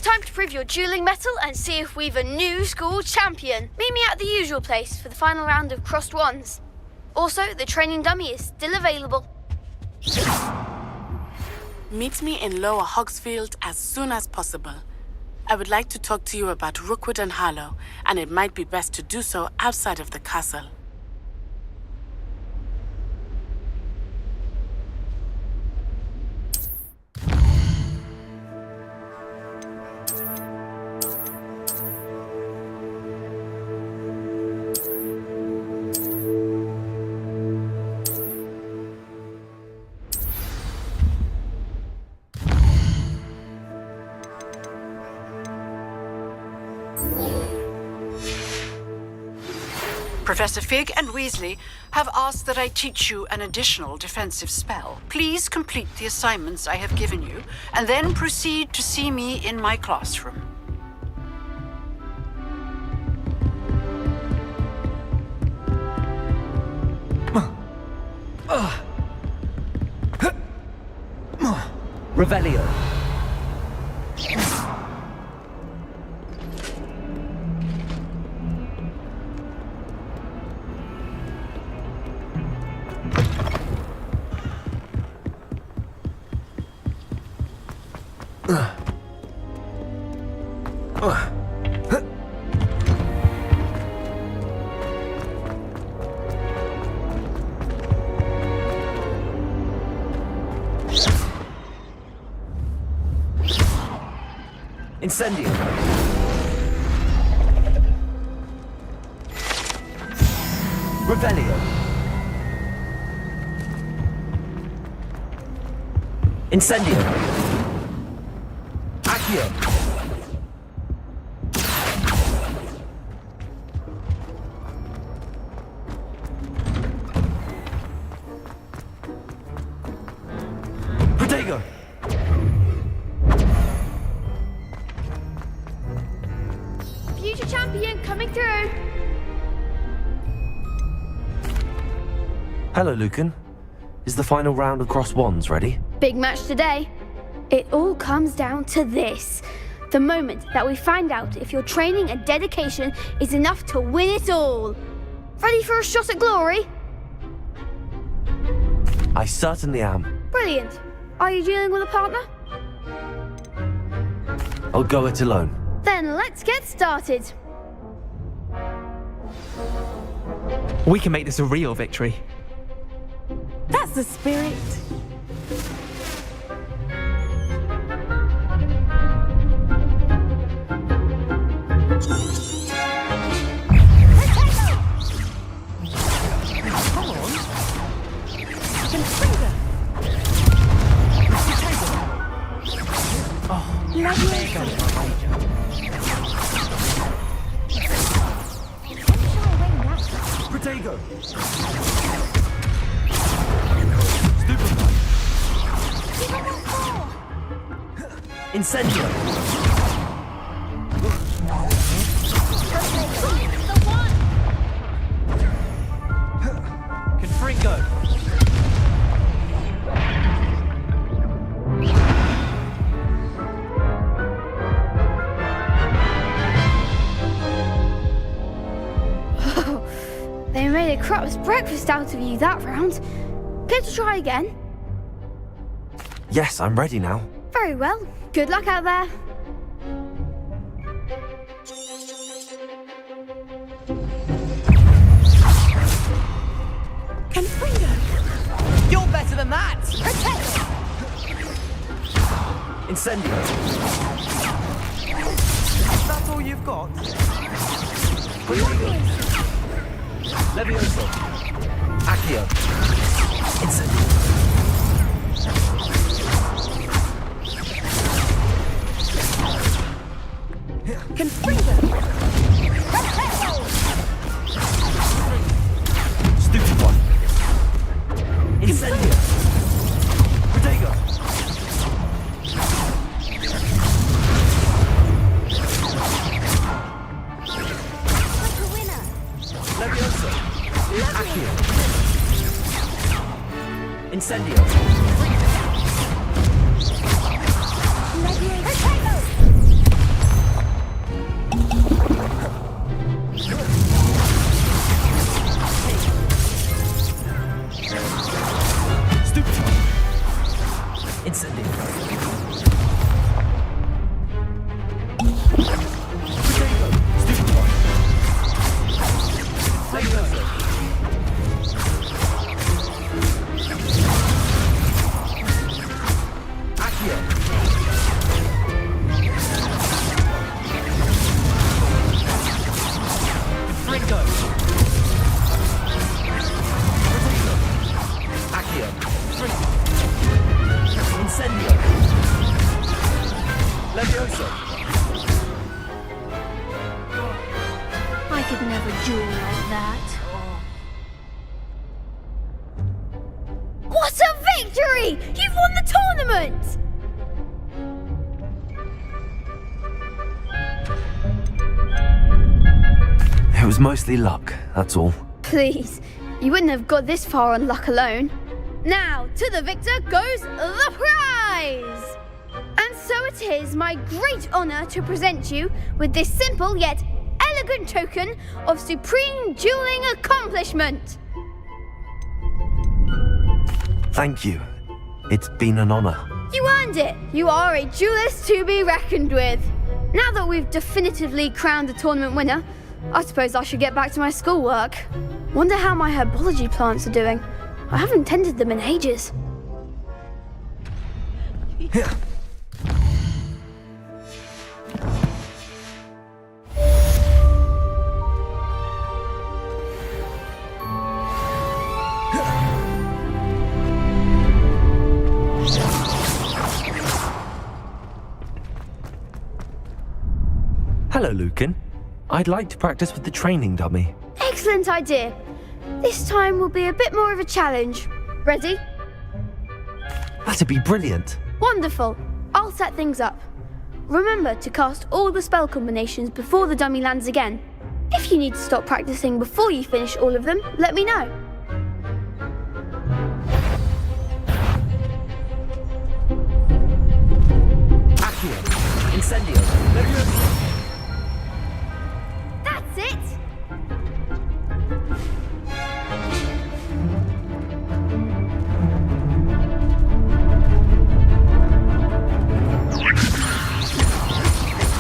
time to prove your dueling mettle and see if we've a new school champion. Meet me at the usual place for the final round of crossed wands. Also, the training dummy is still available. Meet me in Lower Hogsfield as soon as possible. I would like to talk to you about Rookwood and Harlow, and it might be best to do so outside of the castle. Professor Fig and Weasley have asked that I teach you an additional defensive spell. Please complete the assignments I have given you, and then proceed to see me in my classroom. Revelio. Incendio. Revelio. Incendio. Accio. Protego. Future champion coming through. Hello, Lucan. Is the final round of cross wands ready? Big match today. It all comes down to this. The moment that we find out if your training and dedication is enough to win it all. Ready for a shot at glory? I certainly am. Brilliant. Are you dealing with a partner? I'll go it alone. Then let's get started. We can make this a real victory. That's the spirit. Protego. Incendio. Confringo. They made a crap's breakfast out of you that round. Care to try again? Yes, I'm ready now. Very well. Good luck out there. Confringo. You're better than that! Incendio. That's all you've got? Levioso. Accio. Incendio. Confringo. Stupid one. Incendio. Protego. Levioso. Accio. Incendio. could never duel like that. What a victory! You've won the tournament! It was mostly luck, that's all. Please, you wouldn't have got this far on luck alone. Now, to the victor goes the prize! And so it is my great honour to present you with this simple yet elegant token of supreme dueling accomplishment. Thank you. It's been an honor. You earned it! You are a duelist to be reckoned with. Now that we've definitively crowned the tournament winner, I suppose I should get back to my schoolwork. Wonder how my herbology plants are doing. I haven't tended them in ages. Hello, Lucan. I'd like to practice with the training dummy. Excellent idea. This time will be a bit more of a challenge. Ready? That'd be brilliant. Wonderful. I'll set things up. Remember to cast all the spell combinations before the dummy lands again. If you need to stop practicing before you finish all of them, let me know. Accio. Incendio. That's it!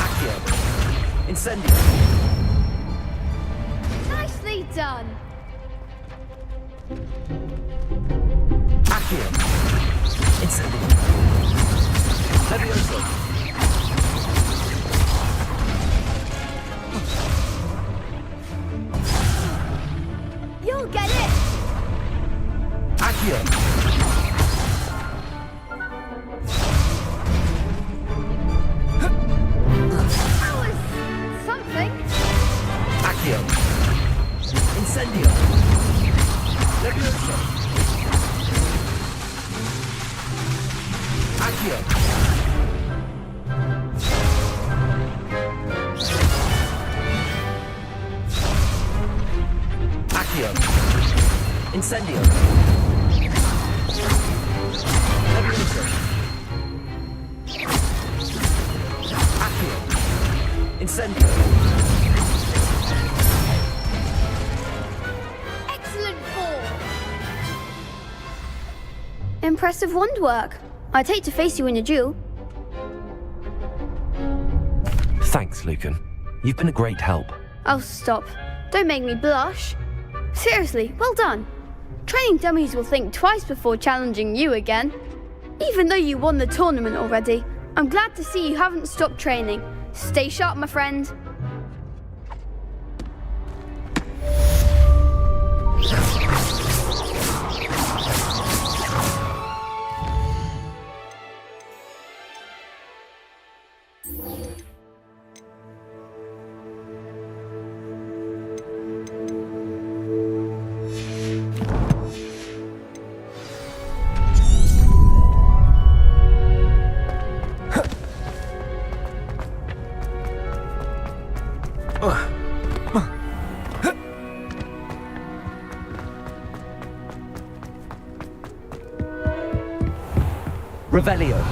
Accio. Incendio. Nicely done. Accio. Incendio. Levioso. You'll get it! Accio. That was something. Accio. Incendio. Levioso. Accio. Accio. Incendio. Levioso. Accio. Incendio. Excellent form. Impressive wand work. I'd hate to face you in a duel. Thanks, Lucan. You've been a great help. Oh, stop. Don't make me blush. Seriously, well done. Training dummies will think twice before challenging you again. Even though you won the tournament already, I'm glad to see you haven't stopped training. Stay sharp, my friend. Revelio.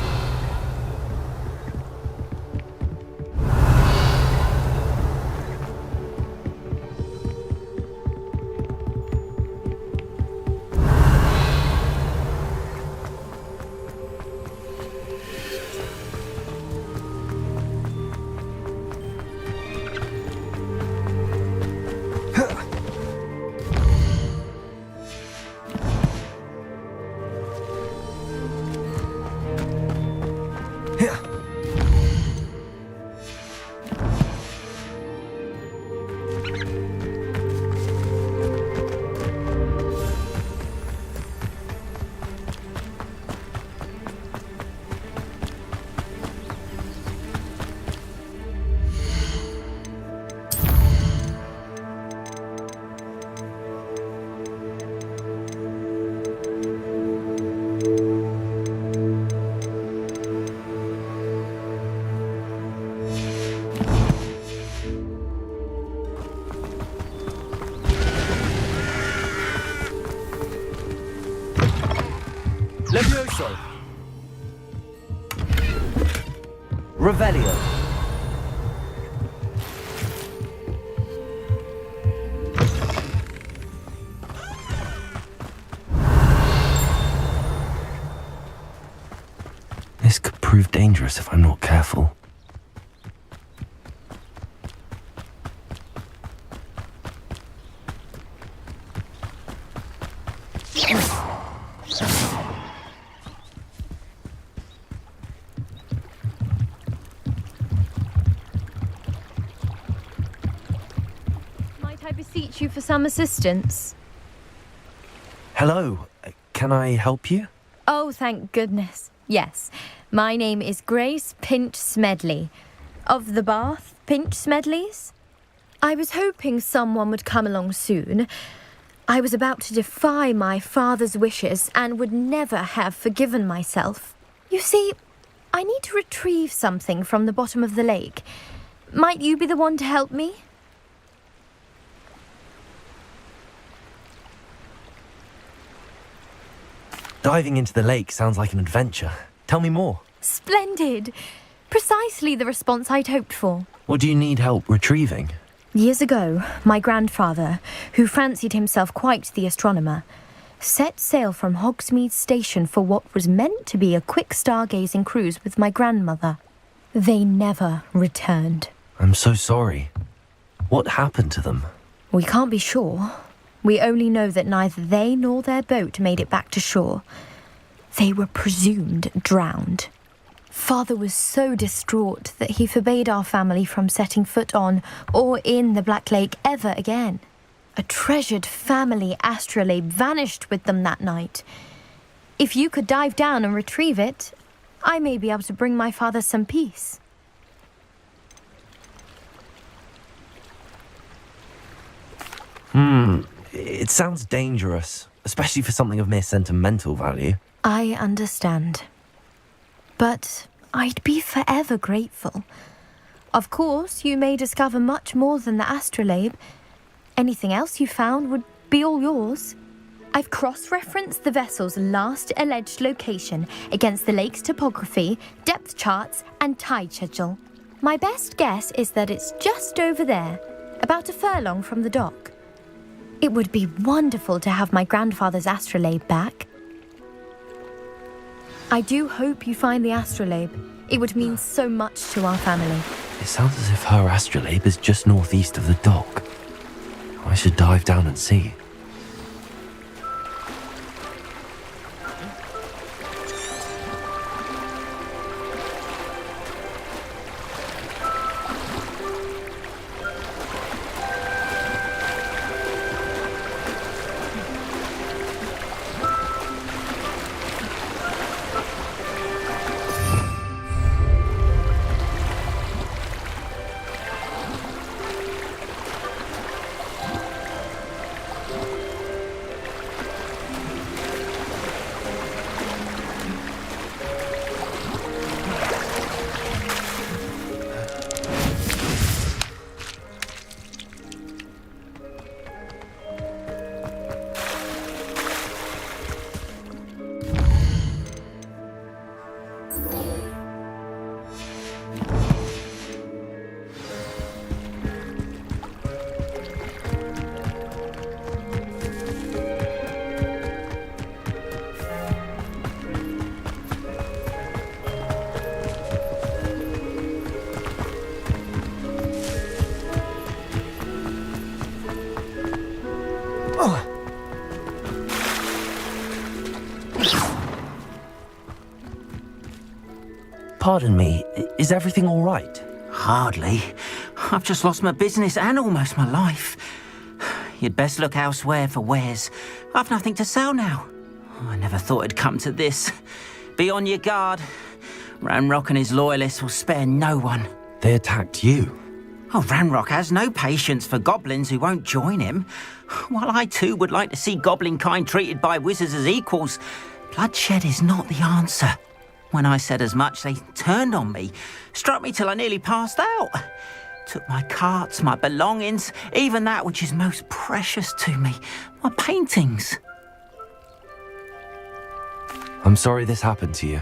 so. Revelio. This could prove dangerous if I'm not careful. Might I beseech you for some assistance? Hello, can I help you? Oh, thank goodness. Yes, my name is Grace Pinch Smedley, of the Bath Pinch Smedleys. I was hoping someone would come along soon. I was about to defy my father's wishes and would never have forgiven myself. You see, I need to retrieve something from the bottom of the lake. Might you be the one to help me? Diving into the lake sounds like an adventure. Tell me more. Splendid! Precisely the response I'd hoped for. What do you need help retrieving? Years ago, my grandfather, who fancied himself quite the astronomer, set sail from Hogsmeade Station for what was meant to be a quick stargazing cruise with my grandmother. They never returned. I'm so sorry. What happened to them? We can't be sure. We only know that neither they nor their boat made it back to shore. They were presumed drowned. Father was so distraught that he forbade our family from setting foot on or in the Black Lake ever again. A treasured family astrolabe vanished with them that night. If you could dive down and retrieve it, I may be able to bring my father some peace. It sounds dangerous, especially for something of mere sentimental value. I understand. But I'd be forever grateful. Of course, you may discover much more than the astrolabe. Anything else you found would be all yours. I've cross-referenced the vessel's last alleged location against the lake's topography, depth charts, and tide schedule. My best guess is that it's just over there, about a furlong from the dock. It would be wonderful to have my grandfather's astrolabe back. I do hope you find the astrolabe. It would mean so much to our family. It sounds as if her astrolabe is just northeast of the dock. I should dive down and see. Pardon me, is everything all right? Hardly. I've just lost my business and almost my life. You'd best look elsewhere for wares. I've nothing to sell now. I never thought it'd come to this. Be on your guard. Ranrock and his loyalists will spare no one. They attacked you. Oh, Ranrock has no patience for goblins who won't join him. While I too would like to see goblin kind treated by wizards as equals, bloodshed is not the answer. When I said as much, they turned on me, struck me till I nearly passed out. Took my carts, my belongings, even that which is most precious to me, my paintings. I'm sorry this happened to you.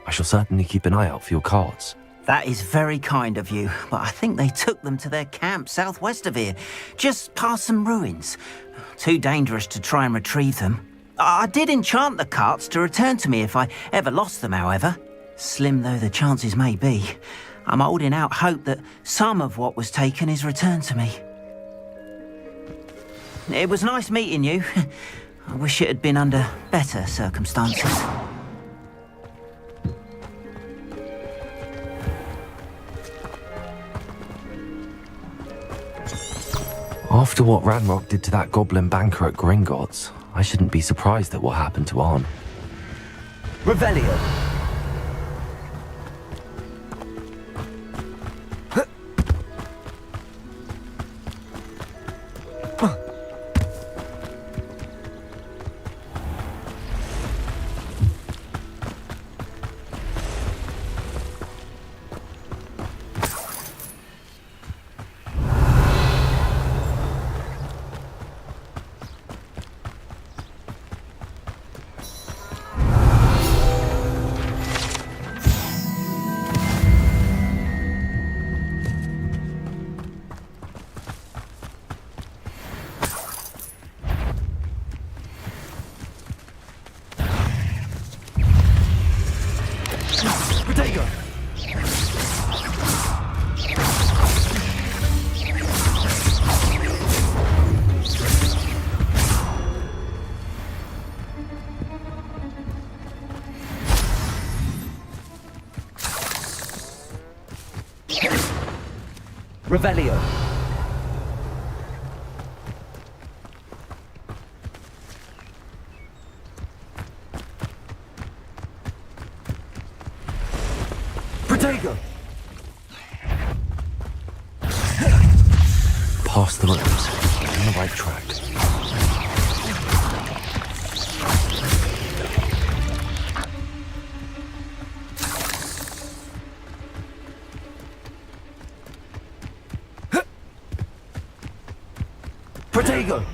I shall certainly keep an eye out for your cards. That is very kind of you, but I think they took them to their camp southwest of here, just past some ruins. Too dangerous to try and retrieve them. I did enchant the carts to return to me if I ever lost them, however. Slim though the chances may be, I'm holding out hope that some of what was taken is returned to me. It was nice meeting you. I wish it had been under better circumstances. After what Ranrock did to that goblin banker at Gringotts, I shouldn't be surprised at what happened to Arn. Revelio. Revelio. Protego. Past the ruins, on the right track. Protego.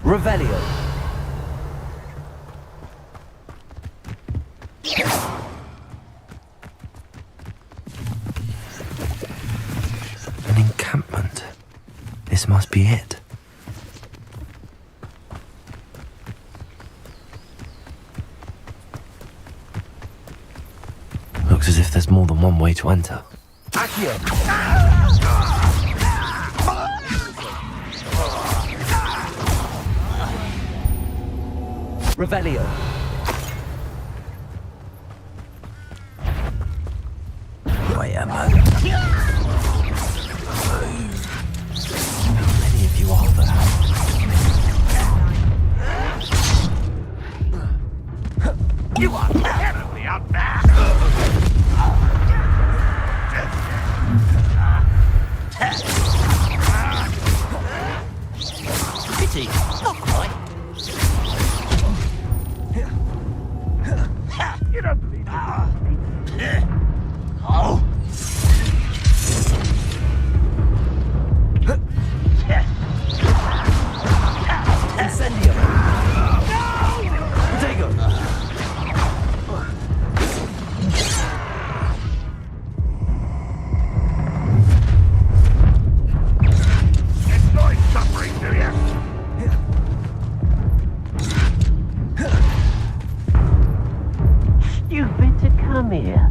Revelio. An encampment. This must be it. Looks as if there's more than one way to enter. Accio. Revelio. Guayamo. How many of you are there? You are terribly outmatched. Pity, not quite. You don't believe it. Oh. Incendio. Protego. Enjoy suffering, do you? Stupid to come here.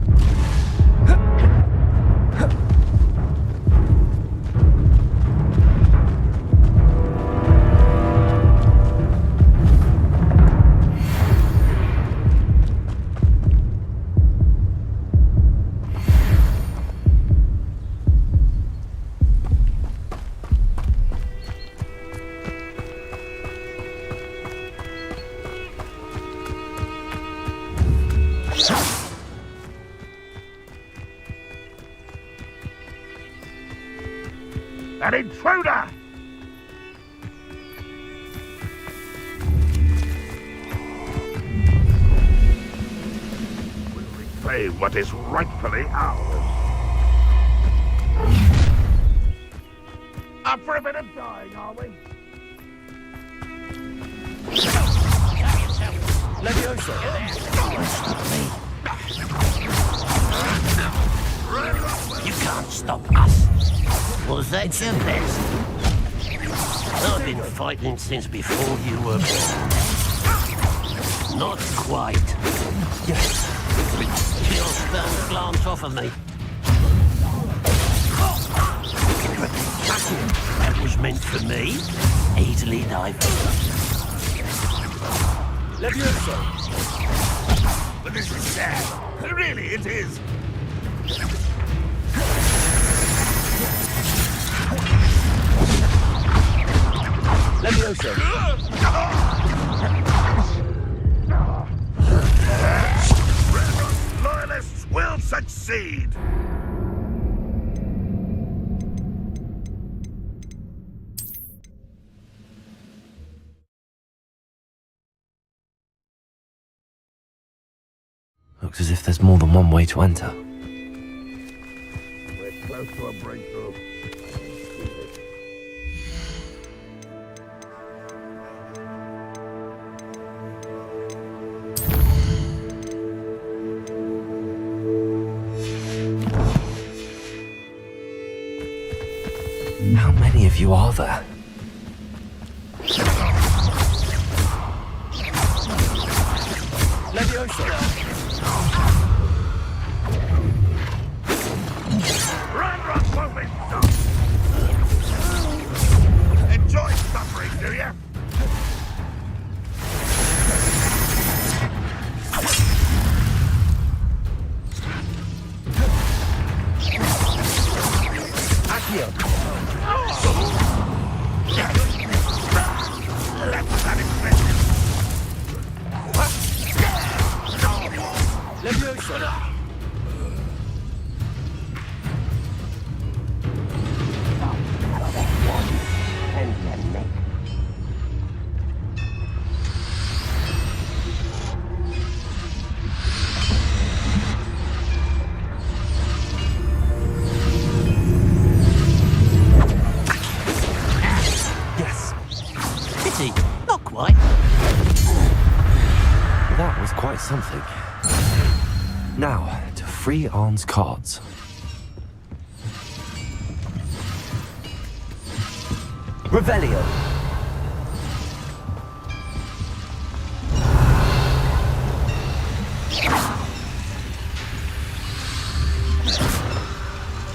An intruder! Will reclaim what is rightfully ours. Up for a bit of dying, are we? Leviosa! You can't stop us. Was that your best? I've been fighting since before you were born. Not quite. Yes. Your spell glance off of me. That was meant for me. Easily diverted. Leviosa! But this is sad. Really, it is. Leviosa! Red Rock's loyalists will succeed. Looks as if there's more than one way to enter. We're close to a breakthrough. How many of you are there? Leviosa! Red Rock won't be stopped. Enjoy suffering, do ya? Accio! That was unexpected. Leviosa! Yes. Pity, not quite. That was quite something. Now, to free Arn's cards. Revelio!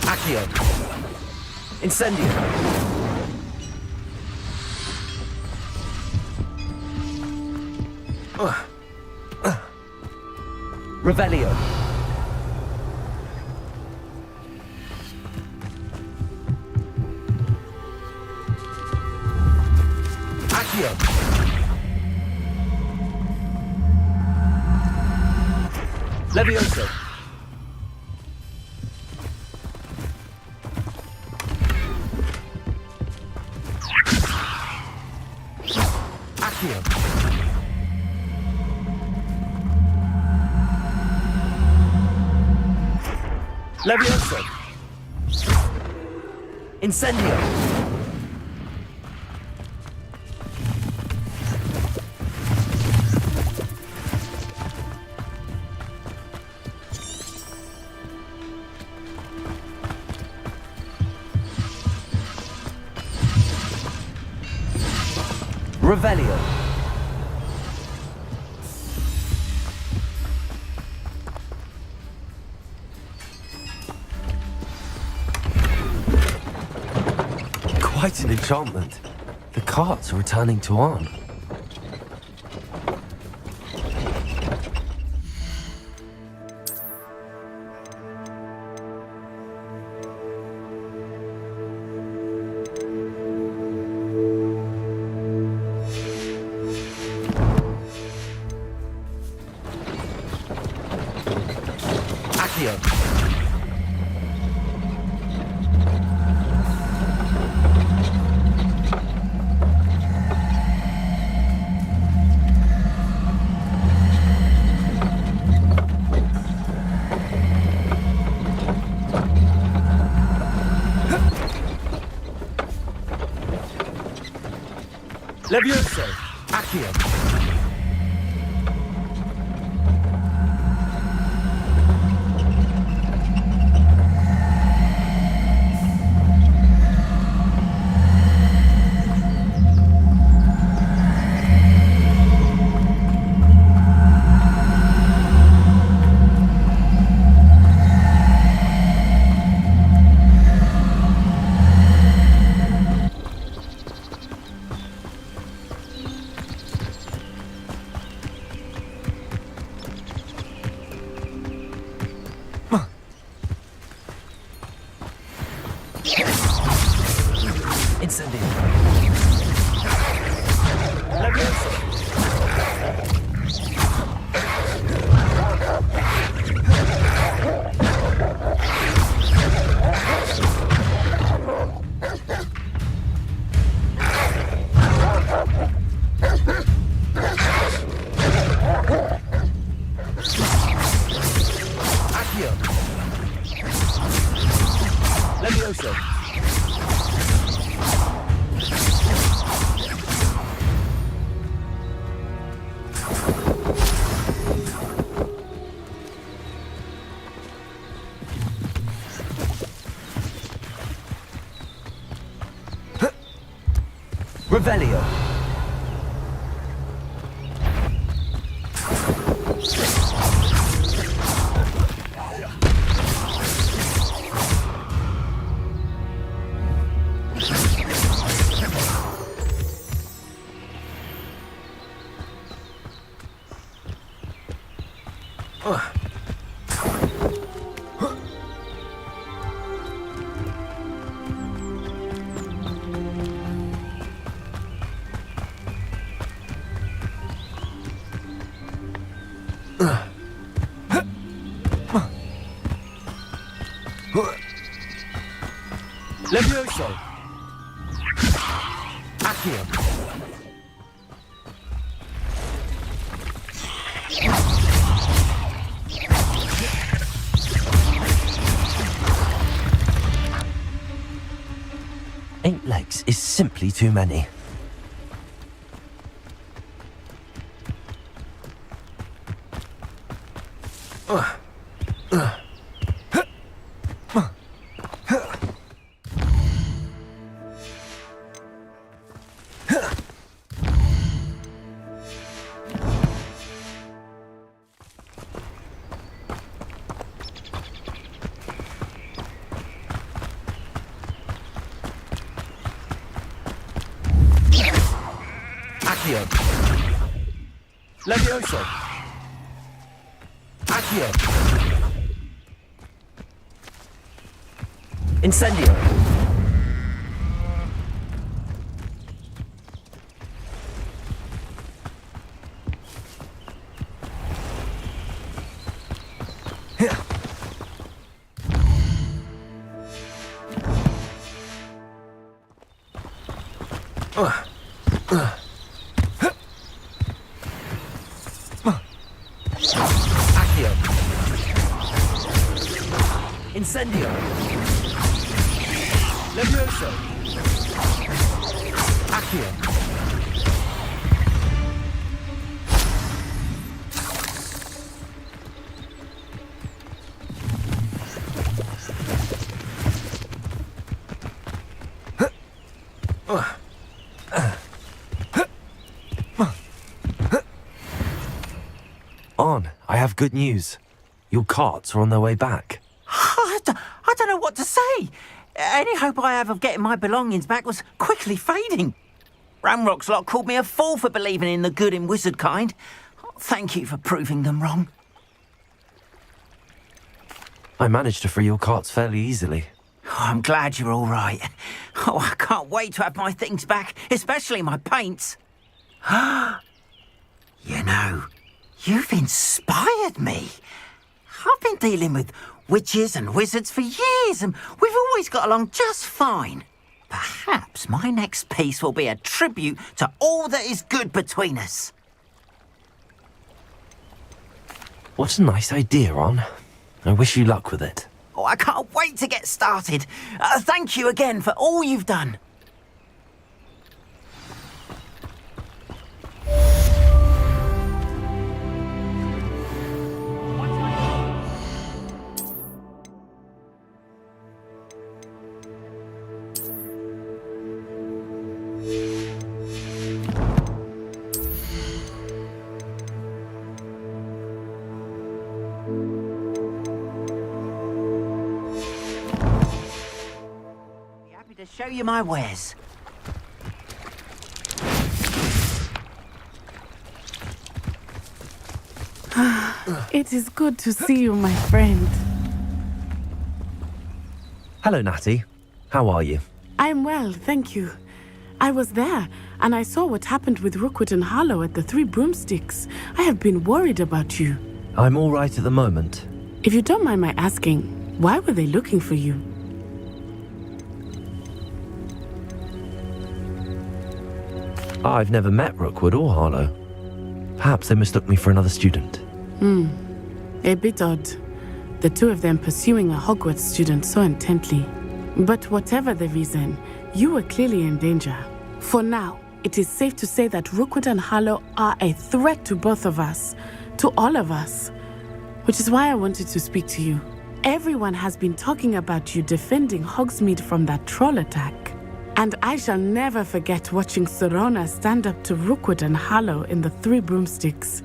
Accio! Incendio! Revelio! Accio! Leviosa! Accio! Leviosa! Incendio! Revelio! Quite an enchantment. The carts are returning to Arn. Accio! Levioso! Accio! Incendio! Levioso! Accio! Levioso! Revelio. Levioso! Accio! Eight legs is simply too many. Accio! Levioso! Accio! Incendio! Accio! Incendio! Levioso! Accio! On, I have good news. Your carts are on their way back. I don't know what to say. Any hope I have of getting my belongings back was quickly fading. Ramrock's lot called me a fool for believing in the good in wizard kind. Thank you for proving them wrong. I managed to free your carts fairly easily. Oh, I'm glad you're all right. Oh, I can't wait to have my things back, especially my paints. You know, you've inspired me. I've been dealing with witches and wizards for years, and we've always got along just fine. Perhaps my next piece will be a tribute to all that is good between us. What a nice idea, On. I wish you luck with it. Oh, I can't wait to get started. Thank you again for all you've done. show you my wares. It is good to see you, my friend. Hello, Natty. How are you? I'm well, thank you. I was there, and I saw what happened with Rookwood and Harlow at the Three Broomsticks. I have been worried about you. I'm all right at the moment. If you don't mind my asking, why were they looking for you? I've never met Rookwood or Harlow. Perhaps they mistook me for another student. A bit odd. The two of them pursuing a Hogwarts student so intently. But whatever the reason, you were clearly in danger. For now, it is safe to say that Rookwood and Harlow are a threat to both of us, to all of us. Which is why I wanted to speak to you. Everyone has been talking about you defending Hogsmeade from that troll attack. And I shall never forget watching Serona stand up to Rookwood and Harlow in the Three Broomsticks.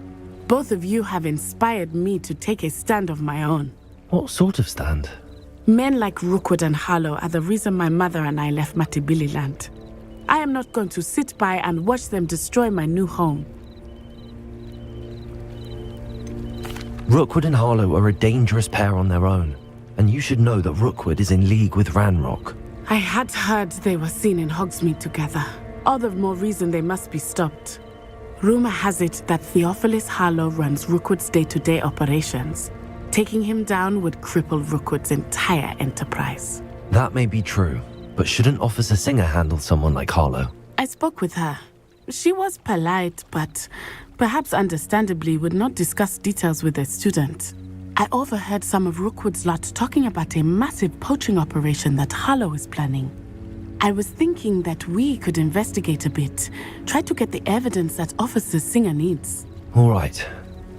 Both of you have inspired me to take a stand of my own. What sort of stand? Men like Rookwood and Harlow are the reason my mother and I left Matibili land. I am not going to sit by and watch them destroy my new home. Rookwood and Harlow are a dangerous pair on their own, and you should know that Rookwood is in league with Ranrock. I had heard they were seen in Hogsmeade together. All the more reason they must be stopped. Rumor has it that Theophilus Harlow runs Rookwood's day-to-day operations. Taking him down would cripple Rookwood's entire enterprise. That may be true, but shouldn't Officer Singer handle someone like Harlow? I spoke with her. She was polite, but perhaps understandably would not discuss details with a student. I overheard some of Rookwood's lot talking about a massive poaching operation that Harlow is planning. I was thinking that we could investigate a bit, try to get the evidence that Officer Singer needs. All right,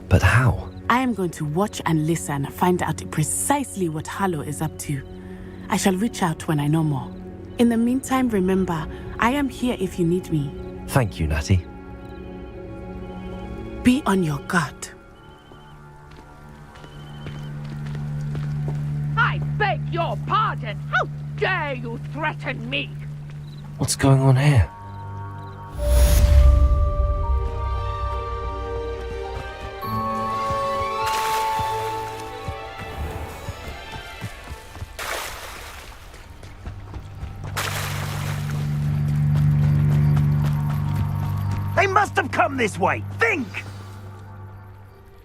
but how? I am going to watch and listen, find out precisely what Harlow is up to. I shall reach out when I know more. In the meantime, remember, I am here if you need me. Thank you, Natty. Be on your guard. I beg your pardon. How dare you threaten me? What's going on here? They must have come this way. Think!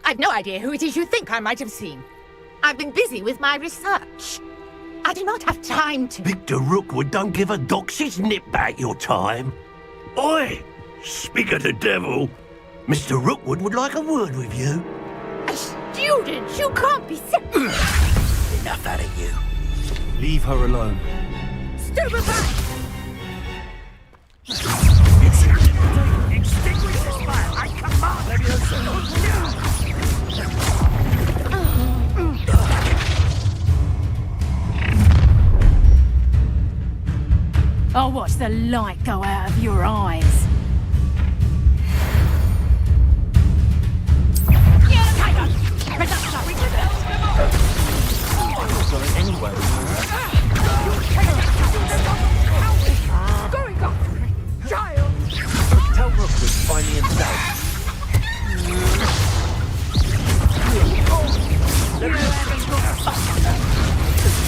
I've no idea who it is you think I might have seen. I've been busy with my research. I do not have time to... Victor Rookwood don't give a doxy's nip back your time. Oi! Speak of the devil. Mr. Rookwood would like a word with you. A student? You can't be sick. Enough out of you. Leave her alone. Stupefy! Extinguish this fire! I command! I'll watch the light go out of your eyes. Going up, child! Tell Rookwood to find me himself.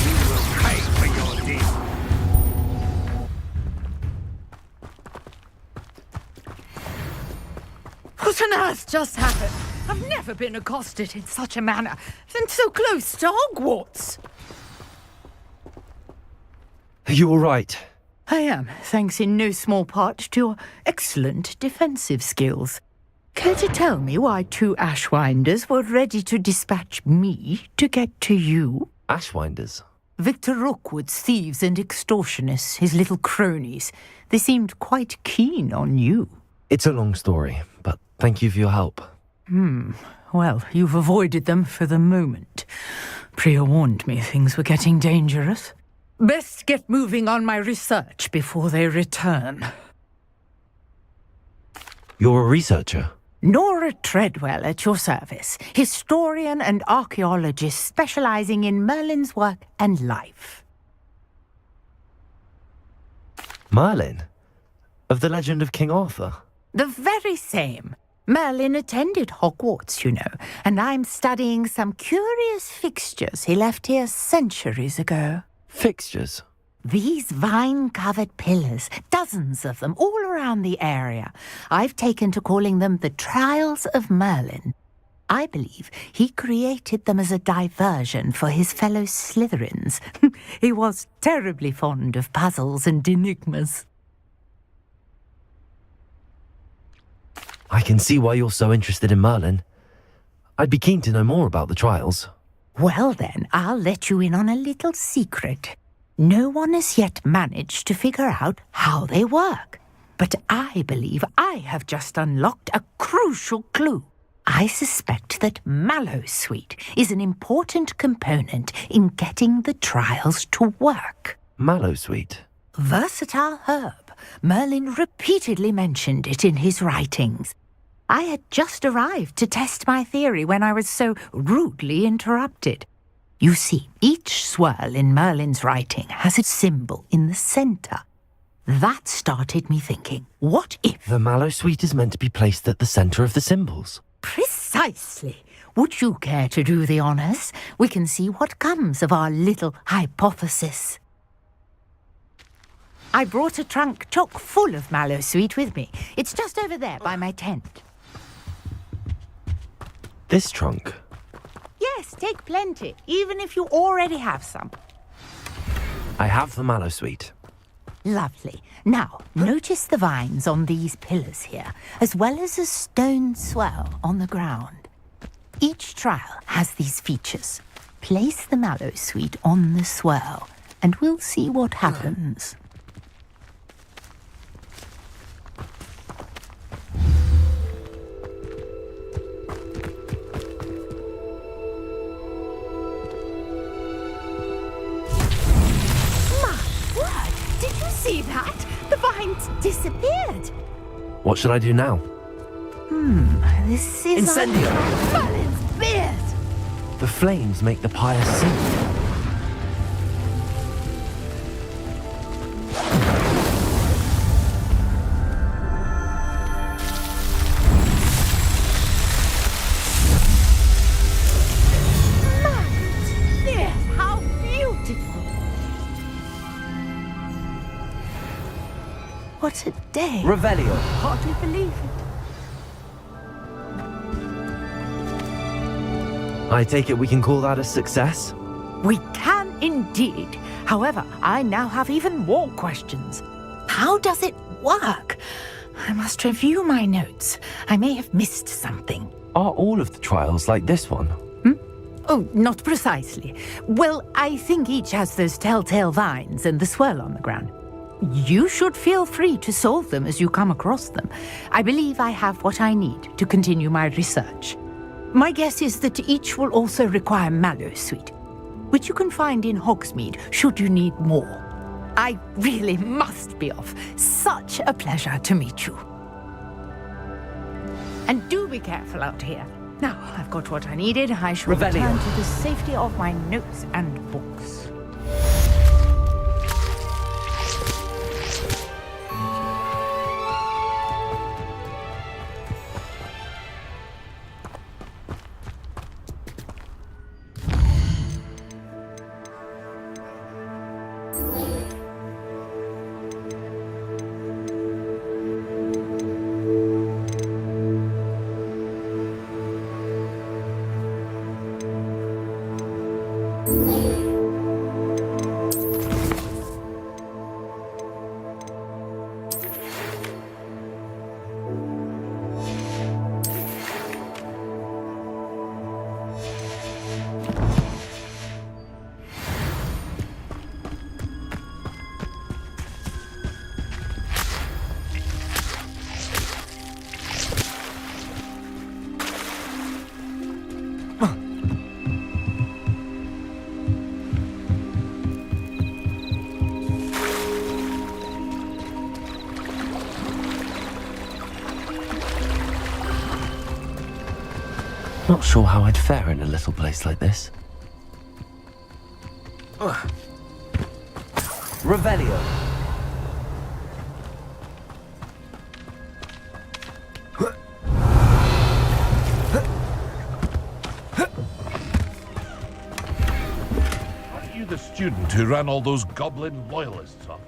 You will pay for your deed. What on earth just happened? I've never been accosted in such a manner, and so close to Hogwarts. Are you all right? I am, thanks in no small part to your excellent defensive skills. Care to tell me why two Ashwinders were ready to dispatch me to get to you? Ashwinders? Victor Rookwood's thieves and extortionists, his little cronies. They seemed quite keen on you. It's a long story, but thank you for your help. Well, you've avoided them for the moment. Priya warned me things were getting dangerous. Best get moving on my research before they return. You're a researcher? Nora Treadwell at your service, historian and archaeologist specializing in Merlin's work and life. Merlin? Of the legend of King Arthur? The very same. Merlin attended Hogwarts, you know, and I'm studying some curious fixtures he left here centuries ago. Fixtures? These vine-covered pillars, dozens of them, all around the area. I've taken to calling them the Trials of Merlin. I believe he created them as a diversion for his fellow Slytherins. He was terribly fond of puzzles and enigmas. I can see why you're so interested in Merlin. I'd be keen to know more about the trials. Well then, I'll let you in on a little secret. No one has yet managed to figure out how they work. But I believe I have just unlocked a crucial clue. I suspect that Mallowsweet is an important component in getting the trials to work. Mallowsweet? Versatile herb. Merlin repeatedly mentioned it in his writings. I had just arrived to test my theory when I was so rudely interrupted. You see, each swirl in Merlin's writing has a symbol in the centre. That started me thinking, what if... The Mallowsweet is meant to be placed at the centre of the symbols. Precisely. Would you care to do the honours? We can see what comes of our little hypothesis. I brought a trunk chock full of Mallowsweet with me. It's just over there by my tent. This trunk? Yes, take plenty, even if you already have some. I have the Mallowsweet. Lovely. Now, notice the vines on these pillars here, as well as a stone swell on the ground. Each trial has these features. Place the Mallowsweet on the swell, and we'll see what happens. See that? The vines disappeared. What should I do now? This is... Incendio! Merlin's beard! The flames make the pyre sink. Merlin's beard! How beautiful! What a day. Revelio. Hardly believe it. I take it we can call that a success? We can indeed. However, I now have even more questions. How does it work? I must review my notes. I may have missed something. Are all of the trials like this one? Oh, not precisely. Well, I think each has those telltale vines and the swirl on the ground. You should feel free to solve them as you come across them. I believe I have what I need to continue my research. My guess is that each will also require Mallowsweet, which you can find in Hogsmeade should you need more. I really must be off. Such a pleasure to meet you. And do be careful out here. Now, I've got what I needed. I shall return to the safety of my notes and books. Not sure how I'd fare in a little place like this. Revelio. you the student who ran all those goblin loyalists off?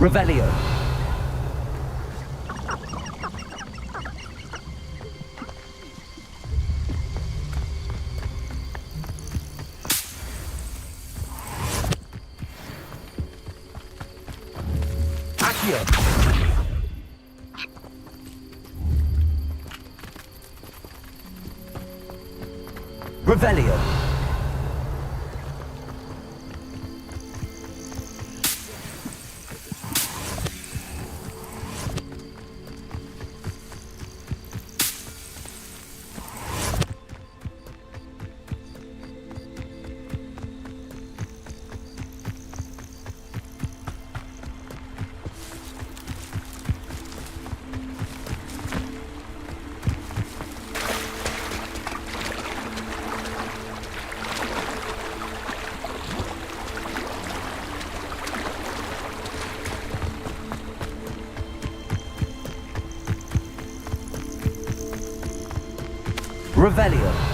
Revelio. Accio. Revelio. Revelio.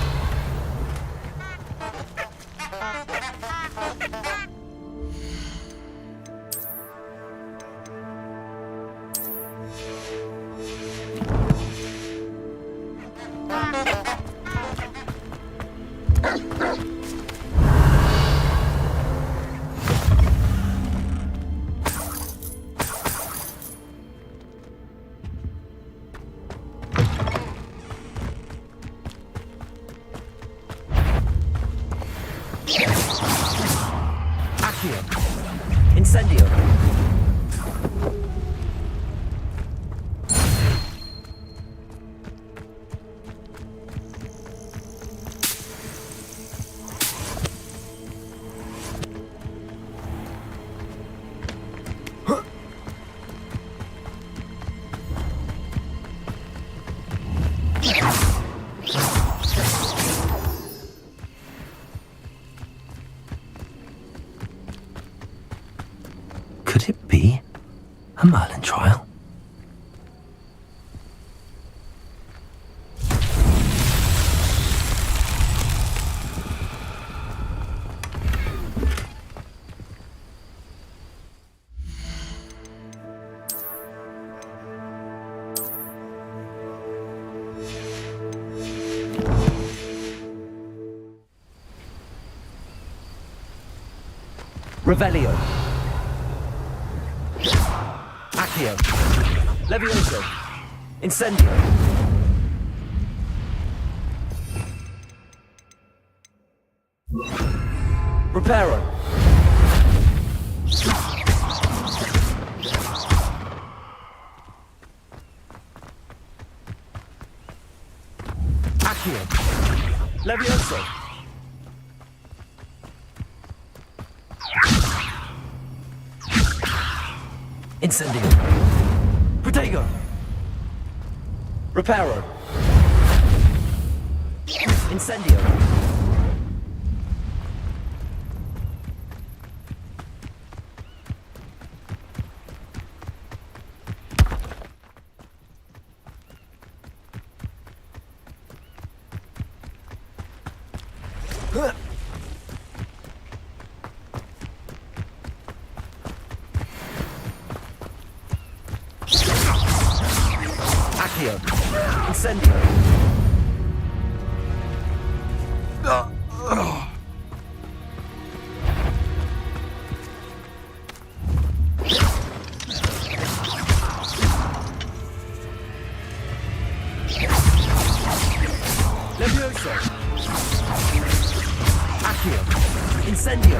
Incendio. Could it be a Merlin trial? Revelio. Accio. Levioso. Incendio. Reparo. Accio. Levioso. Incendio. Protego. Reparo. Incendio. Accio. Incendio. Levioso. Accio. Incendio.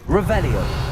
Revelio.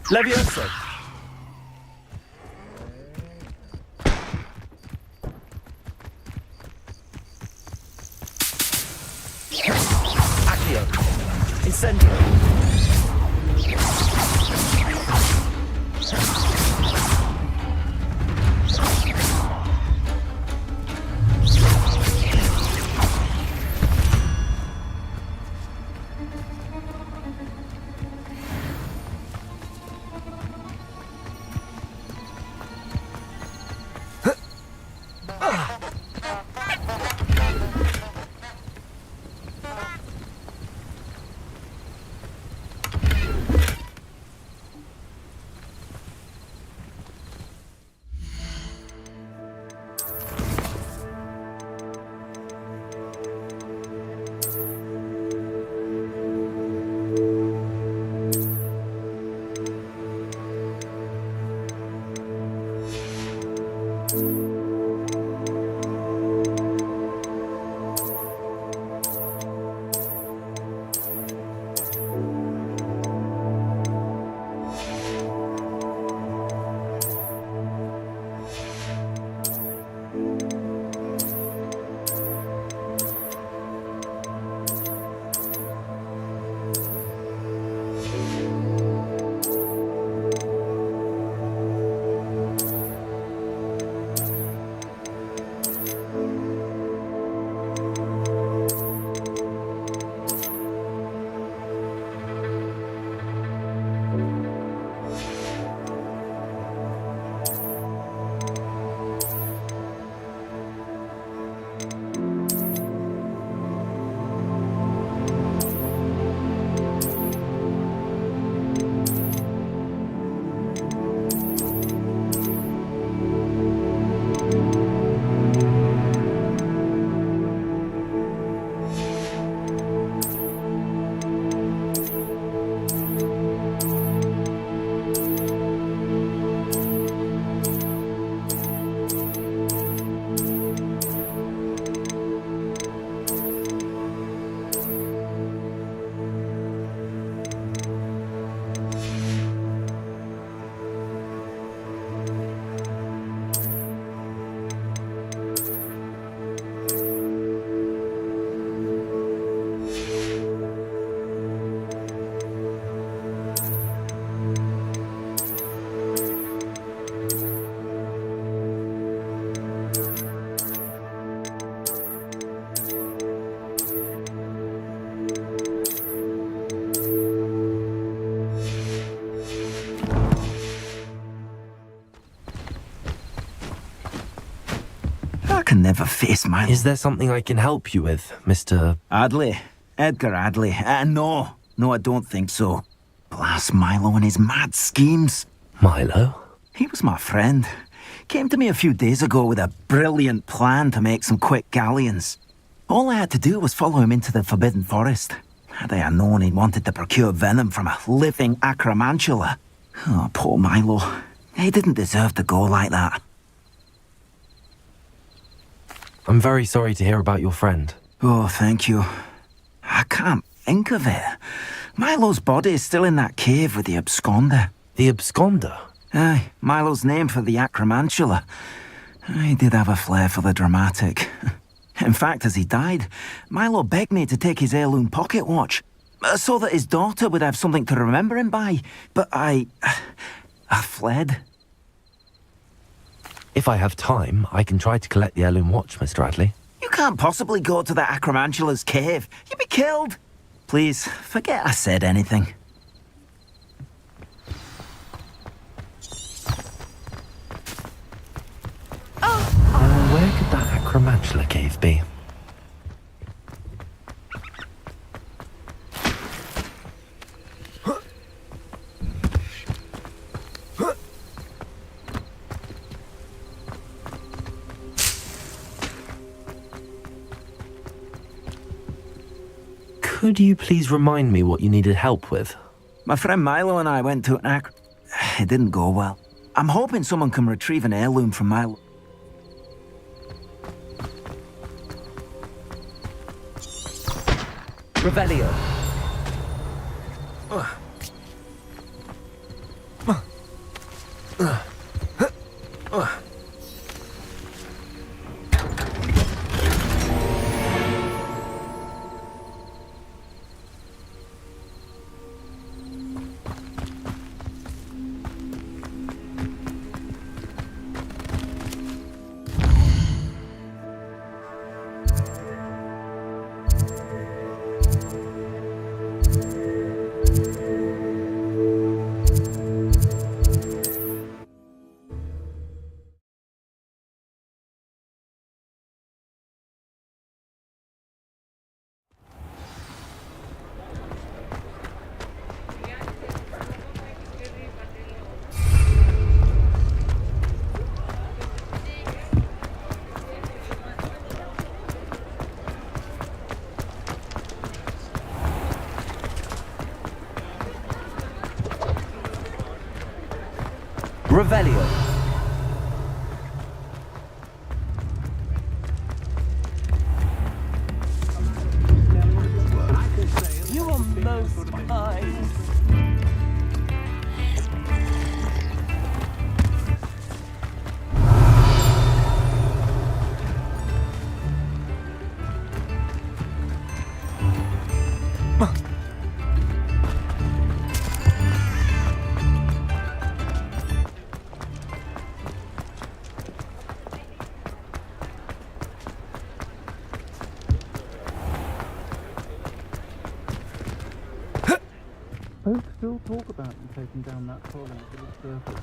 Levioso! Accio! Incendio! can never face my... Is there something I can help you with, Mr... Adley? Edgar Adley? No, I don't think so. Blast Milo and his mad schemes. Milo? He was my friend. Came to me a few days ago with a brilliant plan to make some quick galleons. All I had to do was follow him into the Forbidden Forest. Had I known he wanted to procure venom from a living acromantula. Oh, poor Milo. He didn't deserve to go like that. I'm very sorry to hear about your friend. Oh, thank you. I can't think of it. Milo's body is still in that cave with the absconder. The absconder? Aye, Milo's name for the acromantula. He did have a flair for the dramatic. In fact, as he died, Milo begged me to take his heirloom pocket watch, so that his daughter would have something to remember him by. But I fled. If I have time, I can try to collect the heirloom watch, Mr. Radley. You can't possibly go to the acromantula's cave. You'd be killed. Please, forget I said anything. Where could that acromantula cave be? Could you please remind me what you needed help with? My friend Milo and I went to an It didn't go well. I'm hoping someone can retrieve an heirloom from Milo. Revelio. Revelio. You are most kind. Folks still talk about you taking down that trolley to the surface.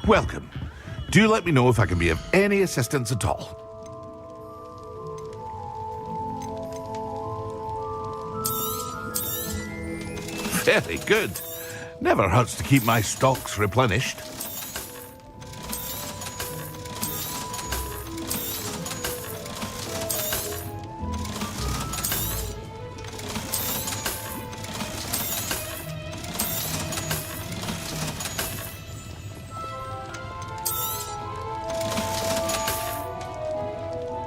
Welcome. Do let me know if I can be of any assistance at all. Very good. Never hurts to keep my stocks replenished.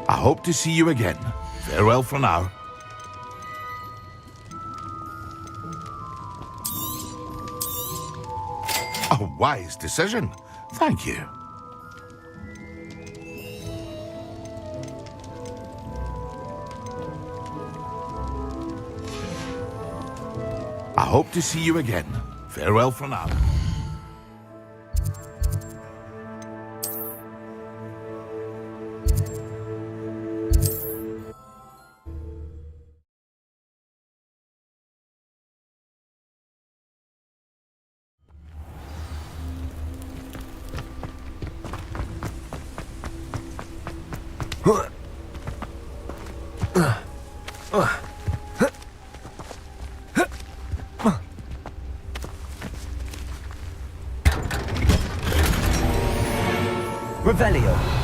I hope to see you again. Farewell for now. A wise decision. Thank you. I hope to see you again. Farewell for now. Revelio.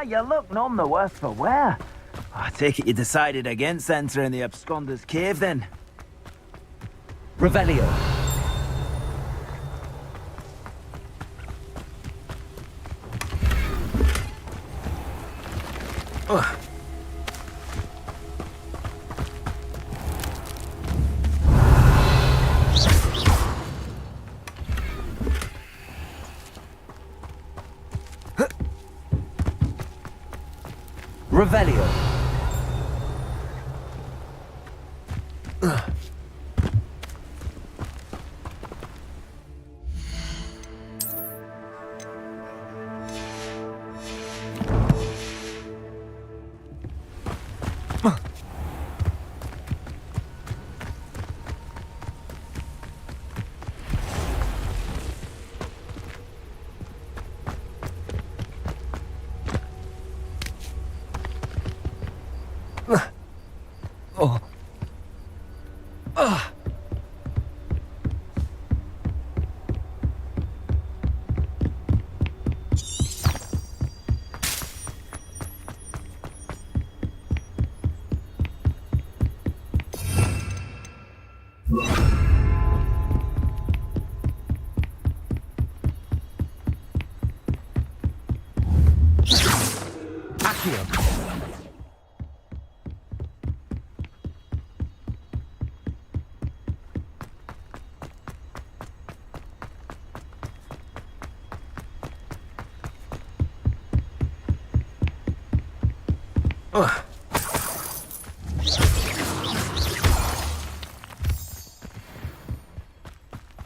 You look none the worse for wear. I take it you decided against entering the absconder's cave, then? Revelio. Revelio.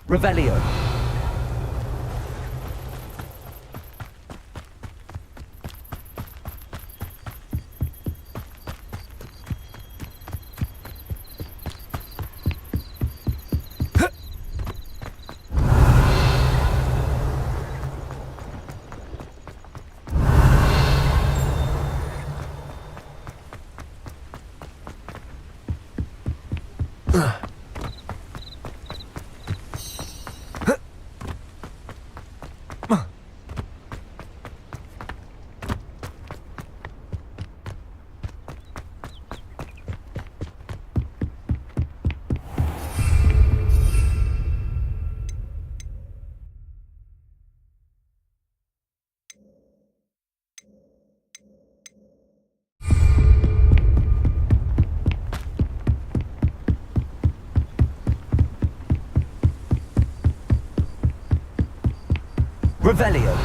Revelio. Revelio.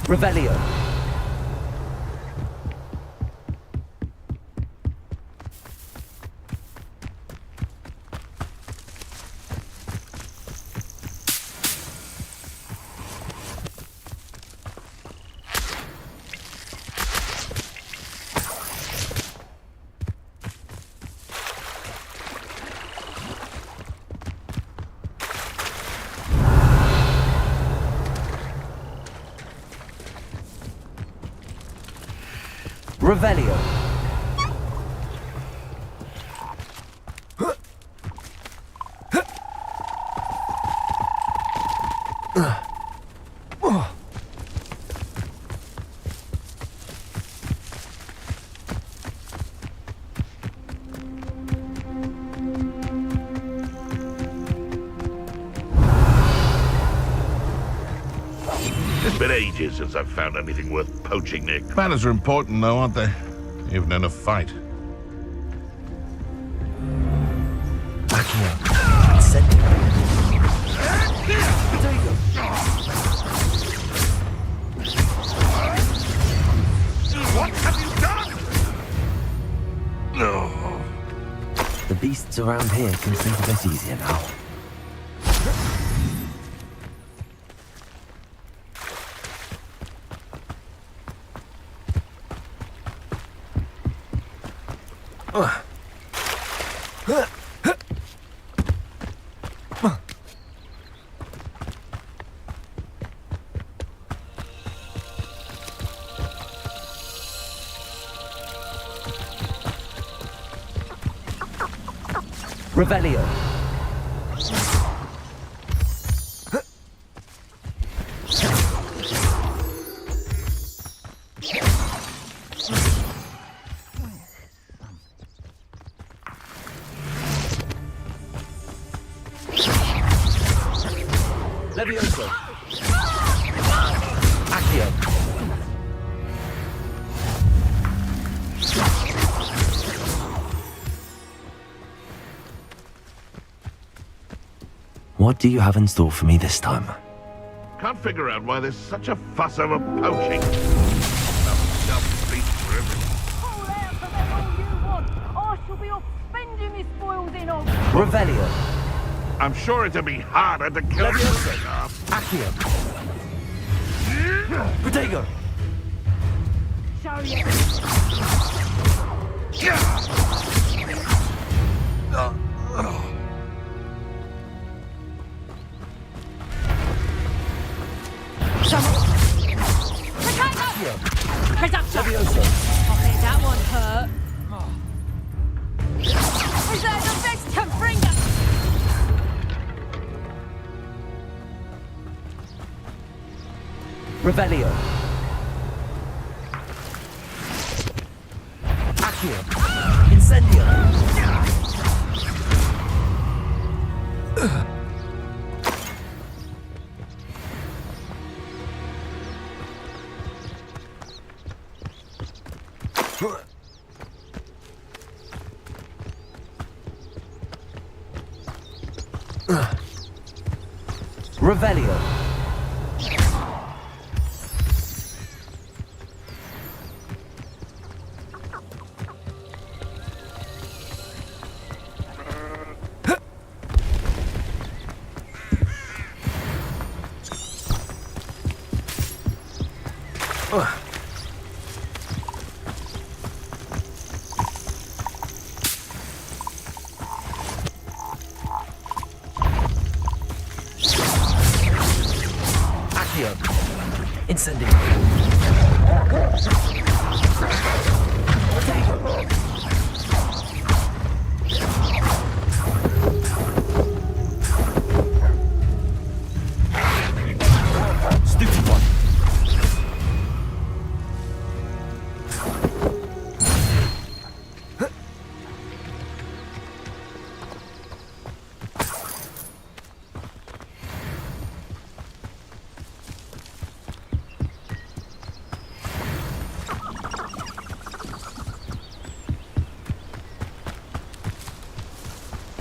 Revelio. Revelio. It's been ages since I've found anything worth poaching, Nick. Manners are important, though, aren't they? Even in a fight. Aguila, send him. What have you done? No. The beasts around here can think of it easier now. Revelio. Levioso. Accio. What do you have in store for me this time? Can't figure out why there's such a fuss over poaching. Self-defeat for everyone. Pull out for that all you want. I shall be off spending my spoils in on. Revelio. I'm sure it'd be harder to kill Levioso. Accio. Protego. Show you. Levioso. I bet that one hurt. Is that the best to bring us? Revelio. Accio. Incendio. Revelio. Incendio. Stupid one.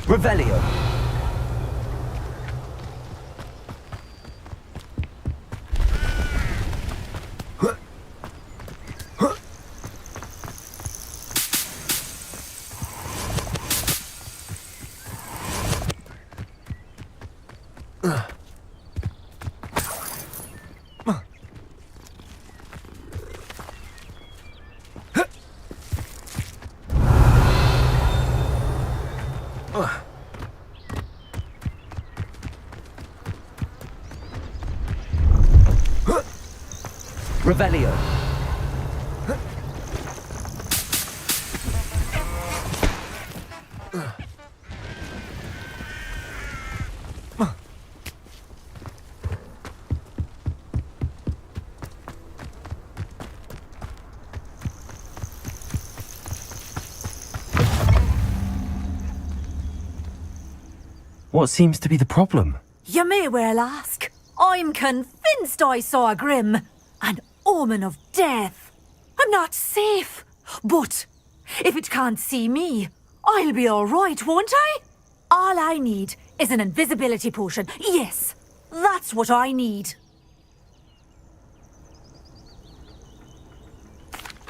Revelio. Revelio. What seems to be the problem? You may well ask. I'm convinced I saw a grim, an omen of death. I'm not safe, but if it can't see me, I'll be all right, won't I? All I need is an invisibility potion. Yes, that's what I need.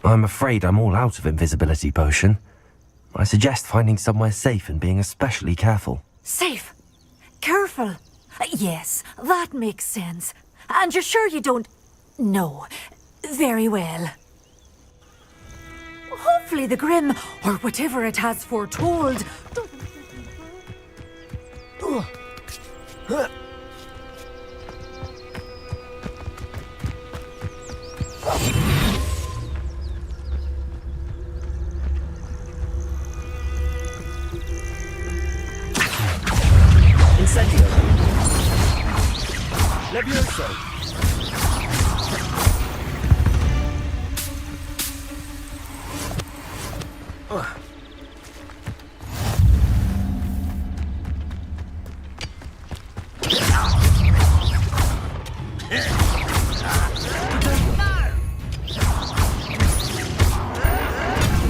I'm afraid I'm all out of invisibility potion. I suggest finding somewhere safe and being especially careful. Safe? Careful? Yes, that makes sense. And you're sure you don't... No. Very well. Hopefully the Grim, or whatever it has foretold... Incendio. Levioso.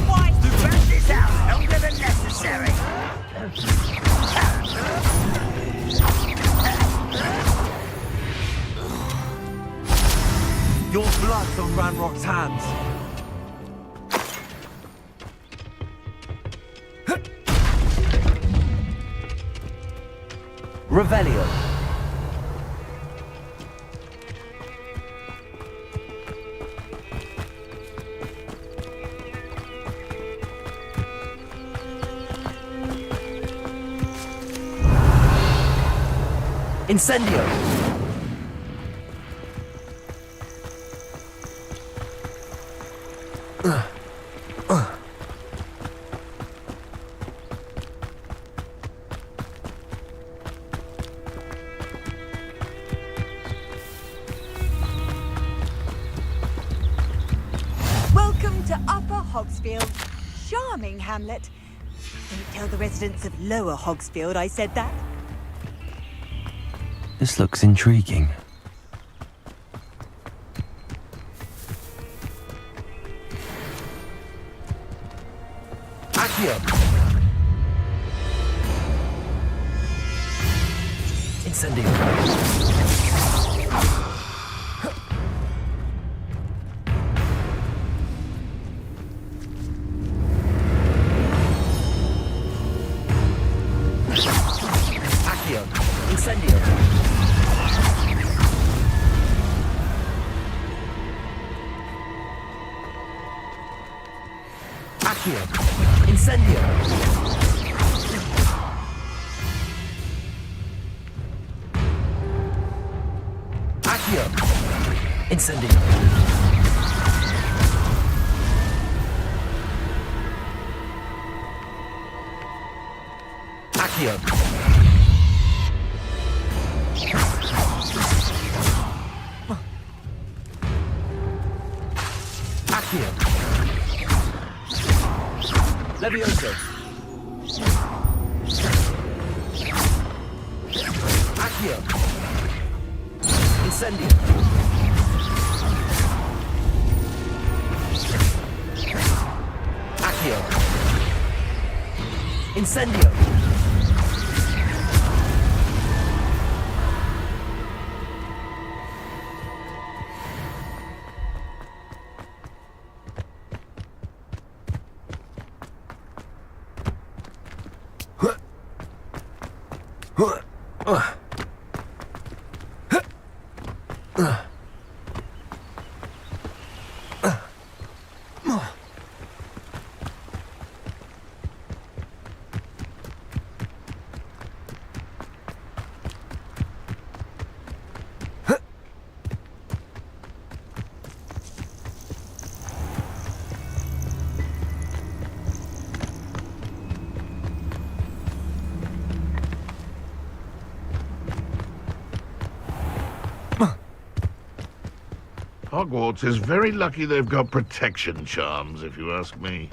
Why to burn this out longer than necessary? Your blood's on Ranrock's hands. Revelio. Incendio. Welcome to Upper Hogsfield. Charming hamlet. Don't tell the residents of Lower Hogsfield I said that. This looks intriguing. Accio. Incendio. Accio. Incendio. Accio. Incendio. Accio. Incendio. Accio. Accio. Levioso. Accio. Incendio. Accio. Incendio. Hogwarts is very lucky they've got protection charms, if you ask me.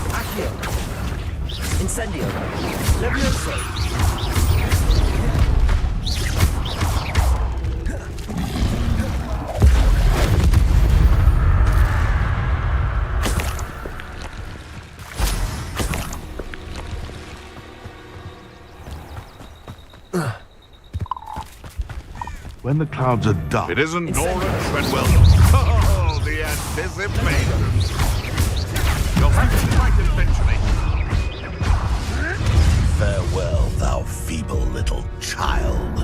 Accio! Incendio! Levioso! When the clouds are dark. It isn't Nora Treadwell. Oh, the anticipation. You'll have to fight eventually. Farewell, thou feeble little child.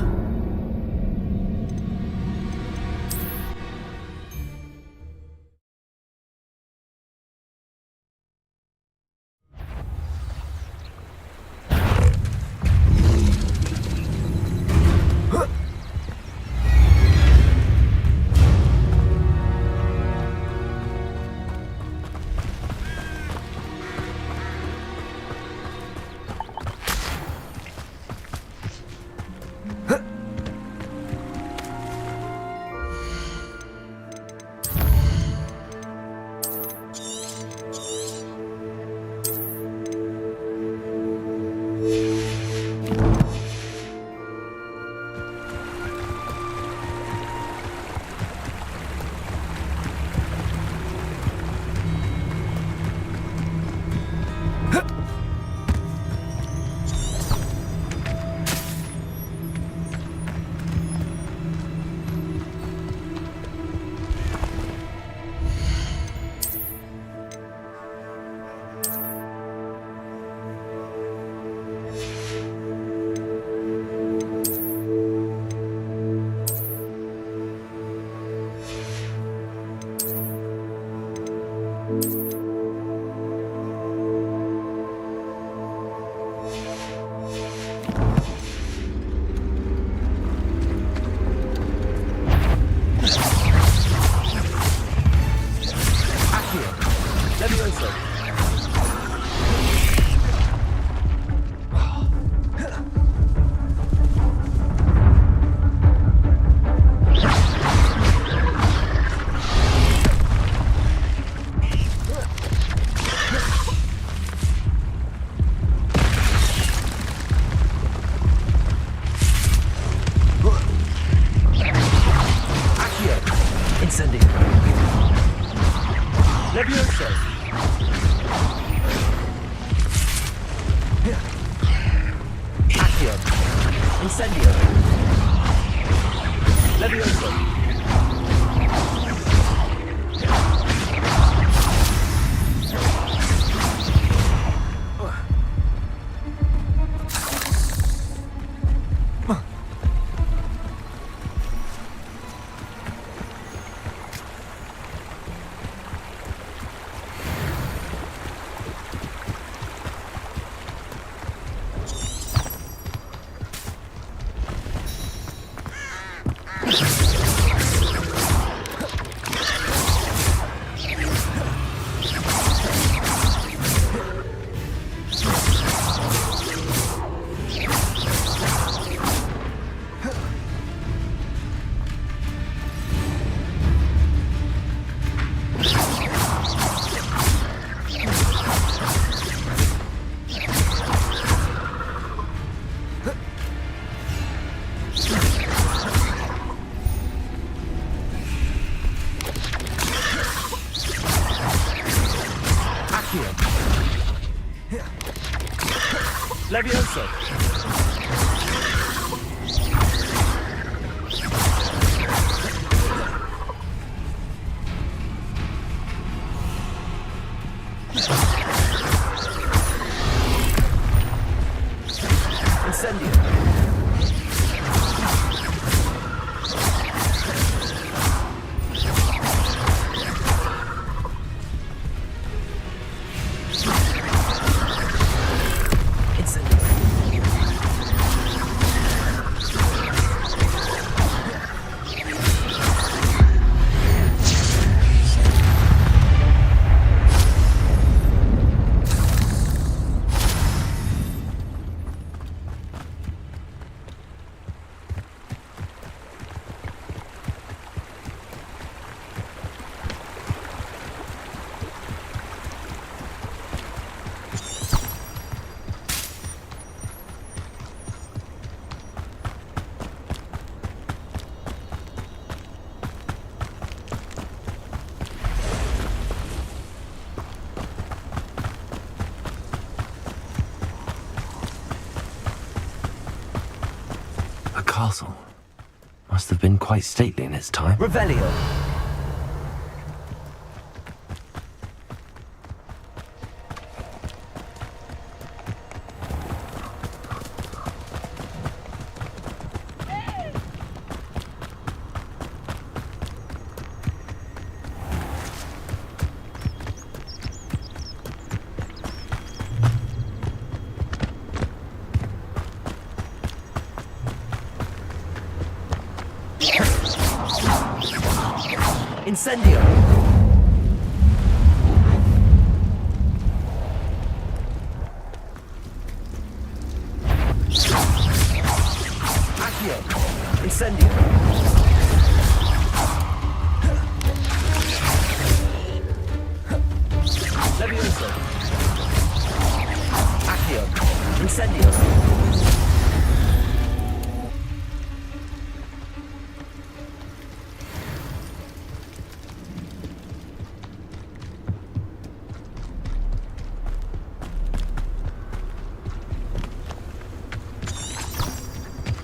Levioso! Incendio! Incendio! castle. Must have been quite stately in its time. Revelio. Incendio. Accio. Incendio. Levioso. Accio. Incendio.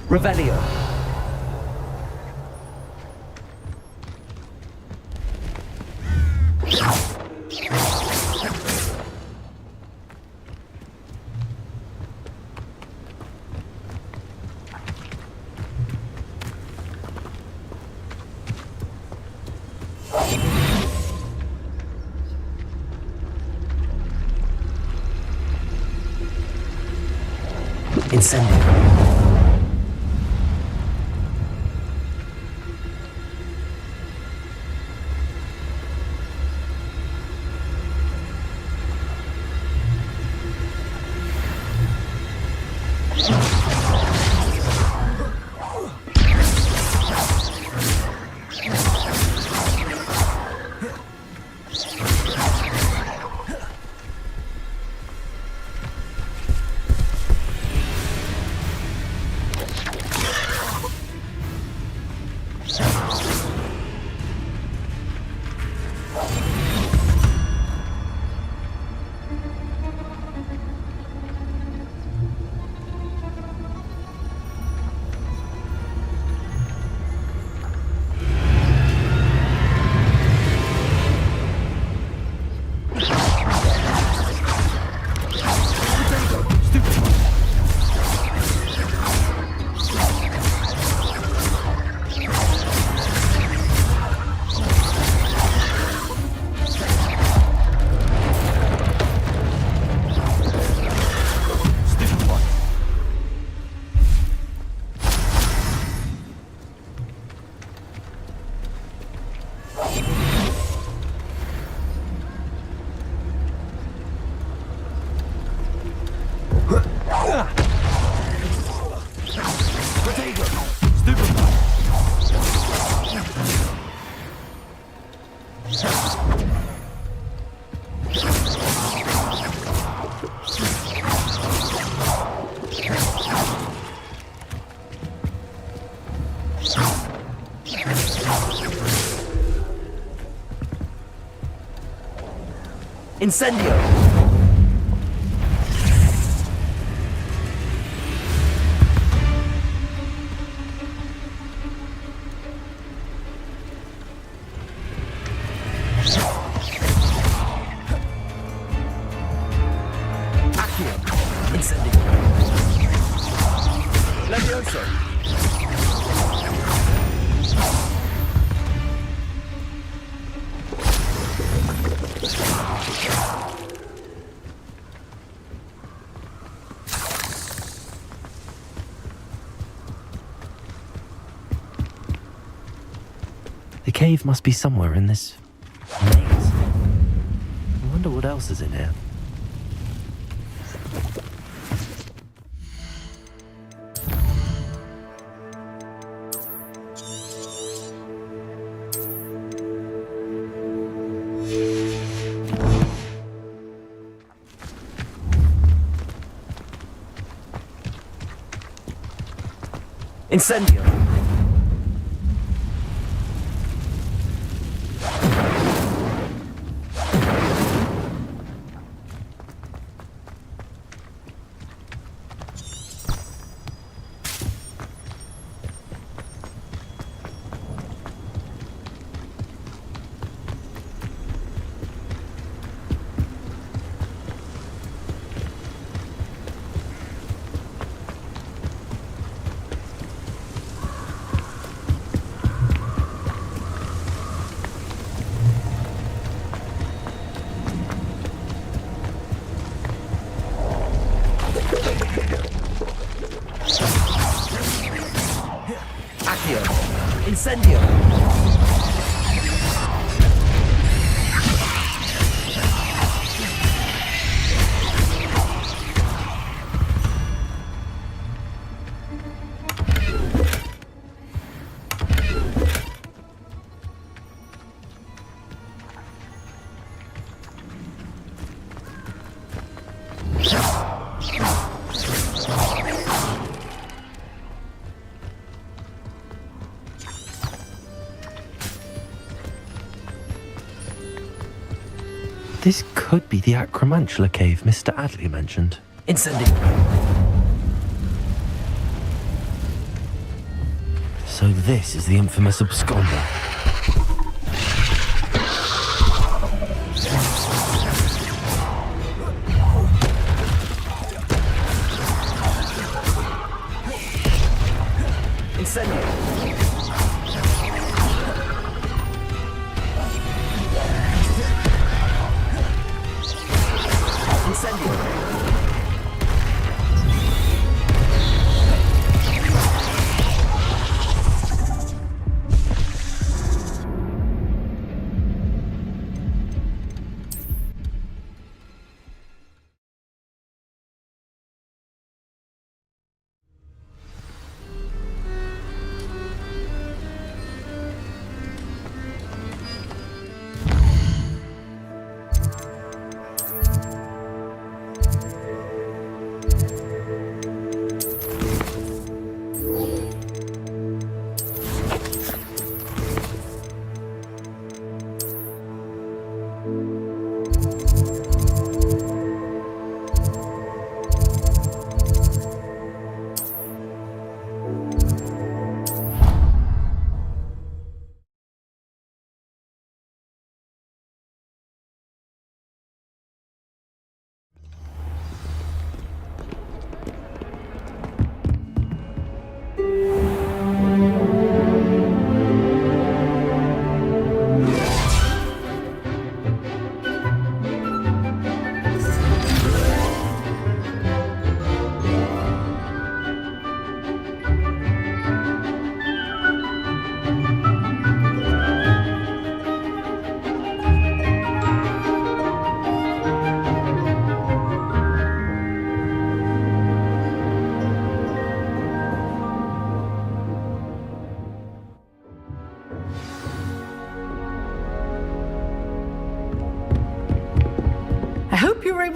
Revelio. Incendio. Incendio! Accio! Incendio! Levioso! The cave must be somewhere in this maze. I wonder what else is in here. Incendio! Incendio! This could be the Acromantula cave Mr. Adley mentioned. Incendio! So this is the infamous absconder. Incendio!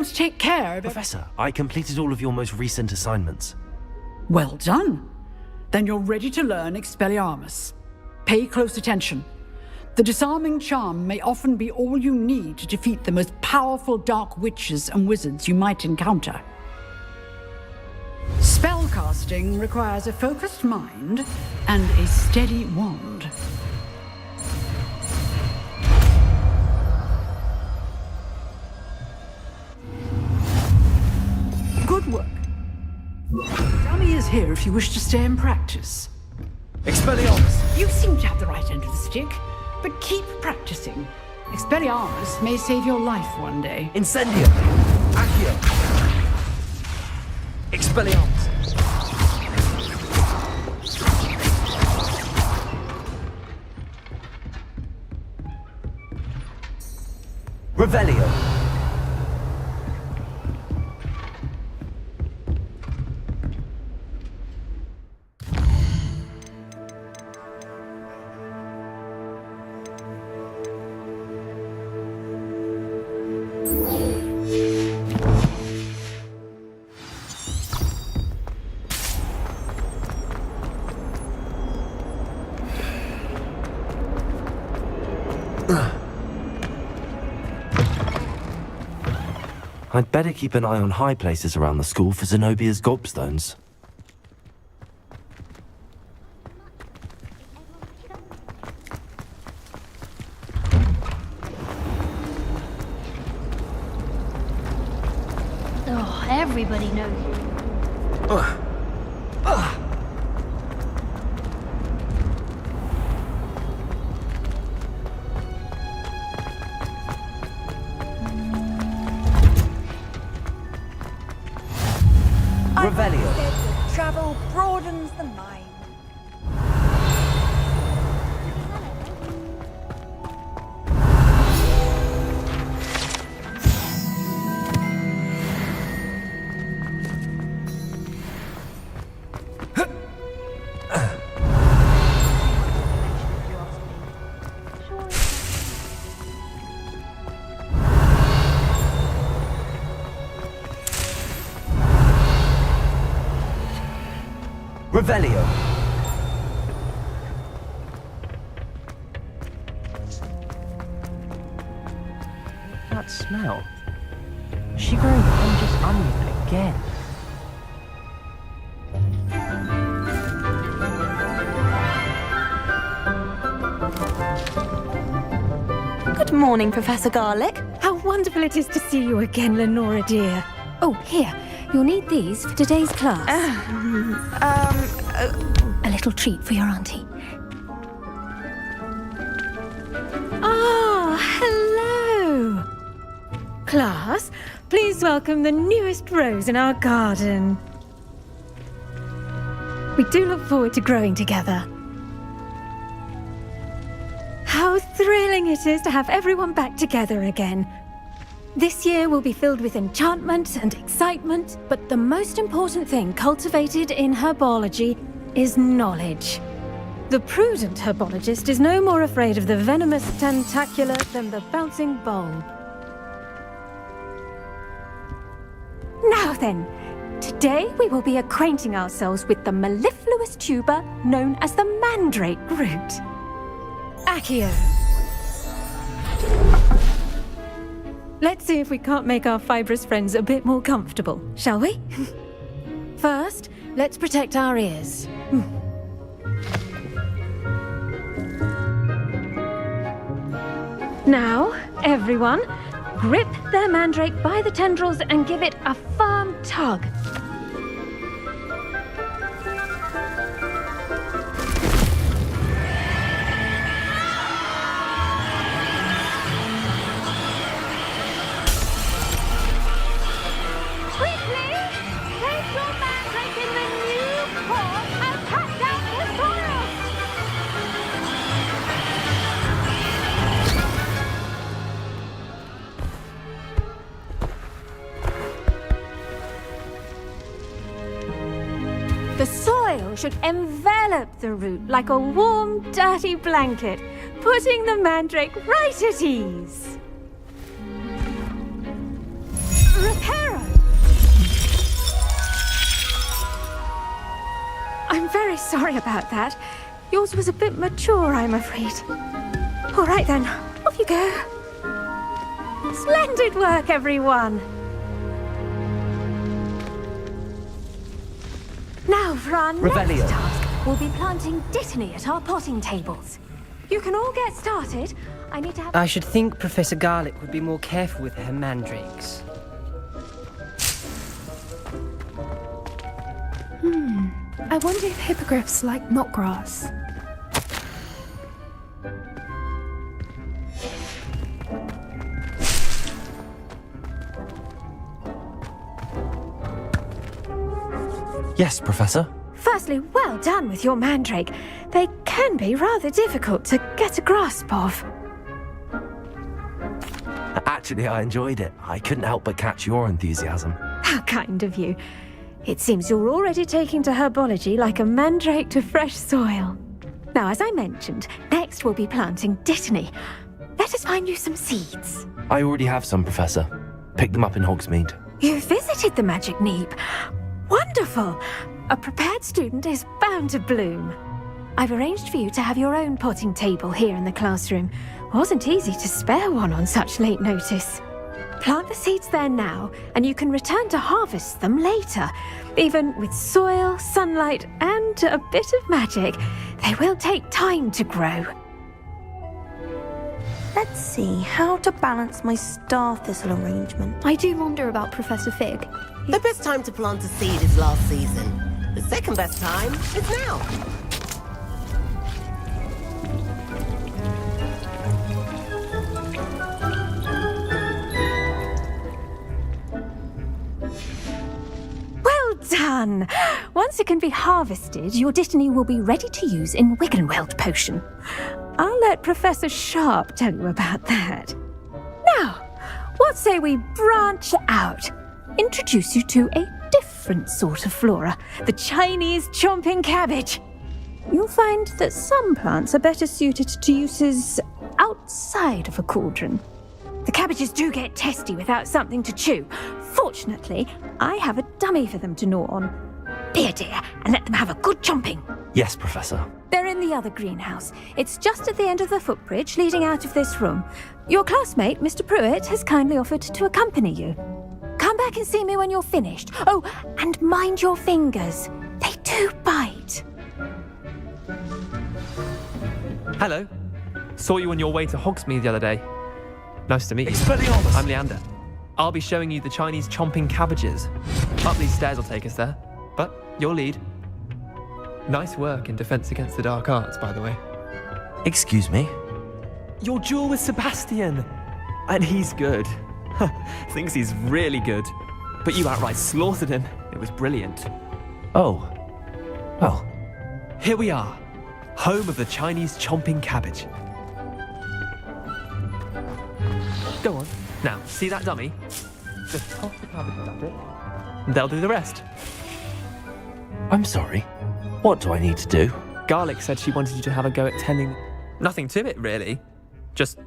able to take care of it. Professor, I completed all of your most recent assignments. Well done. Then you're ready to learn Expelliarmus. Pay close attention. The disarming charm may often be all you need to defeat the most powerful dark witches and wizards you might encounter. Spellcasting requires a focused mind and a steady wand. Good work. Dummy is here if you wish to stay and practice. Expelliarmus! You seem to have the right end of the stick, but keep practicing. Expelliarmus may save your life one day. Incendio! Accio! Expelliarmus! Revelio! I'd better keep an eye on high places around the school for Zenobia's gobstones. Oh, everybody knows. Revelio. Travel broadens the mind. Revelio. That smell. Is she growing Hunter's onion again? Good morning, Professor Garlic. How wonderful it is to see you again, Lenora dear. Oh, here. You'll need these for today's class. A little treat for your auntie. Ah, hello! Class, please welcome the newest rose in our garden. We do look forward to growing together. How thrilling it is to have everyone back together again. This year will be filled with enchantment and excitement, but the most important thing cultivated in herbology is knowledge. The prudent herbologist is no more afraid of the venomous tentacula than the bouncing bulb. Now then, today we will be acquainting ourselves with the mellifluous tuber known as the mandrake root. Accio. Let's see if we can't make our fibrous friends a bit more comfortable, shall we? First, let's protect our ears. Now, everyone, grip their mandrake by the tendrils and give it a firm tug. The soil should envelop the root like a warm, dirty blanket, putting the mandrake right at ease. Reparo! I'm very sorry about that. Yours was a bit mature, I'm afraid. All right then, off you go. Splendid work, everyone! Now for our next task, we'll be planting dittany at our potting tables. You can all get started. I need to have... I should think Professor Garlic would be more careful with her mandrakes. I wonder if hippogriffs like knotgrass. Yes, Professor. Firstly, well done with your mandrake. They can be rather difficult to get a grasp of. Actually, I enjoyed it. I couldn't help but catch your enthusiasm. How kind of you. It seems you're already taking to herbology like a mandrake to fresh soil. Now, as I mentioned, next we'll be planting dittany. Let us find you some seeds. I already have some, Professor. Picked them up in Hogsmeade. You visited the Magic Neep. Wonderful! A prepared student is bound to bloom. I've arranged for you to have your own potting table here in the classroom. Wasn't easy to spare one on such late notice. Plant the seeds there now, and you can return to harvest them later. Even with soil, sunlight, and a bit of magic, they will take time to grow. Let's see how to balance my star thistle arrangement. I do wonder about Professor Fig. The best time to plant a seed is last season. The second best time is now. Well done! Once it can be harvested, your dittany will be ready to use in Wiggenweld potion. I'll let Professor Sharp tell you about that. Now, what say we branch out? Introduce you to a different sort of flora, the Chinese chomping cabbage. You'll find that some plants are better suited to uses outside of a cauldron. The cabbages do get testy without something to chew. Fortunately, I have a dummy for them to gnaw on. Here, dear, and let them have a good chomping. Yes, Professor. They're in the other greenhouse. It's just at the end of the footbridge leading out of this room. Your classmate, Mr. Pruitt, has kindly offered to accompany you. Come back and see me when you're finished. Oh, and mind your fingers. They do bite. Hello. Saw you on your way to Hogsmeade the other day. Nice to meet you. Expelliarmus! I'm Leander. I'll be showing you the Chinese chomping cabbages. Up these stairs will take us there. But your lead. Nice work in Defense Against the Dark Arts, by the way. Excuse me? Your duel with Sebastian! And he's good. Thinks he's really good. But you outright slaughtered him. It was brilliant. Oh. Well. Here we are. Home of the Chinese chomping cabbage. Go on. Now, see that dummy? Just toss the cabbage at it. They'll do the rest. I'm sorry. What do I need to do? Garlic said she wanted you to have a go at tending... Nothing to it, really. Just...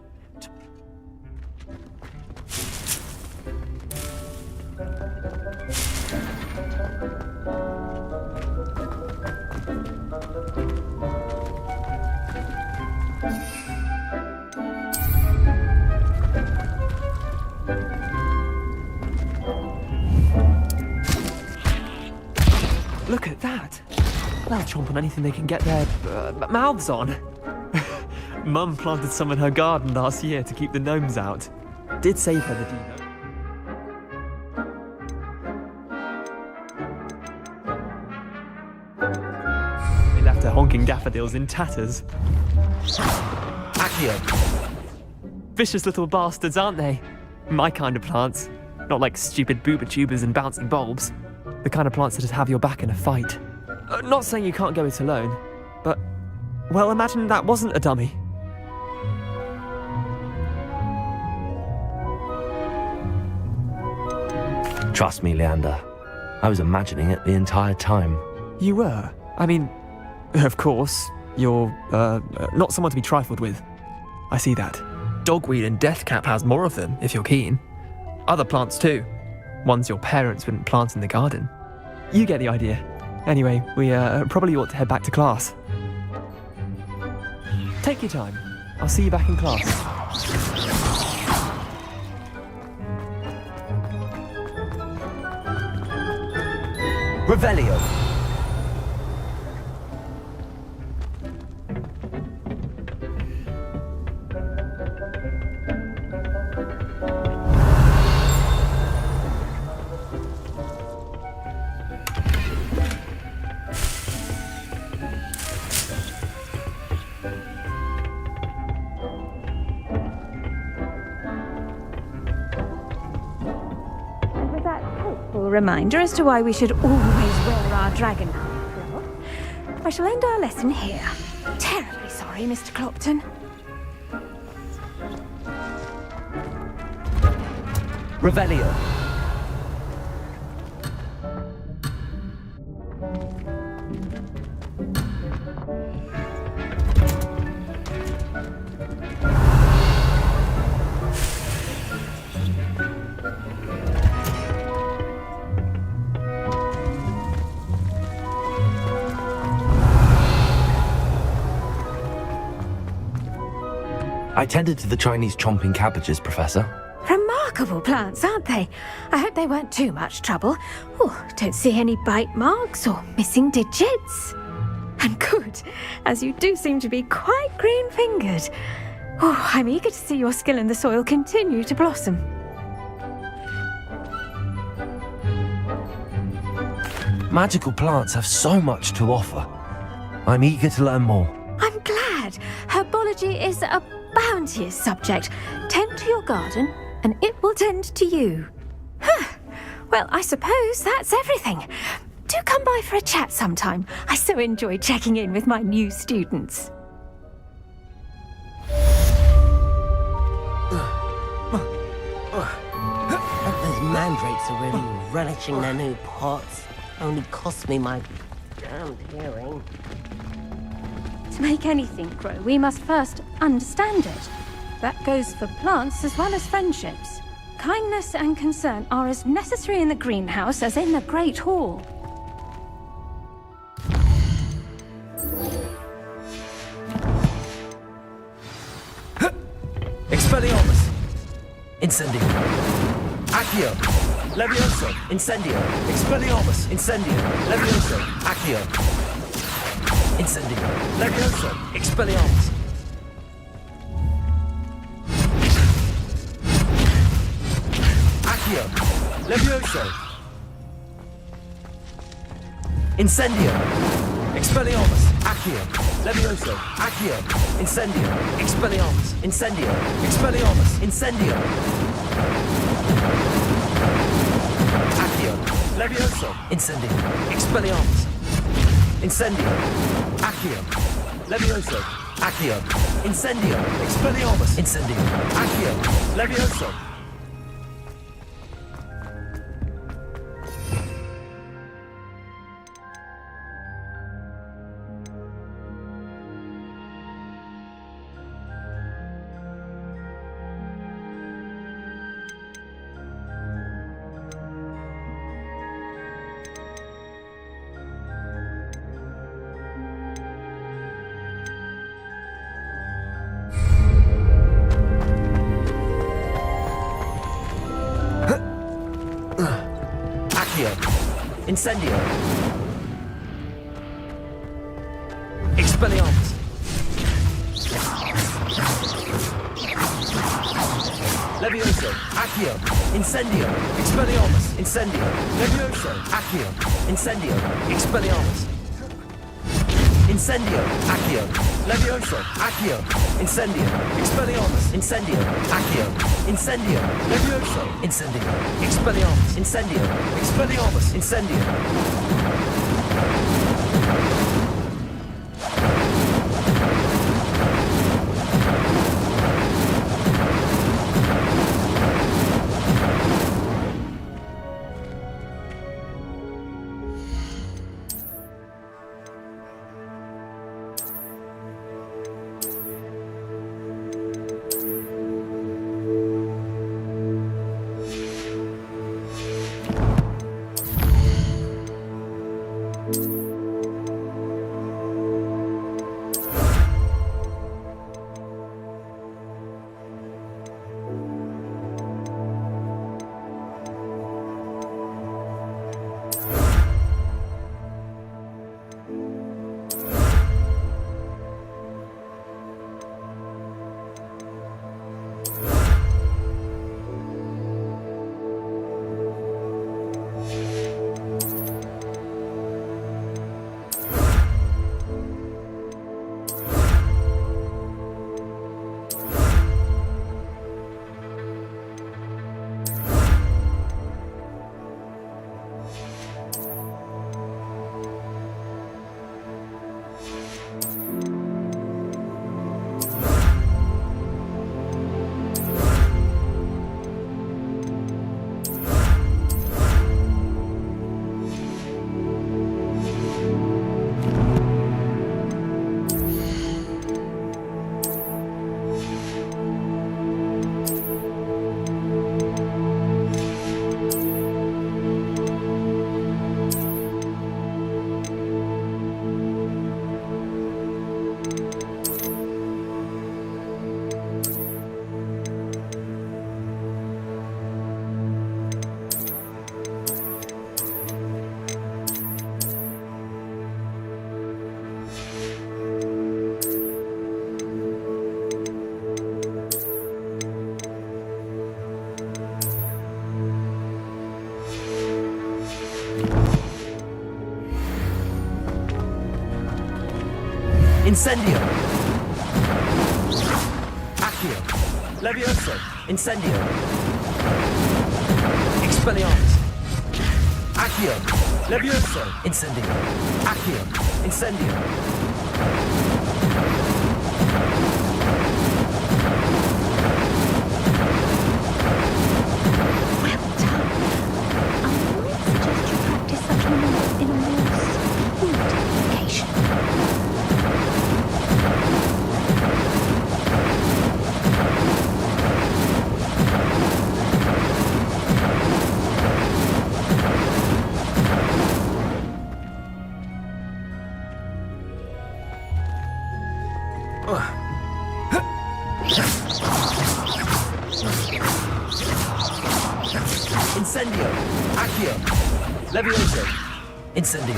Look at that. They'll chomp on anything they can get their mouths on. Mum planted some in her garden last year to keep the gnomes out. Did save her the dino. They left her honking daffodils in tatters. Accio. Vicious little bastards, aren't they? My kind of plants. Not like stupid booba tubers and bouncing bulbs. The kind of plants that just have your back in a fight. Not saying you can't go it alone, but, well, imagine that wasn't a dummy. Trust me, Leander. I was imagining it the entire time. You were? I mean, of course, you're, not someone to be trifled with. I see that. Dogweed and deathcap has more of them, if you're keen. Other plants too. Ones your parents wouldn't plant in the garden. You get the idea. Anyway, we probably ought to head back to class. Take your time. I'll see you back in class. Revelio. Reminder as to why we should always wear our dragon cloak. I shall end our lesson here. Terribly sorry, Mr. Clopton. Revelio. I tended to the Chinese chomping cabbages, Professor. Remarkable plants, aren't they? I hope they weren't too much trouble. Oh, don't see any bite marks or missing digits. And good, as you do seem to be quite green-fingered. Oh, I'm eager to see your skill in the soil continue to blossom. Magical plants have so much to offer. I'm eager to learn more. I'm glad. Herbology is a bounteous subject. Tend to your garden, and it will tend to you. Well, I suppose that's everything. Do come by for a chat sometime. I so enjoy checking in with my new students. Those mandrakes are really relishing their new pots. Only cost me my damned hearing. To make anything grow, we must first understand it. That goes for plants as well as friendships. Kindness and concern are as necessary in the greenhouse as in the Great Hall. Incendio. Accio. Levioso. Incendio. Expelliarmus. Incendio. Levioso. Accio. Incendio. Levioso. Expelliarmus. Accio. Levioso. Incendio. Expelliarmus. Accio. Levioso. Accio. Incendio. Expelliarmus. Incendio. Expelliarmus. Incendio. Accio. Levioso. Incendio. Expelliarmus. Incendio. Accio. Levioso. Accio. Incendio. Expelliarmus. Incendio. Accio. Levioso. Incendio. Expelliarmus. Levioso. Accio. Incendio. Expelliarmus. Incendio. Levioso. Accio. Incendio. Expelliarmus. Incendio. Accio. Levioso. Accio. Incendio. Expelliarmus. Incendio. Accio. Incendio. Levioso. Incendio. Expelliarmus. Incendio. Expelliarmus. Incendio. Incendio. Accio. Levioso. Incendio. Expelliarmus. Accio. Levioso. Incendio. Accio. Incendio. Incendio! Accio! Levioso! Incendio!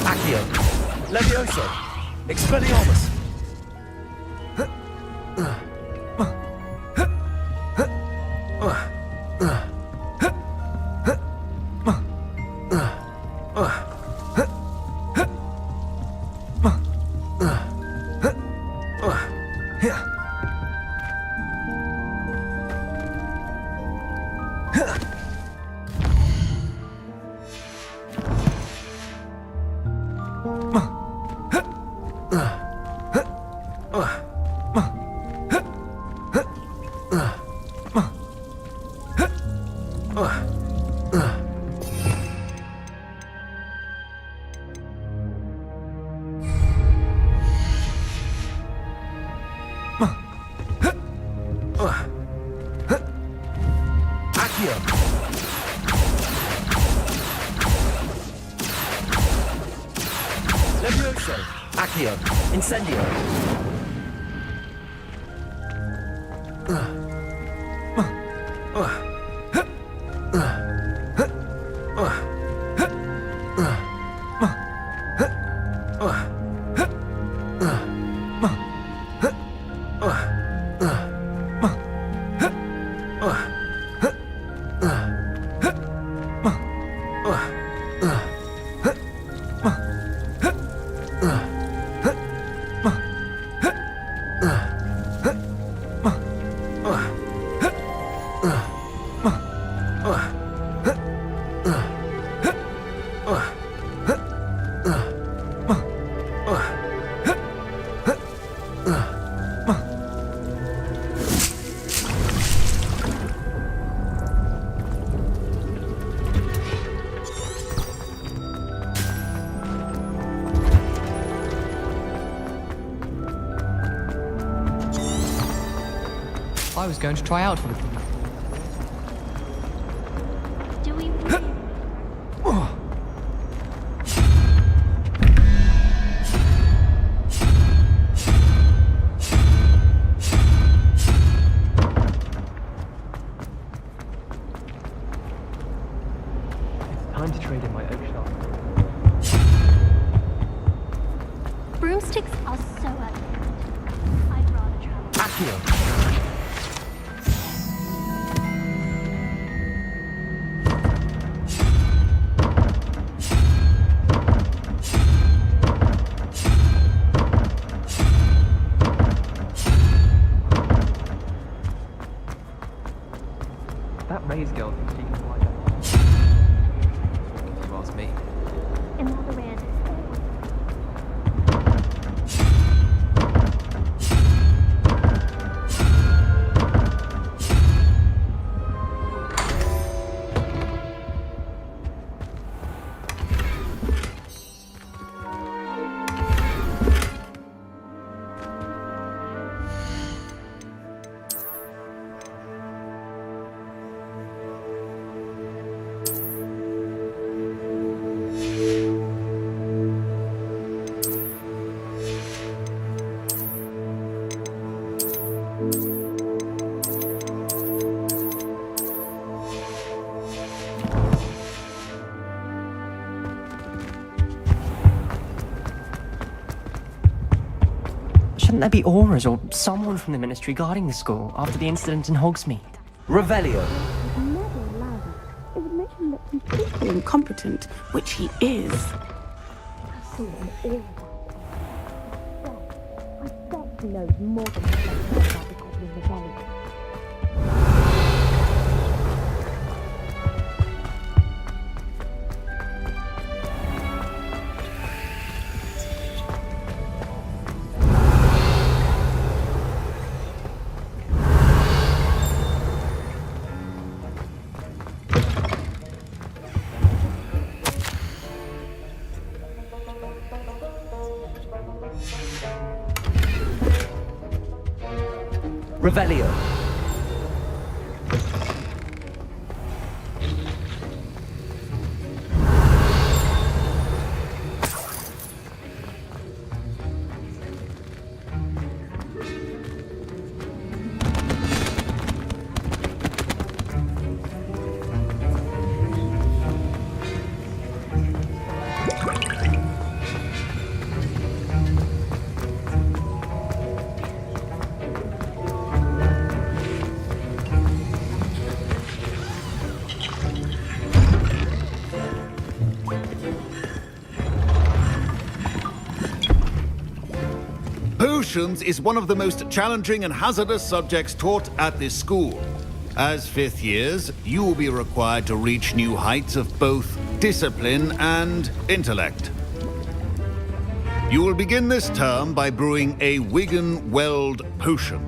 Accio! Levioso! Expelliarmus! Levioso! Accio! Incendio! I was going to try out for the... Do we... Time to trade in my oak sharp. Broomsticks are so elegant. I'd rather travel. Accio! That Maze girl thinks she can fly that. If you ask me. In other words, Shouldn't there be auras or someone from the ministry guarding the school after the incident in Hogsmeade? Revelio! It would make him look completely incompetent, which he is. I saw him all I bet he knows more than he knows about the Goblin Rebellion. Revelio! potions is one of the most challenging and hazardous subjects taught at this school. As fifth years, you will be required to reach new heights of both discipline and intellect. You will begin this term by brewing a Wiggenweld potion.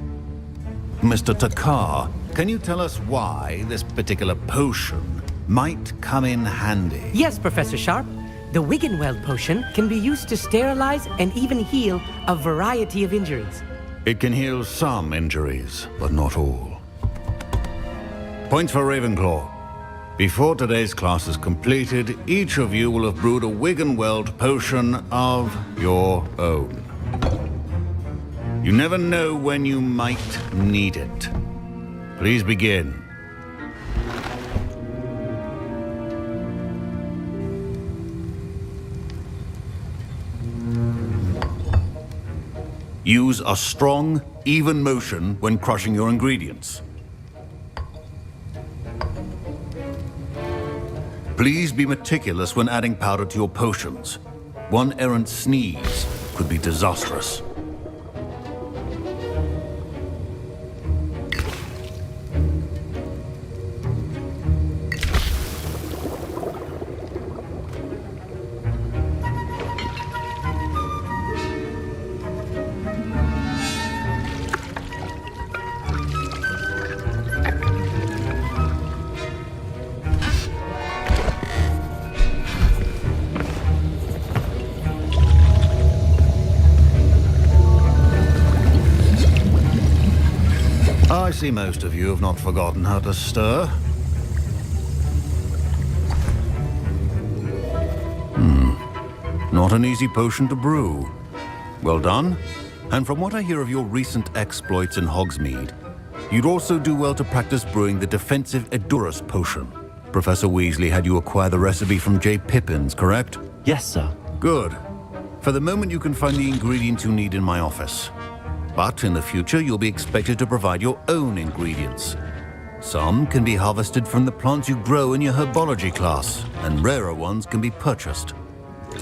Mr. Takar, can you tell us why this particular potion might come in handy? Yes, Professor Sharp. The Wiggenweld potion can be used to sterilize and even heal a variety of injuries. It can heal some injuries, but not all. Points for Ravenclaw. Before today's class is completed, each of you will have brewed a Wiggenweld potion of your own. You never know when you might need it. Please begin. Use a strong, even motion when crushing your ingredients. Please be meticulous when adding powder to your potions. One errant sneeze could be disastrous. I see most of you have not forgotten how to stir. Not an easy potion to brew. Well done. And from what I hear of your recent exploits in Hogsmeade, you'd also do well to practice brewing the defensive Edurus potion. Professor Weasley had you acquire the recipe from J. Pippins, correct? Yes, sir. Good. For the moment, you can find the ingredients you need in my office. But in the future, you'll be expected to provide your own ingredients. Some can be harvested from the plants you grow in your herbology class, and rarer ones can be purchased.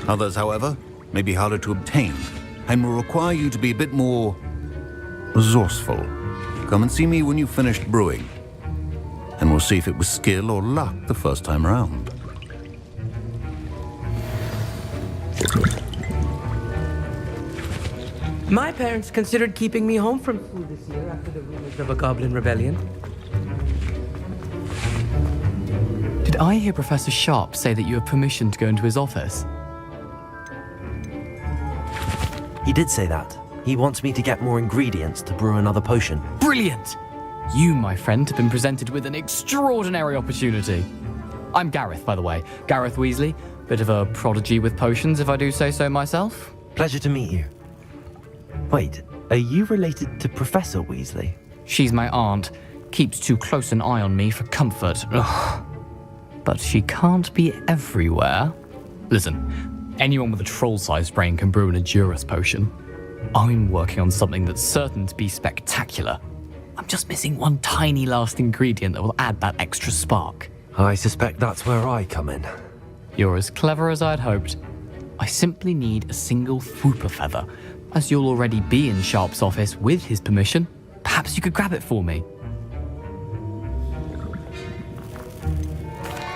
Others, however, may be harder to obtain, and will require you to be a bit more resourceful. Come and see me when you've finished brewing, and we'll see if it was skill or luck the first time around. My parents considered keeping me home from school this year after the rumors of a goblin rebellion. Did I hear Professor Sharp say that you have permission to go into his office? He did say that. He wants me to get more ingredients to brew another potion. Brilliant! You, my friend, have been presented with an extraordinary opportunity. I'm Gareth, by the way. Gareth Weasley. Bit of a prodigy with potions, if I do say so myself. Pleasure to meet you. Wait, are you related to Professor Weasley? She's my aunt. Keeps too close an eye on me for comfort. Ugh. But she can't be everywhere. Listen, anyone with a troll-sized brain can brew an Edurus potion. I'm working on something that's certain to be spectacular. I'm just missing one tiny last ingredient that will add that extra spark. I suspect that's where I come in. You're as clever as I'd hoped. I simply need a single Fwooper feather. As you'll already be in Sharp's office with his permission, perhaps you could grab it for me.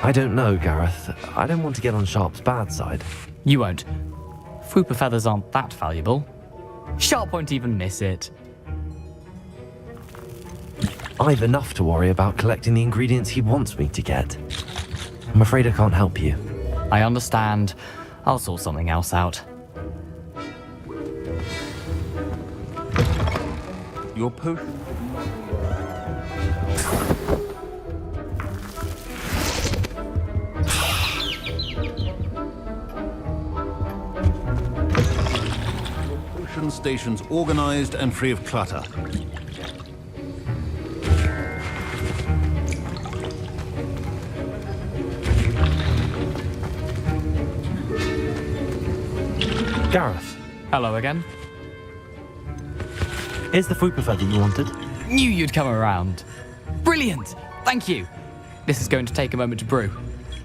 I don't know, Gareth. I don't want to get on Sharp's bad side. You won't. Fwooper feathers aren't that valuable. Sharp won't even miss it. I've enough to worry about collecting the ingredients he wants me to get. I'm afraid I can't help you. I understand. I'll sort something else out. Your potion. Potion stations organized and free of clutter. Gareth. Hello again. Here's the Fwooper feather you wanted. Knew you'd come around. Brilliant! Thank you. This is going to take a moment to brew.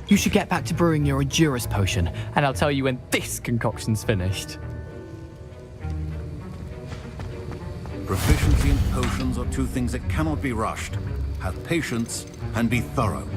You should get back to brewing your Edurus potion, and I'll tell you when this concoction's finished. Proficiency and potions are two things that cannot be rushed. Have patience and be thorough.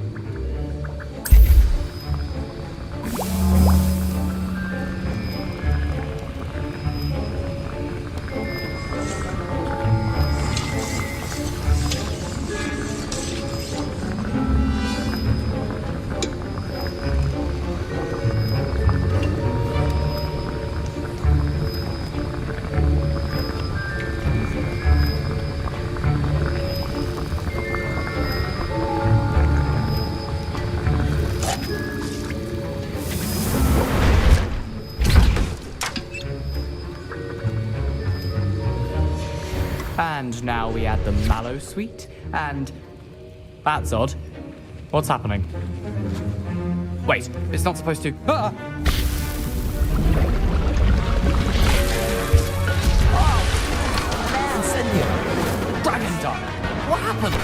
And now we add the mallow sweet, and... That's odd. What's happening? Wait, it's not supposed to... Ah! Incendio! Dragon Dart! What happened?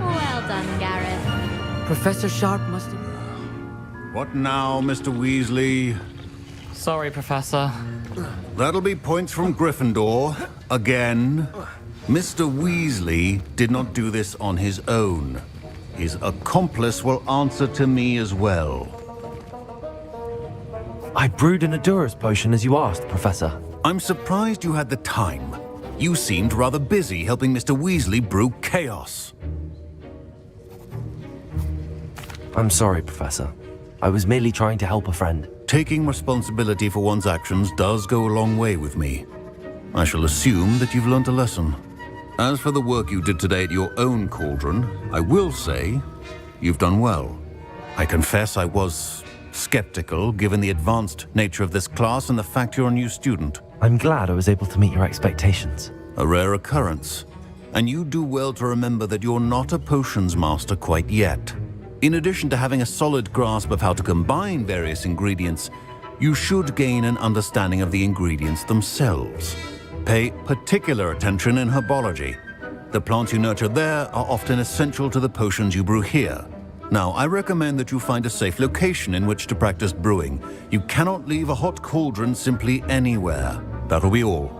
Well done, Gareth. Professor Sharp must have... What now, Mr. Weasley? Sorry, Professor. That'll be points from Gryffindor. Again. Mr. Weasley did not do this on his own. His accomplice will answer to me as well. I brewed an Adurus potion as you asked, Professor. I'm surprised you had the time. You seemed rather busy helping Mr. Weasley brew chaos. I'm sorry, Professor. I was merely trying to help a friend. Taking responsibility for one's actions does go a long way with me. I shall assume that you've learnt a lesson. As for the work you did today at your own cauldron, I will say you've done well. I confess I was skeptical given the advanced nature of this class and the fact you're a new student. I'm glad I was able to meet your expectations. A rare occurrence. And you do well to remember that you're not a potions master quite yet. In addition to having a solid grasp of how to combine various ingredients, you should gain an understanding of the ingredients themselves. Pay particular attention in herbology. The plants you nurture there are often essential to the potions you brew here. Now, I recommend that you find a safe location in which to practice brewing. You cannot leave a hot cauldron simply anywhere. That'll be all.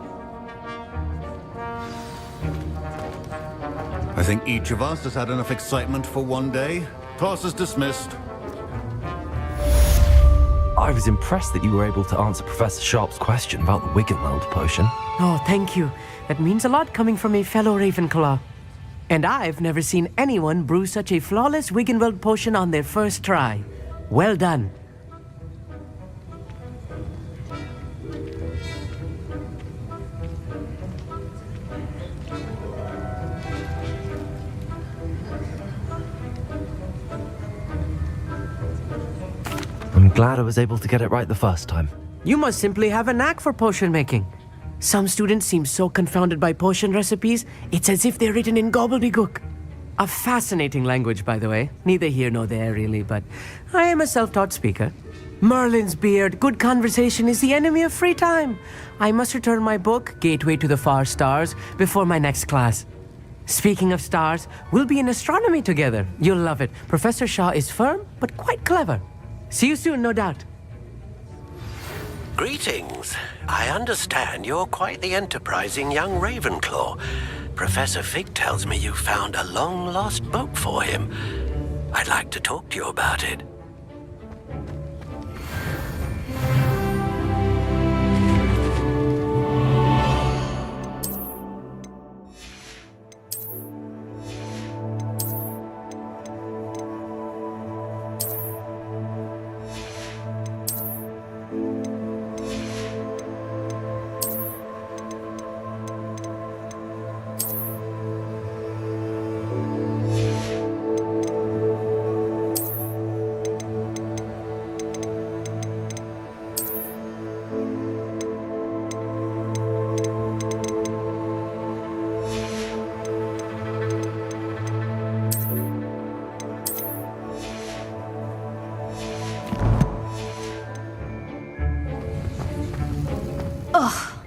I think each of us has had enough excitement for one day. Class is dismissed. I was impressed that you were able to answer Professor Sharp's question about the Wiggenweld potion. Oh, thank you. That means a lot coming from a fellow Ravenclaw. And I've never seen anyone brew such a flawless Wiggenweld potion on their first try. Well done. I'm glad I was able to get it right the first time. You must simply have a knack for potion making. Some students seem so confounded by potion recipes, it's as if they're written in gobbledygook. A fascinating language, by the way. Neither here nor there, really, but I am a self-taught speaker. Merlin's beard, good conversation is the enemy of free time. I must return my book, Gateway to the Far Stars, before my next class. Speaking of stars, we'll be in astronomy together. You'll love it. Professor Shaw is firm, but quite clever. See you soon, no doubt. Greetings. I understand you're quite the enterprising young Ravenclaw. Professor Fig tells me you found a long-lost book for him. I'd like to talk to you about it.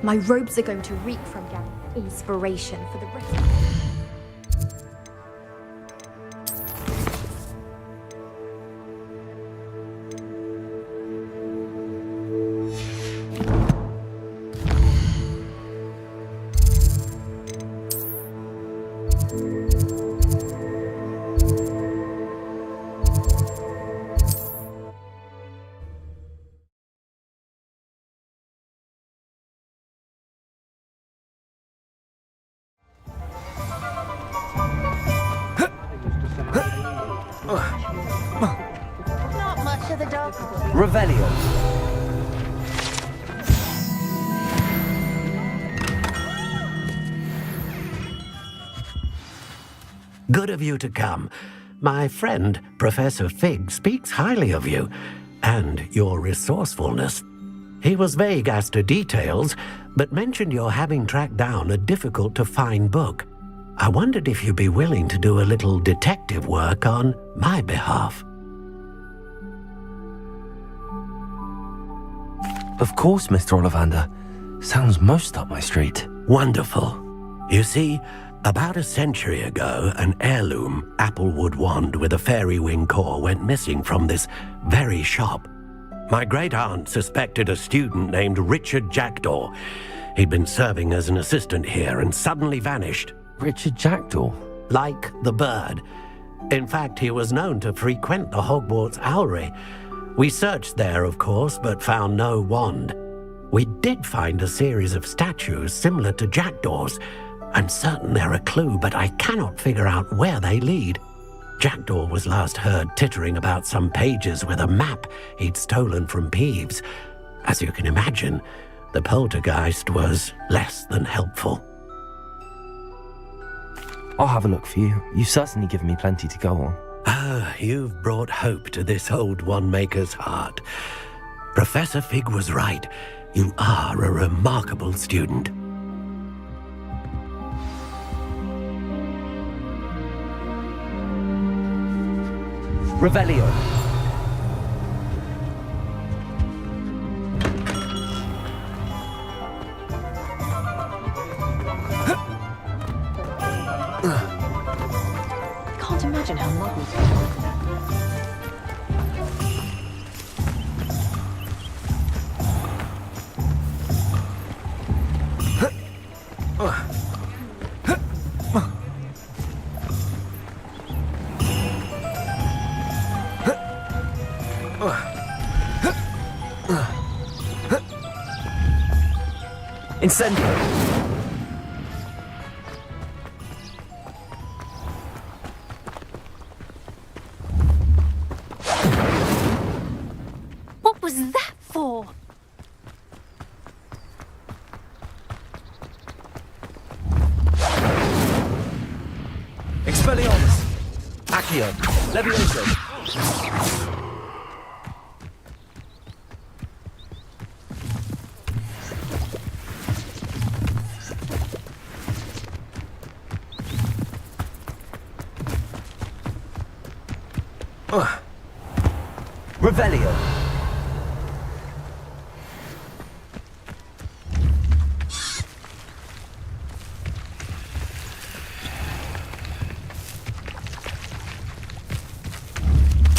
My robes are going to reek from inspiration for the rest of Not much of the dog. Revelio. Good of you to come. My friend, Professor Fig, speaks highly of you and your resourcefulness. He was vague as to details, but mentioned your having tracked down a difficult-to-find book. I wondered if you'd be willing to do a little detective work on my behalf. Of course, Mr. Ollivander. Sounds most up my street. Wonderful. You see, about a century ago, an heirloom applewood wand with a fairy wing core went missing from this very shop. My great-aunt suspected a student named Richard Jackdaw. He'd been serving as an assistant here and suddenly vanished. Richard Jackdaw? Like the bird. In fact, he was known to frequent the Hogwarts Owlery. We searched there, of course, but found no wand. We did find a series of statues similar to Jackdaw's. I'm certain they're a clue, but I cannot figure out where they lead. Jackdaw was last heard tittering about some pages with a map he'd stolen from Peeves. As you can imagine, the poltergeist was less than helpful. I'll have a look for you. You've certainly given me plenty to go on. Ah, you've brought hope to this old wand-maker's heart. Professor Fig was right. You are a remarkable student. Revelio. Can't imagine how modern. Incendio. What was that for? Expelliarmus. Accio. Levioso. Revelio.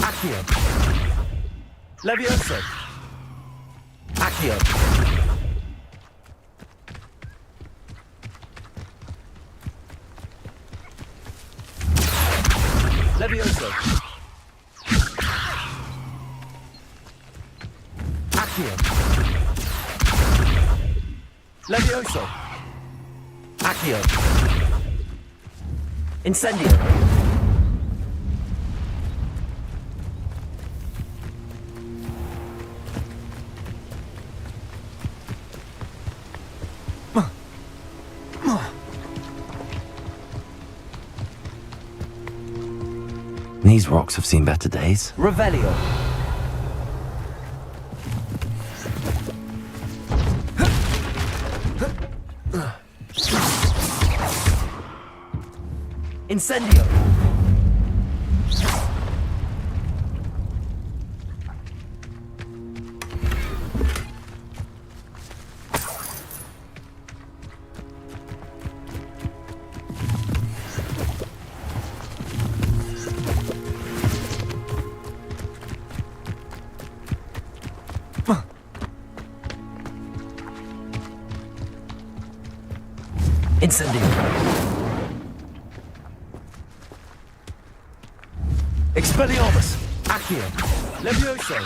Accio. Levioso. Accio. Levioso. Accio. Levioso. Accio. Incendio. These rocks have seen better days. Revelio. Incendio. Incendio. Expelliarmus. Accio. Levioso.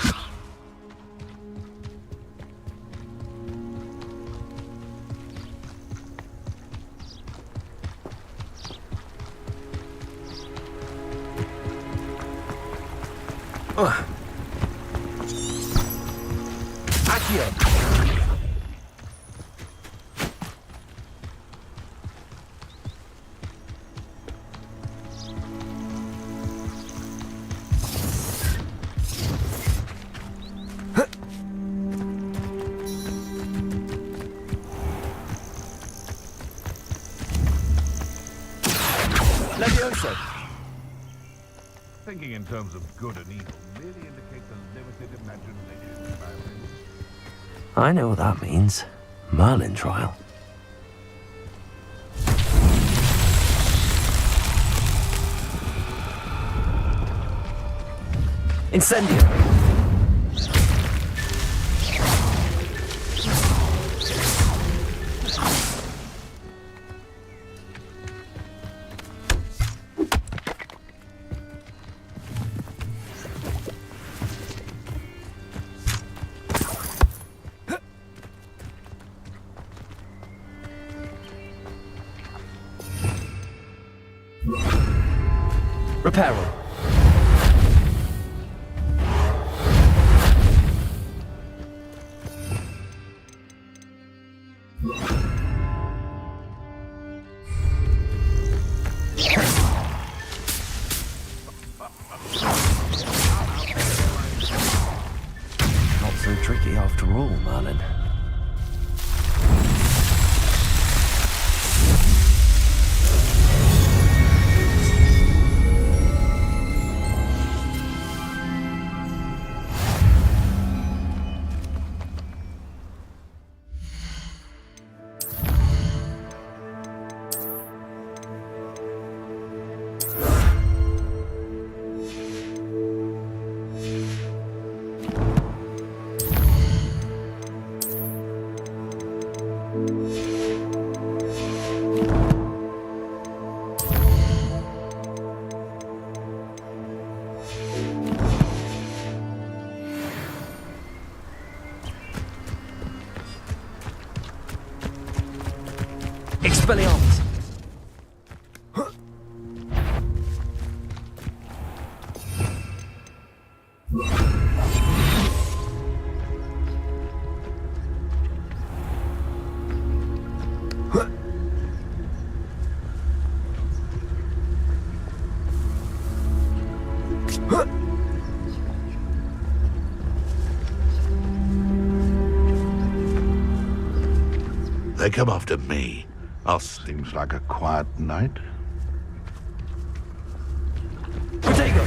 Thinking in terms of good and evil merely indicates a limited imagination, Merlin. I know what that means. Merlin trial. Incendio! Reparo. Not so tricky after all, Merlin. Expelliarmus! They come after me. Seems like a quiet night. Protego!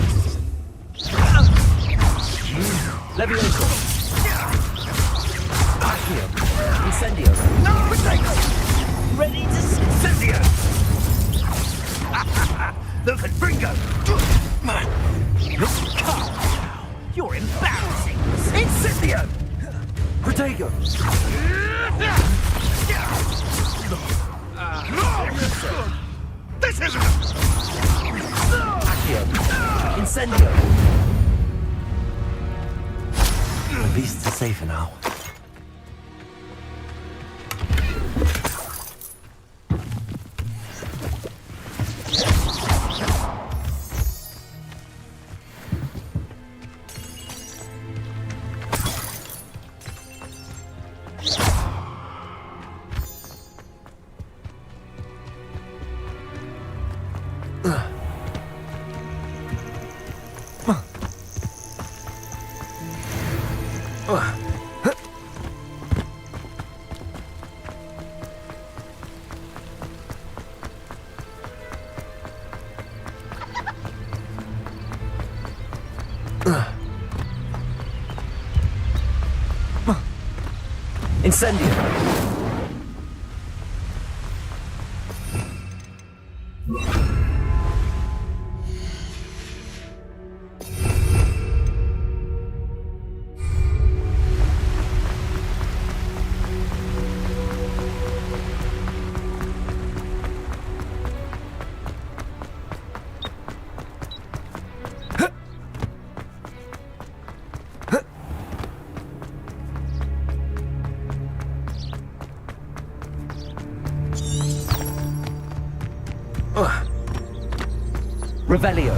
Levioso! Accio! Incendio! No! Protego! Ready to incendio! Look at Bringo! You're embarrassing! Incendio! Protego! This isn't... Accio! Incendio! The beasts are safer now. Incendio! Revelio.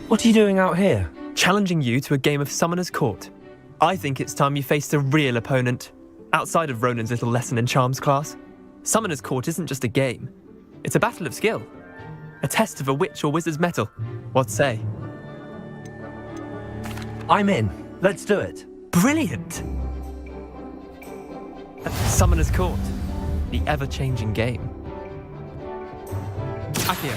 What are you doing out here? Challenging you to a game of Summoner's Court. I think it's time you faced a real opponent, outside of Ronan's little lesson in charms class. Summoner's Court isn't just a game. It's a battle of skill. A test of a witch or wizard's mettle. What say? I'm in. Let's do it. Brilliant! Summoner's Court. The ever-changing game. Accio.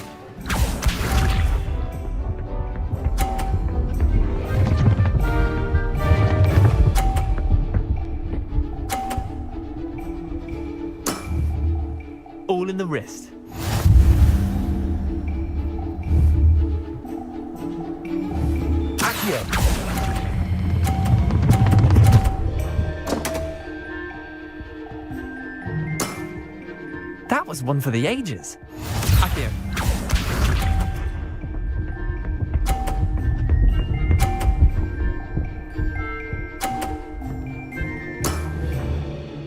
All in the wrist. Accio. That was one for the ages. Accio.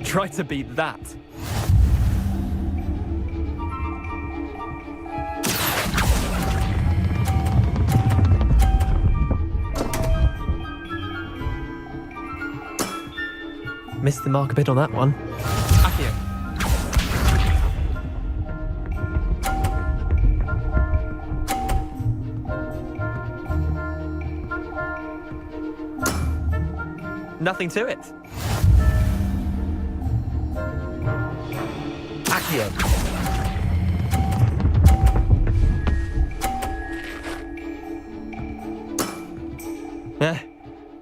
Try to beat that. Missed the mark a bit on that one. Accio. Nothing to it. Accio.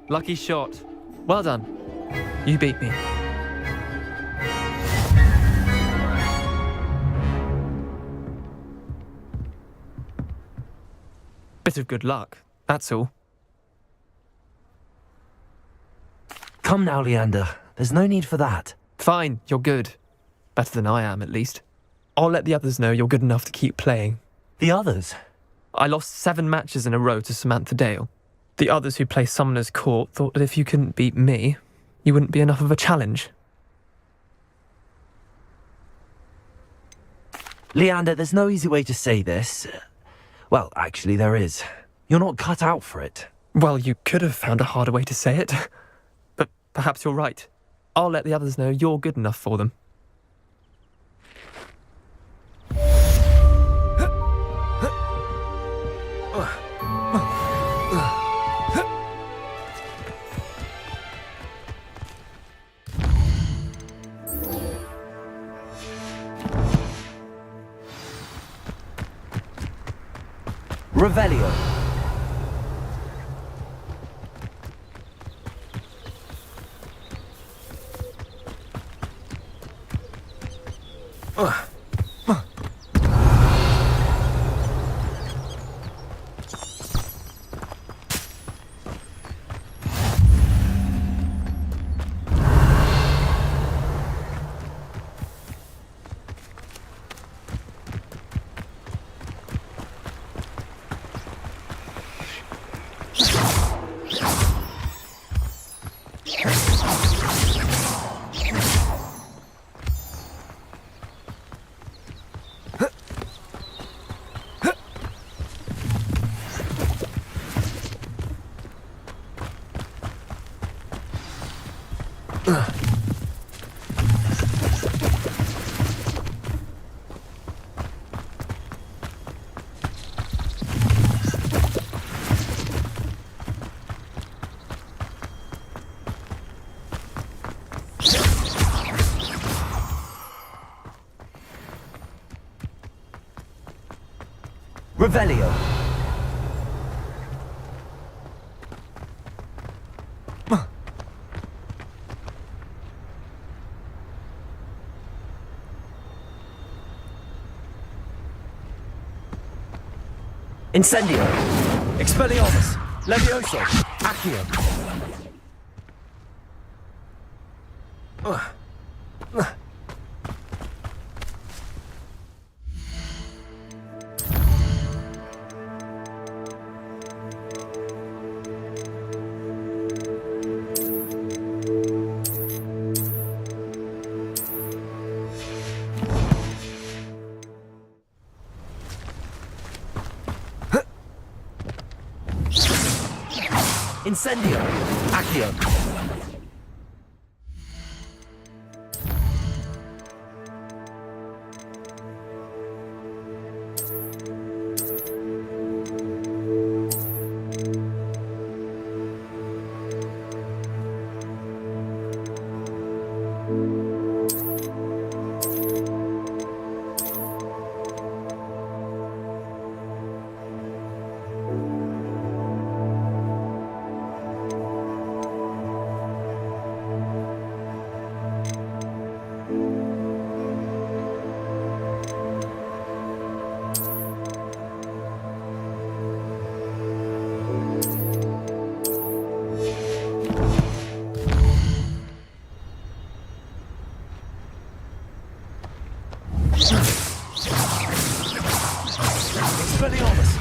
Lucky shot. Well done. You beat me. Bit of good luck, that's all. Come now, Leander. There's no need for that. Fine, you're good. Better than I am, at least. I'll let the others know you're good enough to keep playing. The others? I lost 7 matches in a row to Samantha Dale. The others who play Summoner's Court thought that if you couldn't beat me, you wouldn't be enough of a challenge. Leander, there's no easy way to say this. Well, actually, there is. You're not cut out for it. Well, you could have found a harder way to say it. But perhaps you're right. I'll let the others know you're good enough for them. Revelio. Revelio. Incendio. Expelliarmus. Levioso. Accio. Incendio! Accio! Expelliarmus!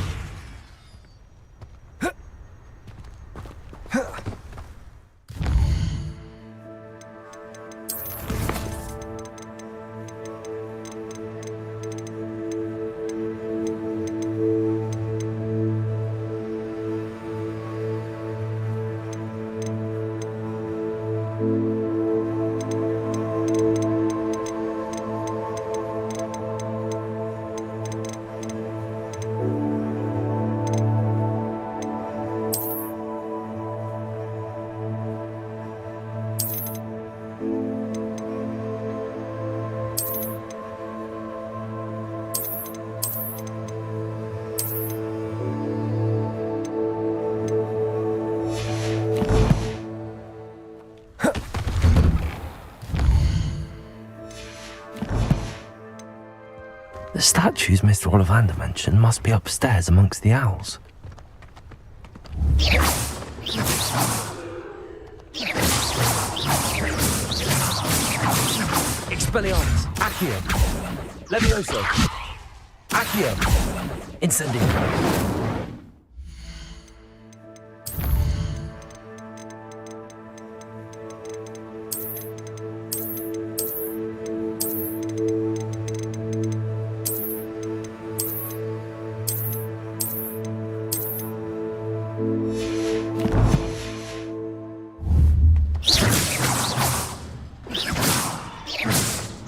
The statues Mr. Ollivander mentioned must be upstairs amongst the owls. Expelliarmus! Accio! Levioso! Accio! Incendio!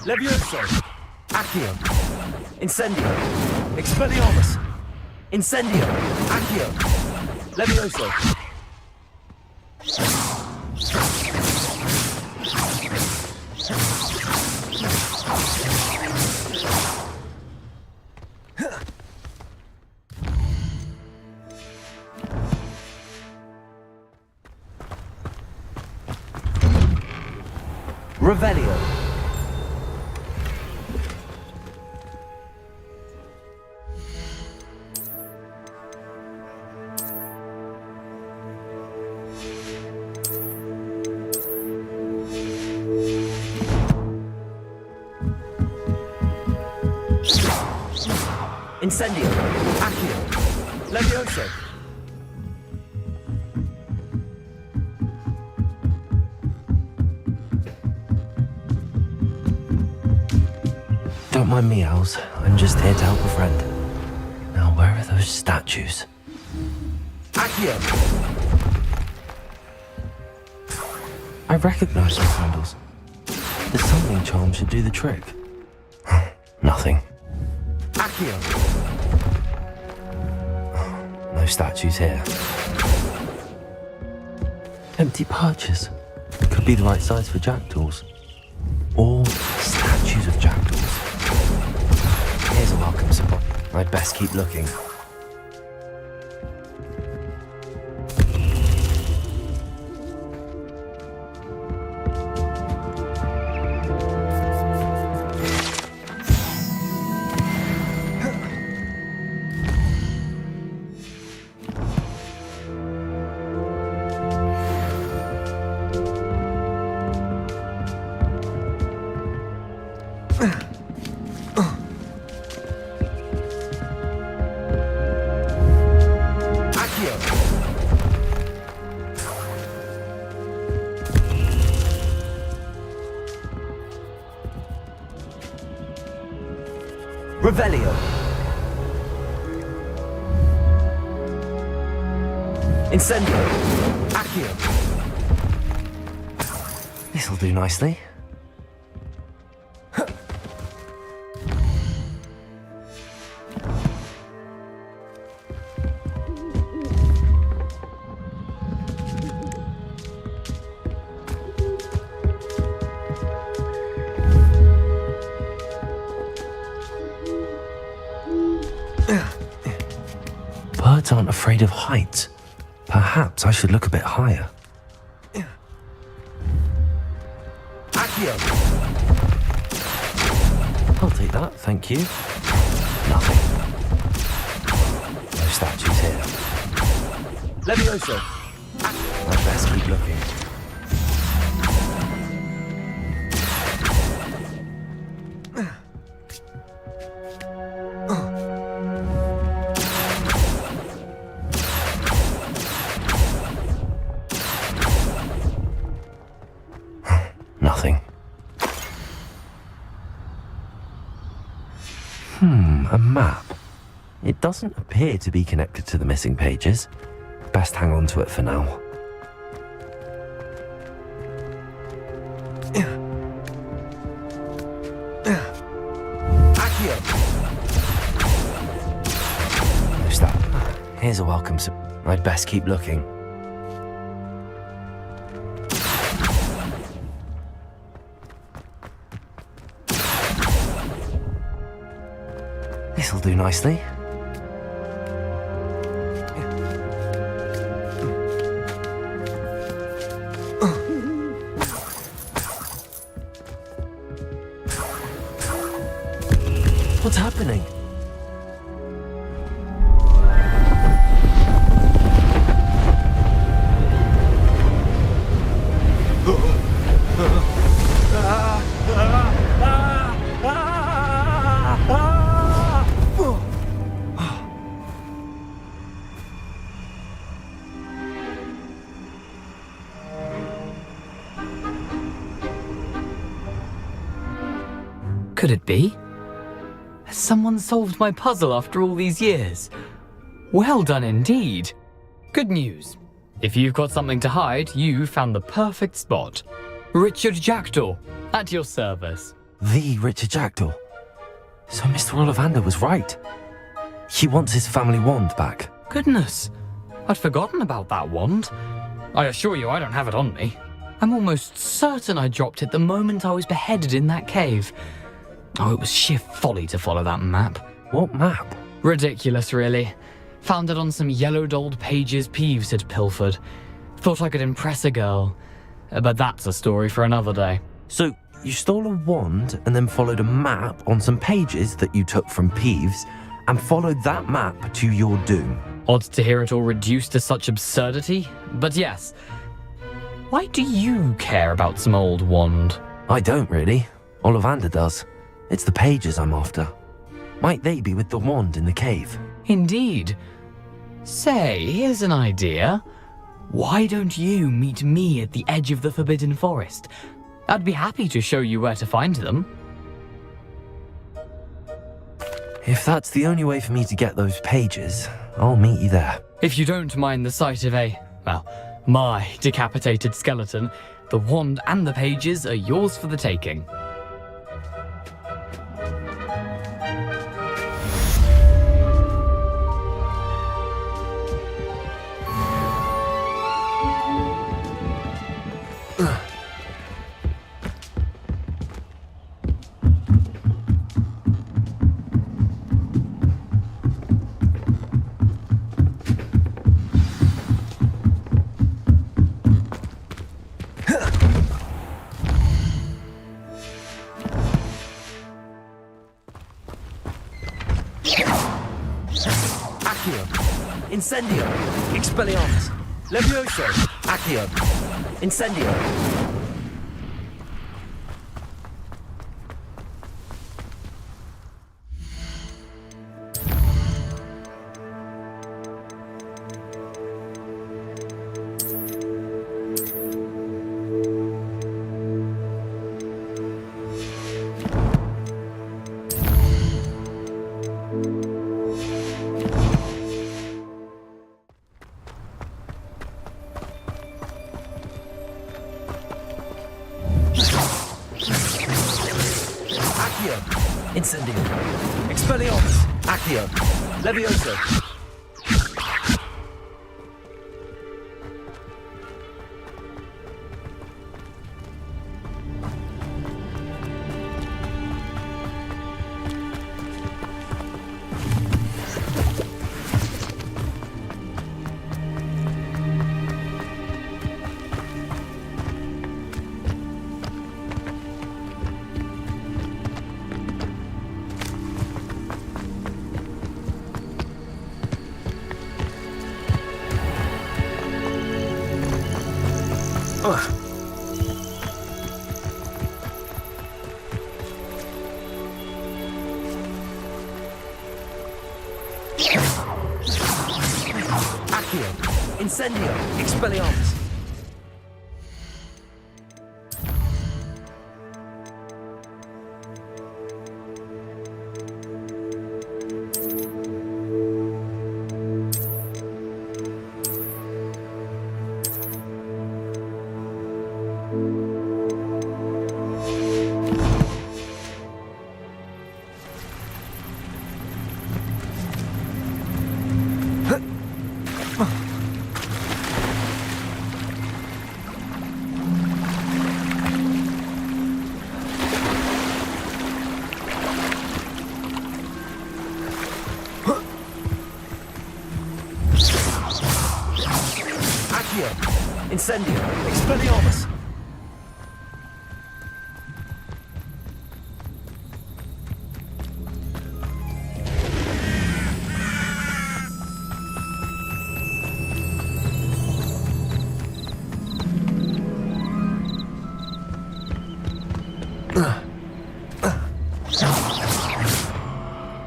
Levioso! Accio! Incendio! Expelliarmus! Incendio! Accio! Levioso! Revelio! Incendio! Accio! Levioso! Don't mind me, owls. I'm just here to help a friend. Now, where are those statues? Accio! I recognize those handles. The summoning charm should do the trick. Nothing. Accio! No statues here. Empty perches. Could be the right size for jackdaws. Or statues of jackdaws. Here's a welcome supply. I'd best keep looking. Revelio. Incendio. Accio! This'll do nicely. Birds aren't afraid of heights. Perhaps I should look a bit higher. Accio! I'll take that, thank you. Nothing. No statues here. Levioso! I'd best keep looking. Nothing. A map. It doesn't appear to be connected to the missing pages. Best hang on to it for now. Accio! Who's that? Here's a welcome. I'd best keep looking. This'll do nicely. What's happening? Could it be? Has someone solved my puzzle after all these years? Well done indeed. Good news. If you've got something to hide, you found the perfect spot. Richard Jackdaw, at your service. The Richard Jackdaw. So Mr. Ollivander was right. He wants his family wand back. Goodness, I'd forgotten about that wand. I assure you I don't have it on me. I'm almost certain I dropped it the moment I was beheaded in that cave. Oh, it was sheer folly to follow that map. What map? Ridiculous, really. Found it on some yellowed old pages Peeves had pilfered. Thought I could impress a girl. But that's a story for another day. So, you stole a wand and then followed a map on some pages that you took from Peeves and followed that map to your doom. Odd to hear it all reduced to such absurdity, but yes. Why do you care about some old wand? I don't really. Ollivander does. It's the pages I'm after. Might they be with the wand in the cave? Indeed. Say, here's an idea. Why don't you meet me at the edge of the Forbidden Forest? I'd be happy to show you where to find them. If that's the only way for me to get those pages, I'll meet you there. If you don't mind the sight of my decapitated skeleton, the wand and the pages are yours for the taking. Incendio! Expelliarmus! Levioso! Accio! Incendio! Accio. Incendio. Expelliarmus. Accio. Levioso. Accio. Incendio. Expelliarmus. Incendio. Expelliarmus.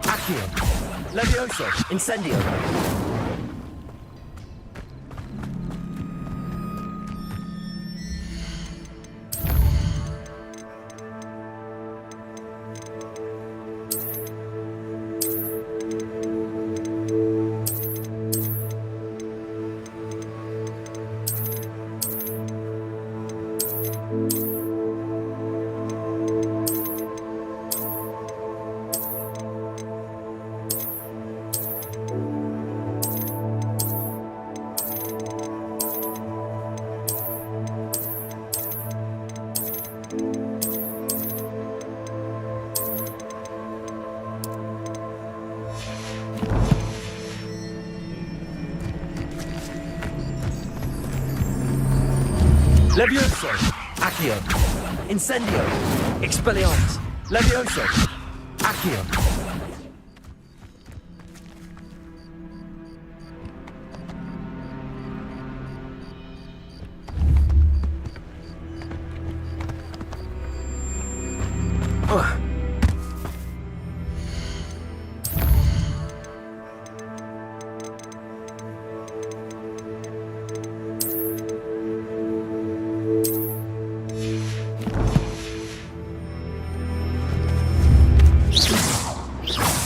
Accio. Levioso. Incendio. Levioso. Accio. Incendio. Expelliarmus. Levioso. Accio.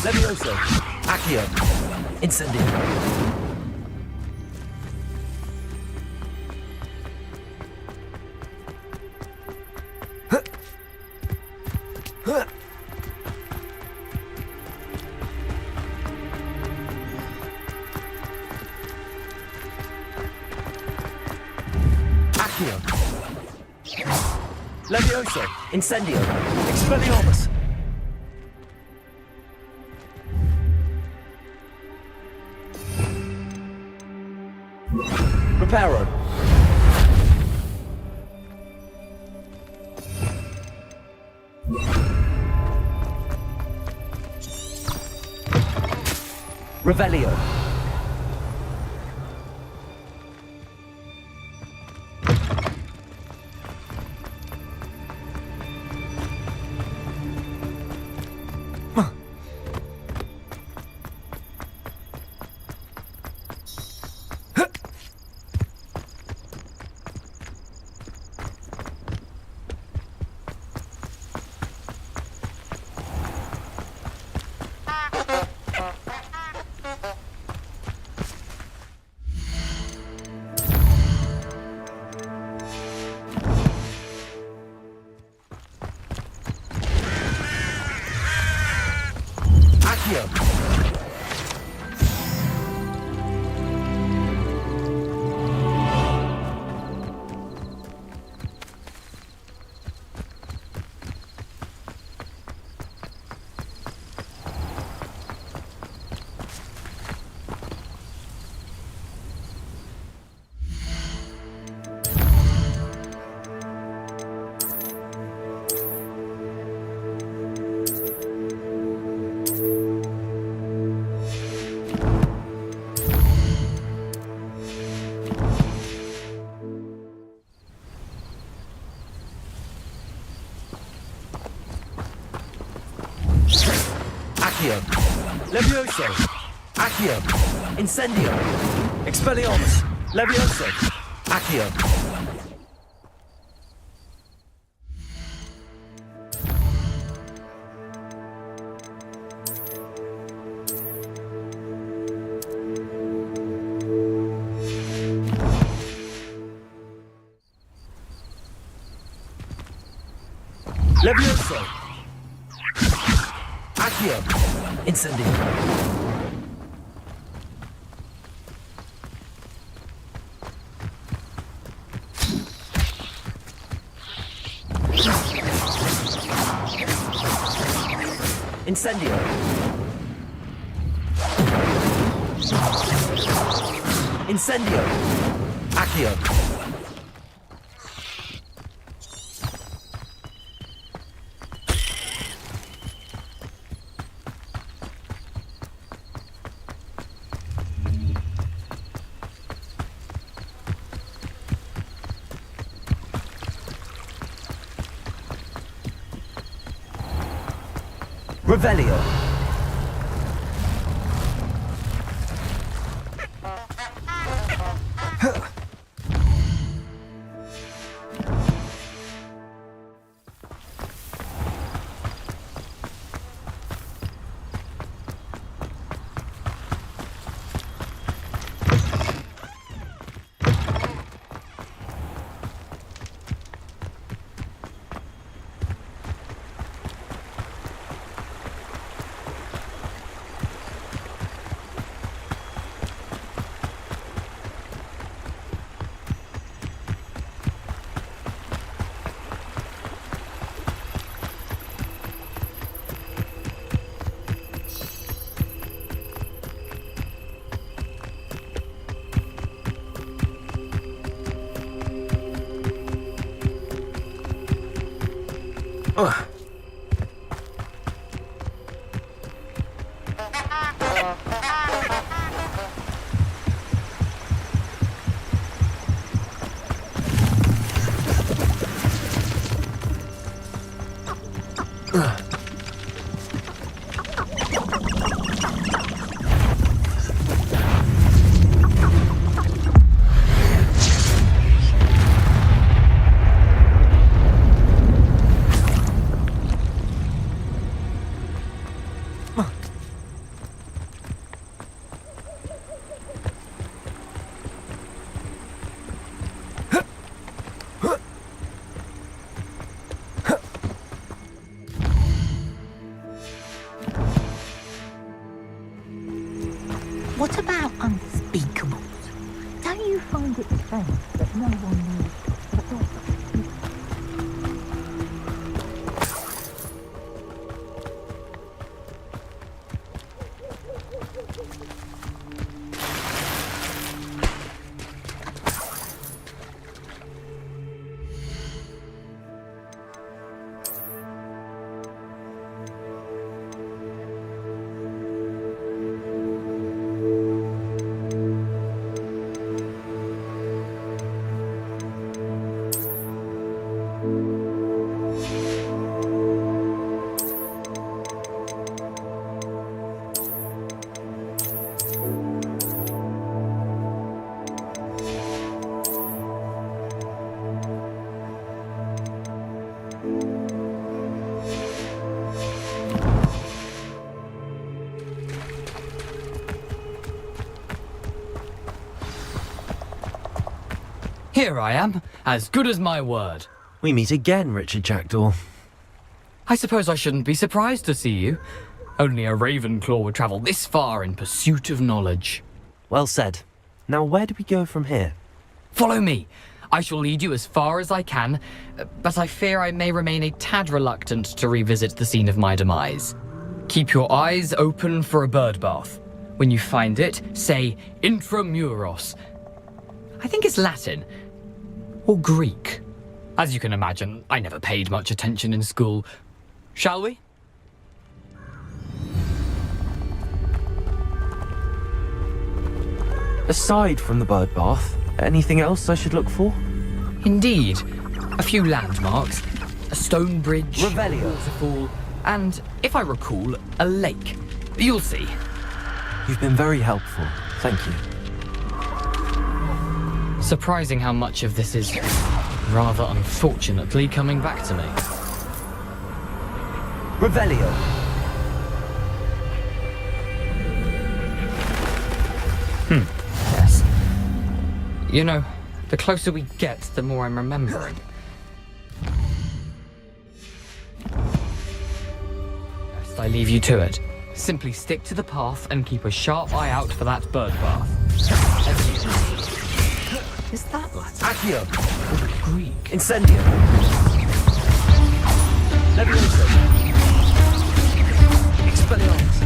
Levioso. Accio. Incendio. Accio. Levioso. Incendio. Expelliarmus. Reparo. Revelio. Accio! Accio! Levioso! Accio! Incendio! Expelliarmus! Levioso! Accio! Levioso! Accio! Incendio! Incendio! Incendio! Accio! Revelio! What about unspeakables? Don't you find it strange that no one knows what they're Here I am, as good as my word. We meet again, Richard Jackdaw. I suppose I shouldn't be surprised to see you. Only a Ravenclaw would travel this far in pursuit of knowledge. Well said. Now where do we go from here? Follow me. I shall lead you as far as I can, but I fear I may remain a tad reluctant to revisit the scene of my demise. Keep your eyes open for a bird bath. When you find it, say intramuros. I think it's Latin. Or Greek. As you can imagine, I never paid much attention in school. Shall we? Aside from the bird bath, anything else I should look for? Indeed. A few landmarks, a stone bridge, Revelio. a waterfall, and, if I recall, a lake. You'll see. You've been very helpful. Thank you. Surprising how much of this is, rather unfortunately, coming back to me. Revelio. Yes. You know, the closer we get, the more I'm remembering. Best I leave you to it. Simply stick to the path and keep a sharp eye out for that bird bath. Is that Latin? Accio. Or Greek? Incendio. Levioso. Expelliarmus.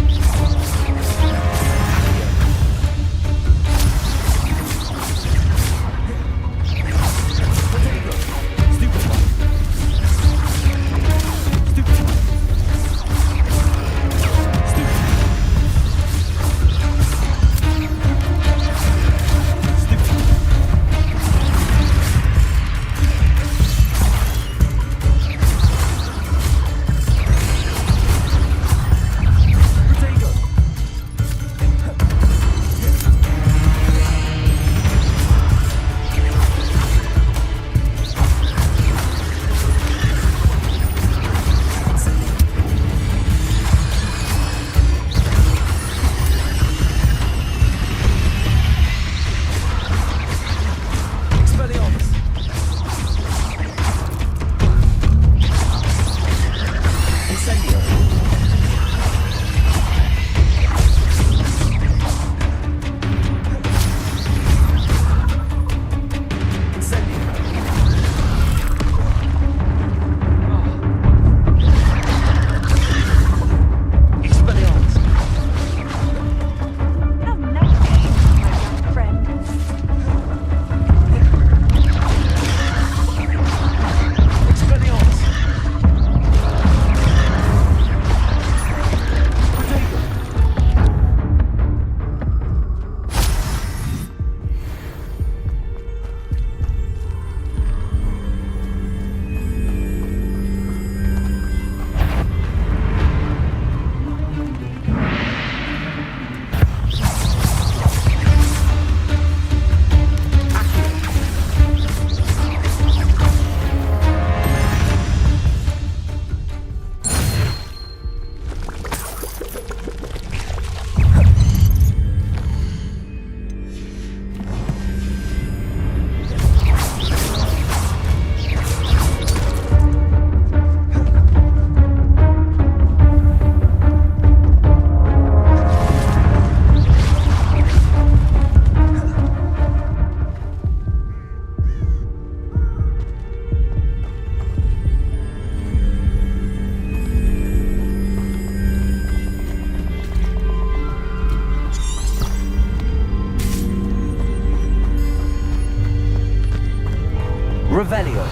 Revelio.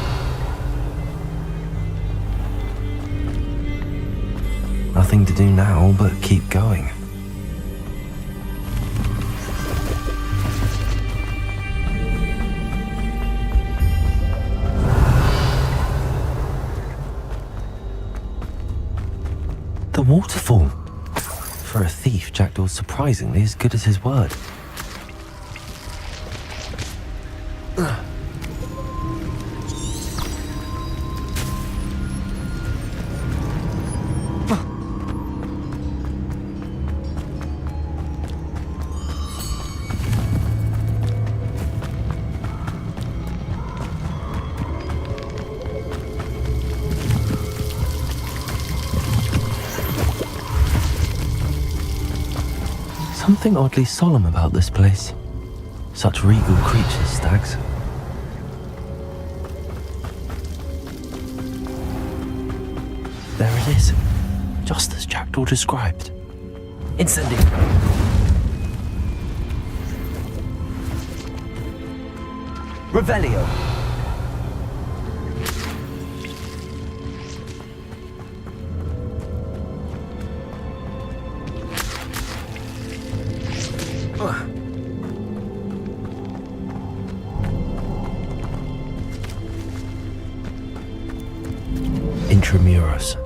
Nothing to do now but keep going. The waterfall. For a thief, Jackdaw's surprisingly as good as his word. something oddly solemn about this place. Such regal creatures, stags. There it is, just as Jackdaw described. Incendio! Revelio! Intramuros.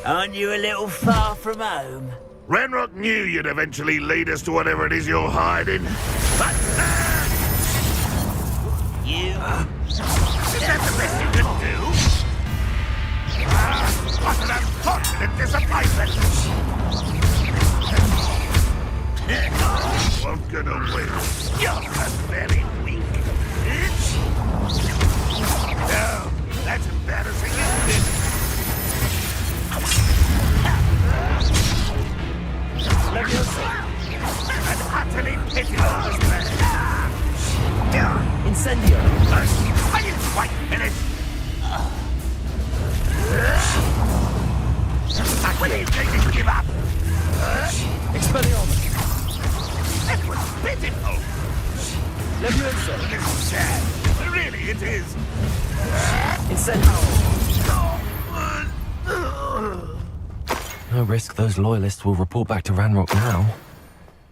Aren't you a little far from home? Ranrock knew you'd eventually lead us to whatever it is you're hiding. But, you... is that the best you can do? What an unfortunate disappointment! Won't gonna win. You're very weak. No, that's embarrassing, isn't it? An utterly pitiless man. Incendio! Are you quite finished? When are you going to give up? Expelliarmus! That was pitiful. Leviosa! This is sad. Really, it is. Incendio! No risk those loyalists will report back to Ranrock now.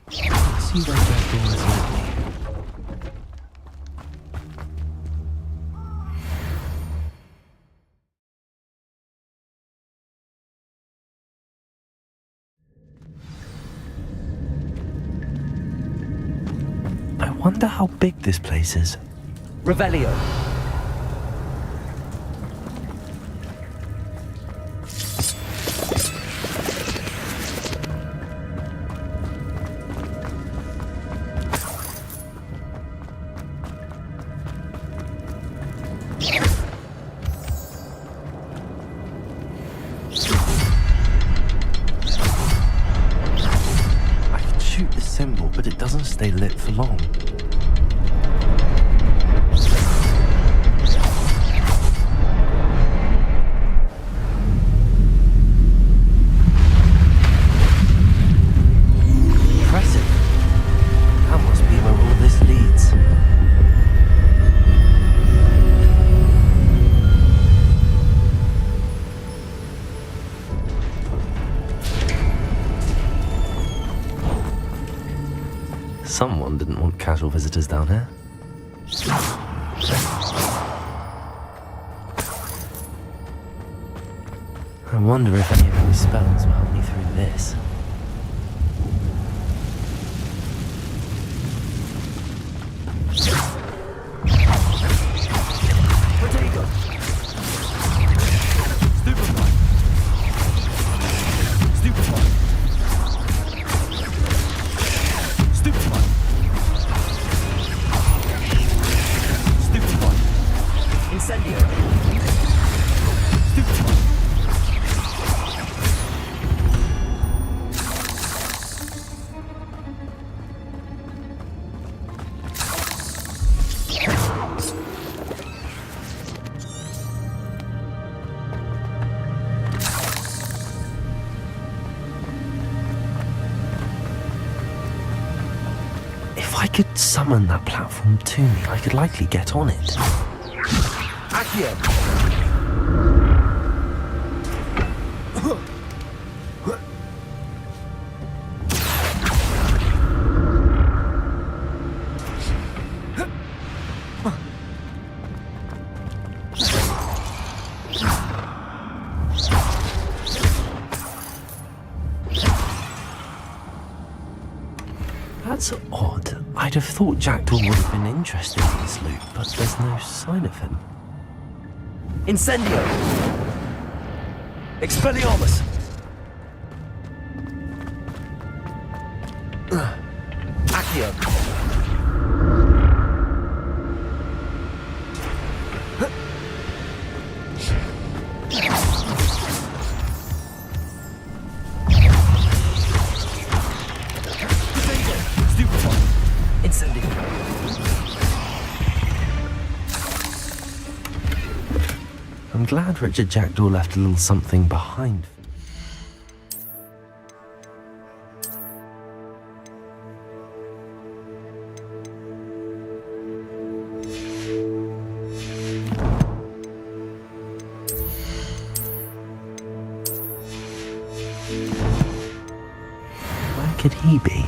Let's see where Jackdaw is lately. I wonder how big this place is. Revelio. But it doesn't stay lit for long. Impressive. That must be where all this leads. Someone didn't want casual visitors down here. I wonder if any of these spells will help me through this. If I could summon that platform to me, I could likely get on it. Aguila. That's odd. I'd have thought Jackdaw would have been interested in this loot, but there's no sign of him. Incendio! Expelliarmus! Accio. I'm glad Richard Jackdaw left a little something behind. Where could he be?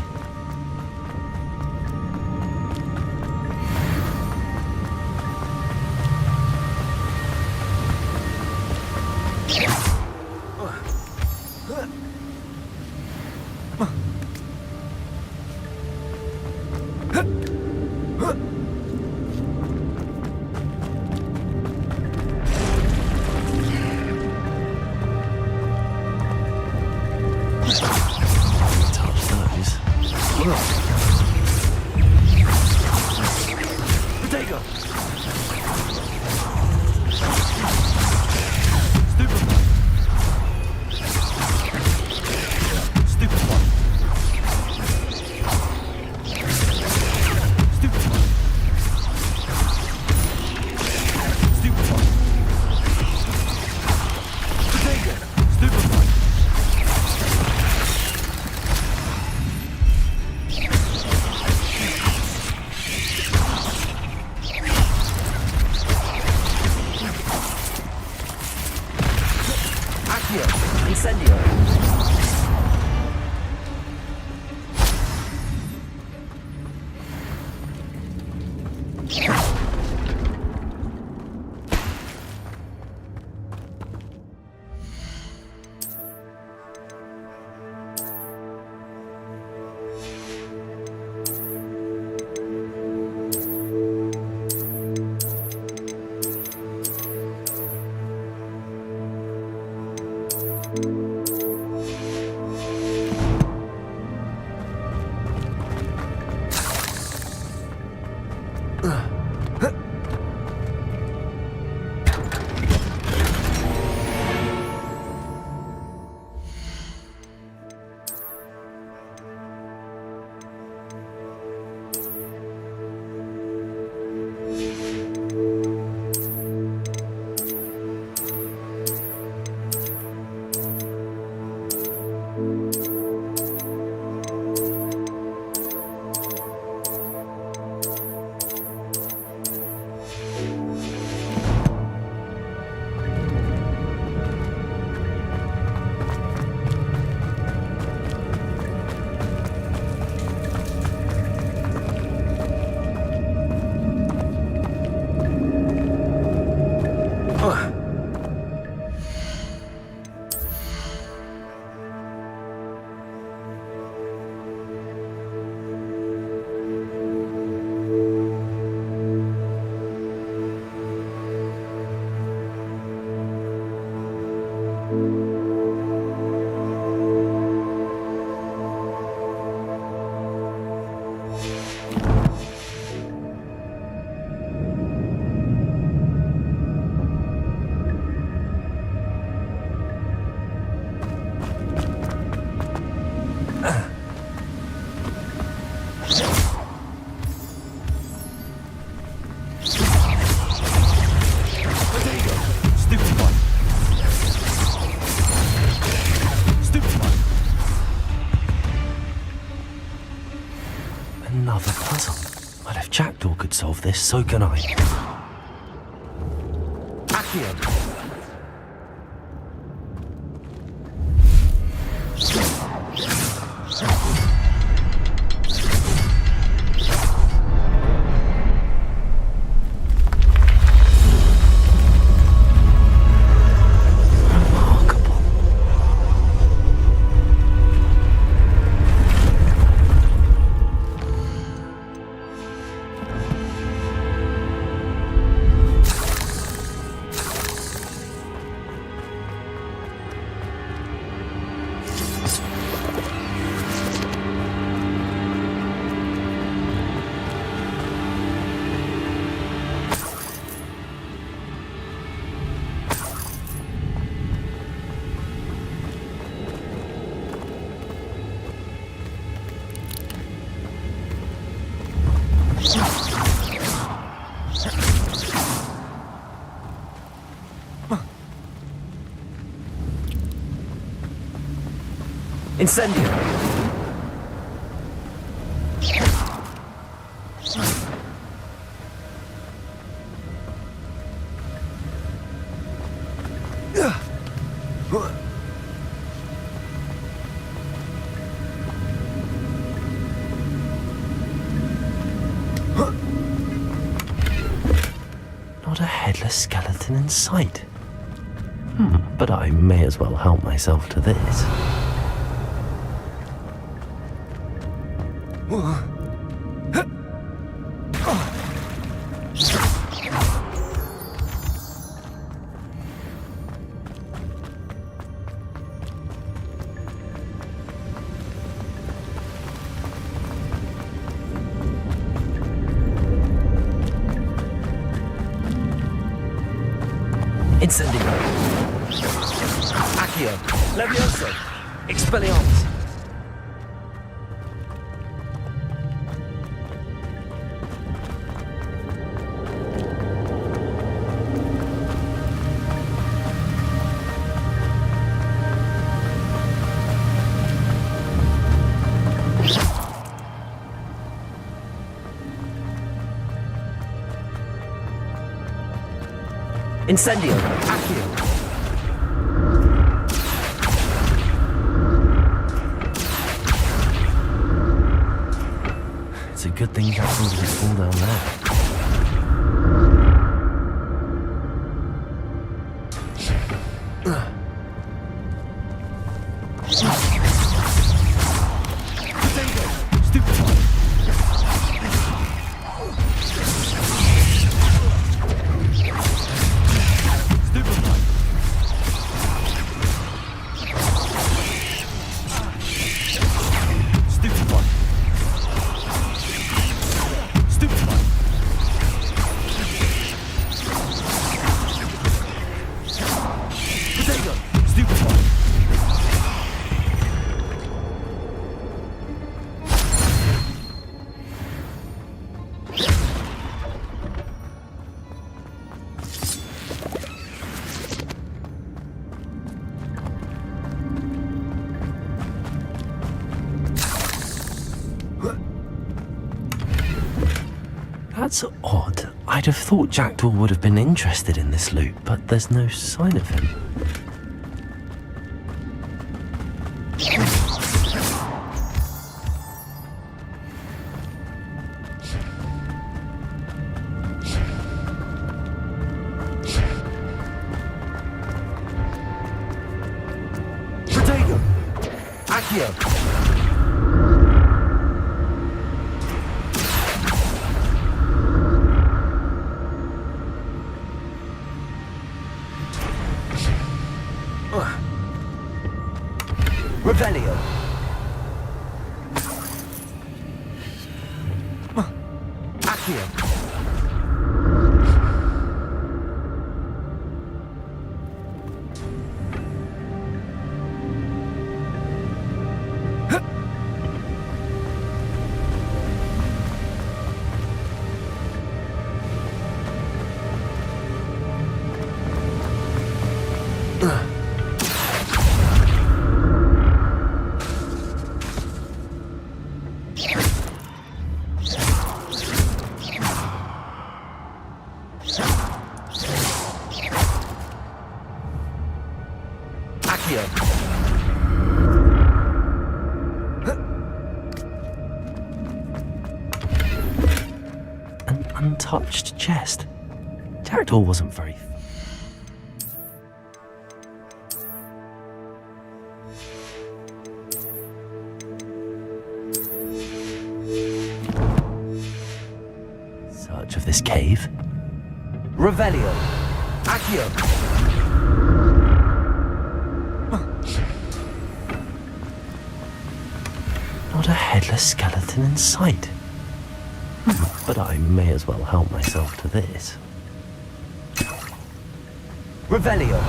Another puzzle. Well, if Jackdaw could solve this, so can I. Accio. Incendio! Not a headless skeleton in sight. But I may as well help myself to this. Incendio! Accio! Levioso! Expelliarmus! Incendio! Accio! It's a good thing Jackson didn't fall down there. That's odd. I'd have thought Jackdaw would have been interested in this loot, but there's no sign of him. Protego! Accio! Revelio! Accio! An untouched chest. Jackdaw wasn't very... Search of this cave. Revelio! Accio! Not a headless skeleton in sight. But I may as well help myself to this. Revelio!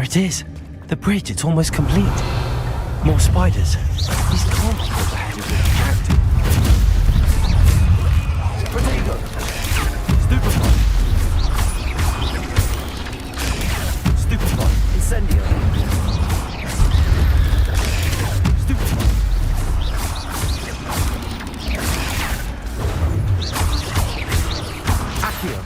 it is. The bridge, it's almost complete. More spiders. These can't be the head of the jackdaw. Potato! Stupefy! Stupefy! Incendio! Stupefy! Accio!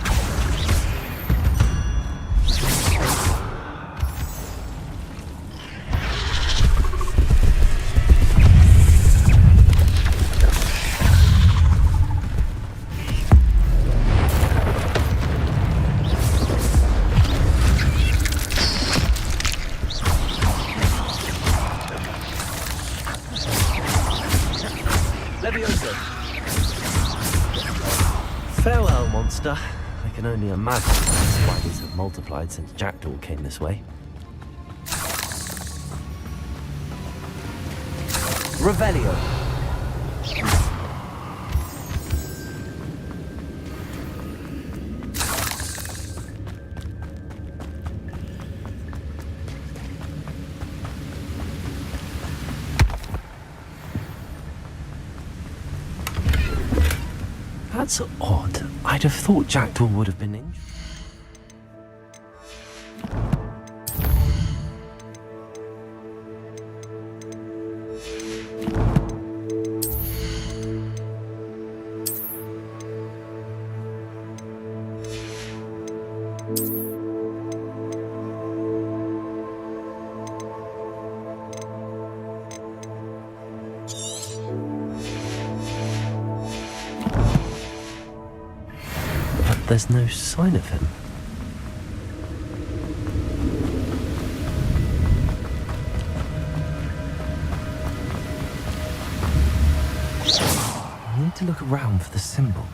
Farewell, monster. I can only imagine that spiders have multiplied since Jackdaw came this way. Revelio. That's odd. I'd have thought Jackdaw would have been injured. There's no sign of him. I need to look around for the symbol.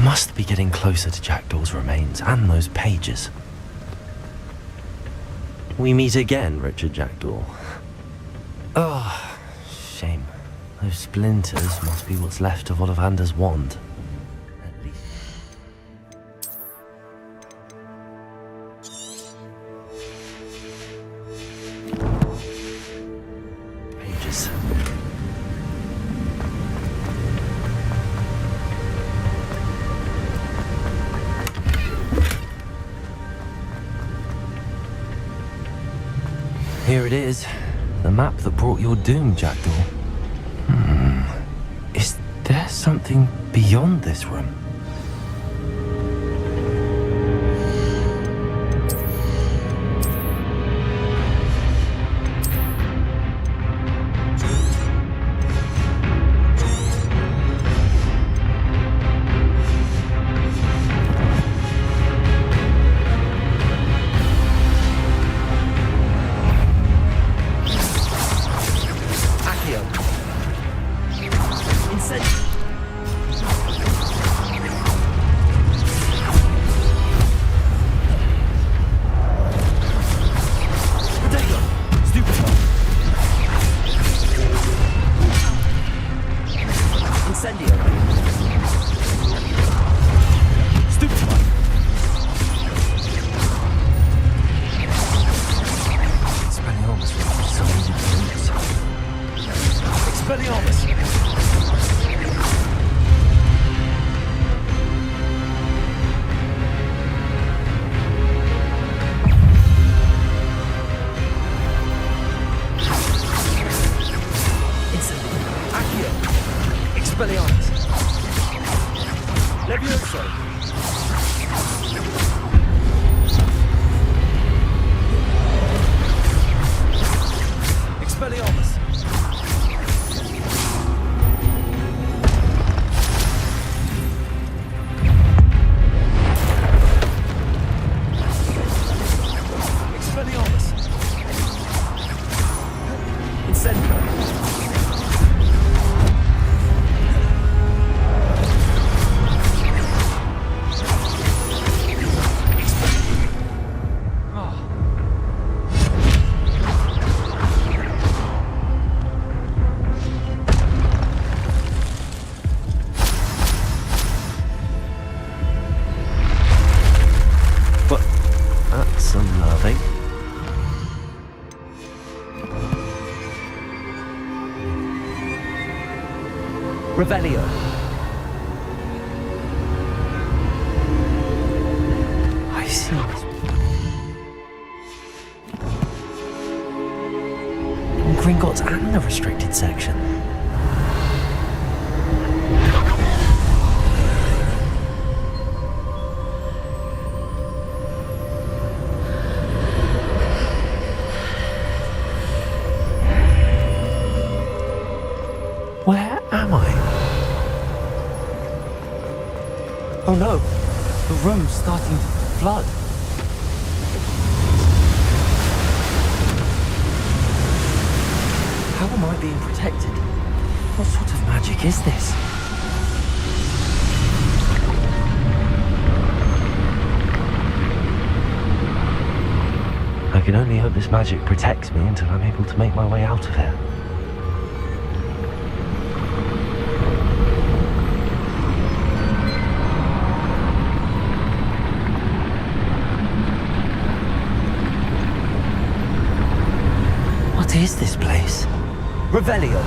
Must be getting closer to Jackdaw's remains and those pages. We meet again, Richard Jackdaw. Oh, shame. Those splinters must be what's left of Ollivander's wand. At least. Pages. Here it is, the map that brought your doom, Jackdaw. Is there something beyond this room? Revelio. I see. Gringotts and the restricted section. Where am I? Oh no, the road's starting to flood. How am I being protected? What sort of magic is this? I can only hope this magic protects me until I'm able to make my way out of here. What is this place? Revelio.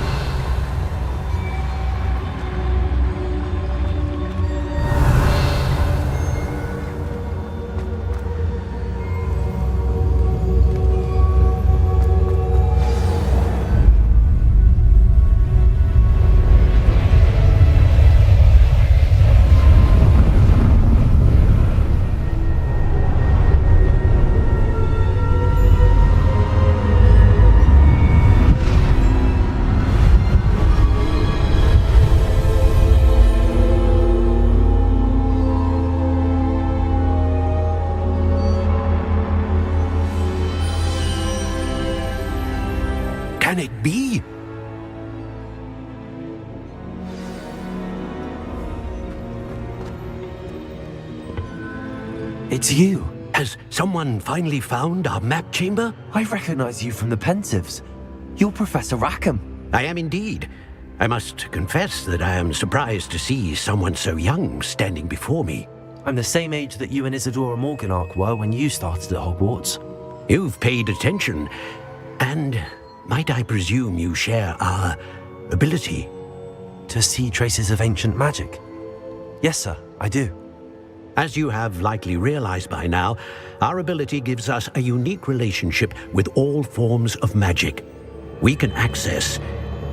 Can it be? It's you. Has someone finally found our map chamber? I recognize you from the Pensives. You're Professor Rackham. I am indeed. I must confess that I am surprised to see someone so young standing before me. I'm the same age that you and Isadora Morganach were when you started at Hogwarts. You've paid attention, and might I presume you share our ability? To see traces of ancient magic? Yes, sir, I do. As you have likely realized by now, our ability gives us a unique relationship with all forms of magic. We can access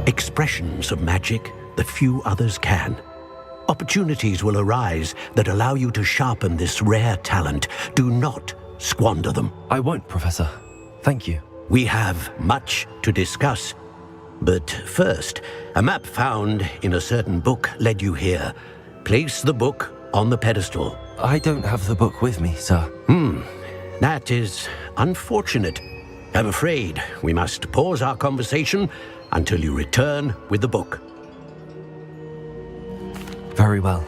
expressions of magic that few others can. Opportunities will arise that allow you to sharpen this rare talent. Do not squander them. I won't, Professor. Thank you. We have much to discuss. But first, a map found in a certain book led you here. Place the book on the pedestal. I don't have the book with me, sir. That is unfortunate. I'm afraid we must pause our conversation until you return with the book. Very well.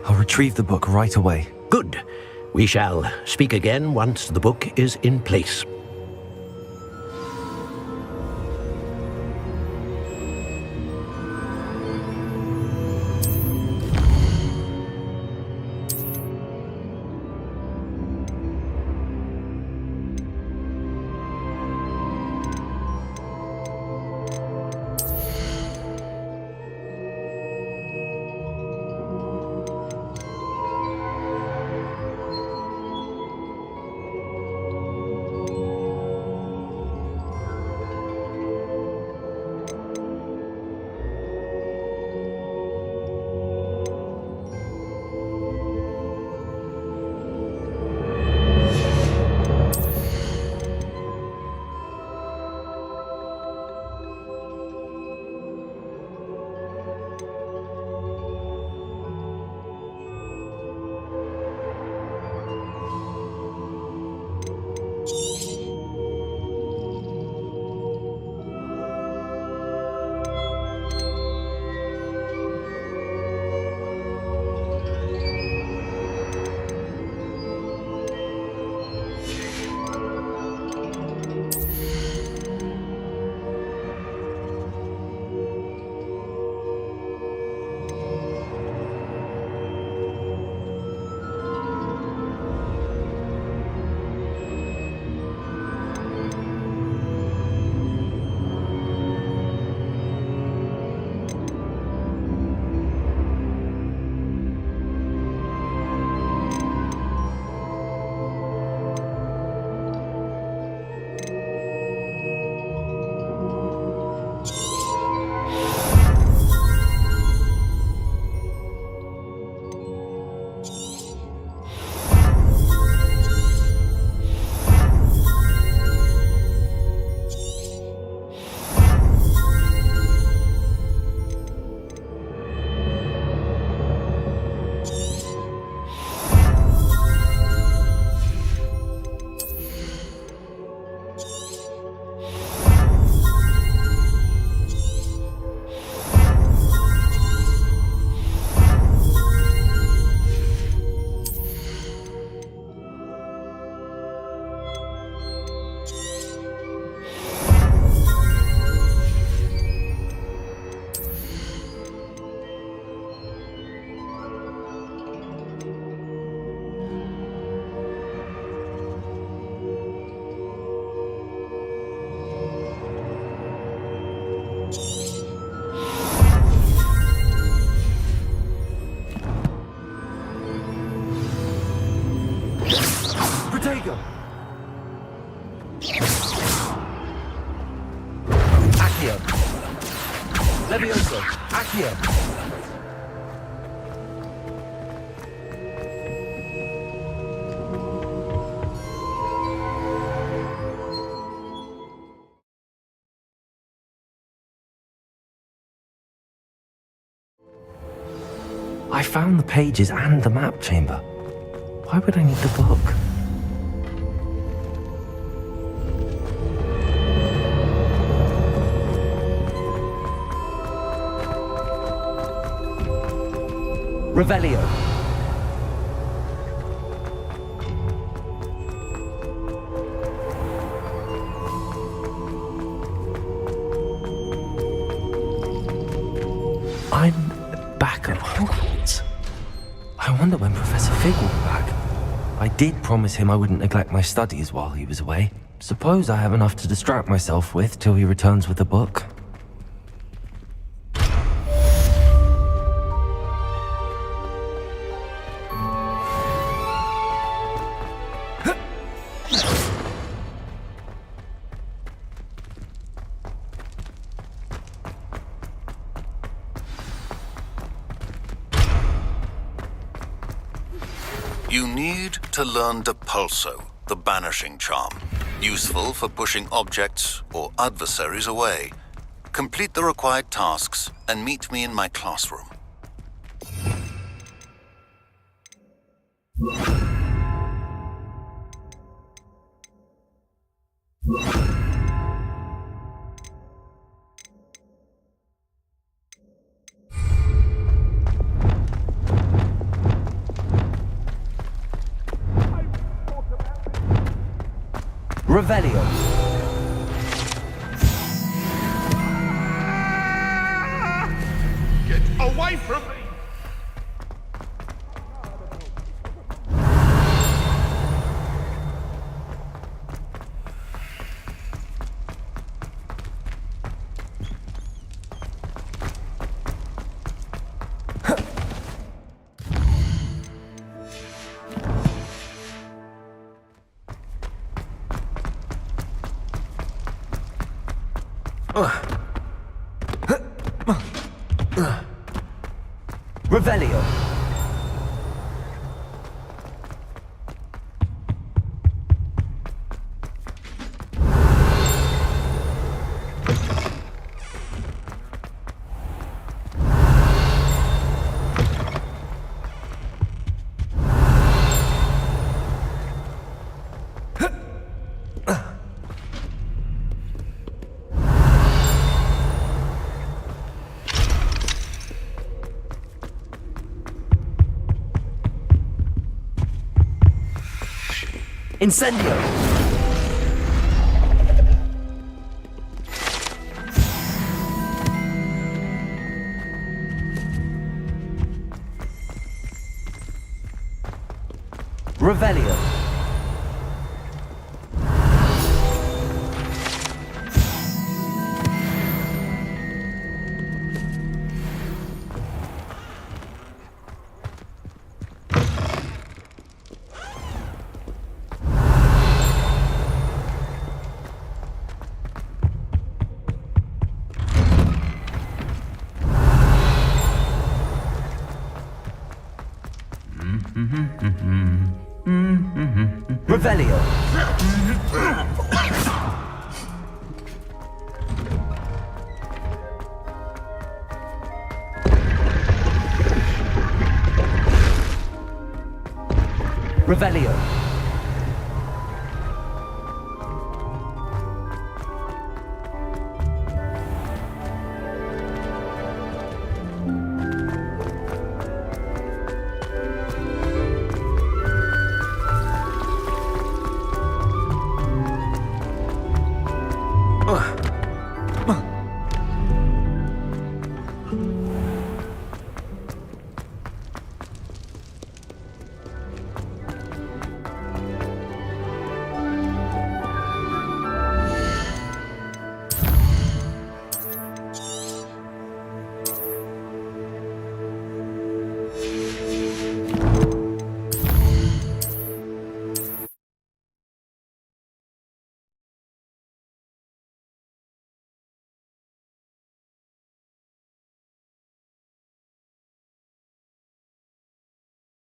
I'll retrieve the book right away. Good. We shall speak again once the book is in place. Accio. Levioso. Accio. I found the pages and the map chamber. Why would I need the book? Revelio. I'm back at Hogwarts. I wonder when Professor Fig will be back. I did promise him I wouldn't neglect my studies while he was away. Suppose I have enough to distract myself with till he returns with the book. You need to learn Depulso, the banishing charm. Useful for pushing objects or adversaries away. Complete the required tasks and meet me in my classroom. Revelio. Get away from me! Revelio. Incendio! Revelio. Revelio.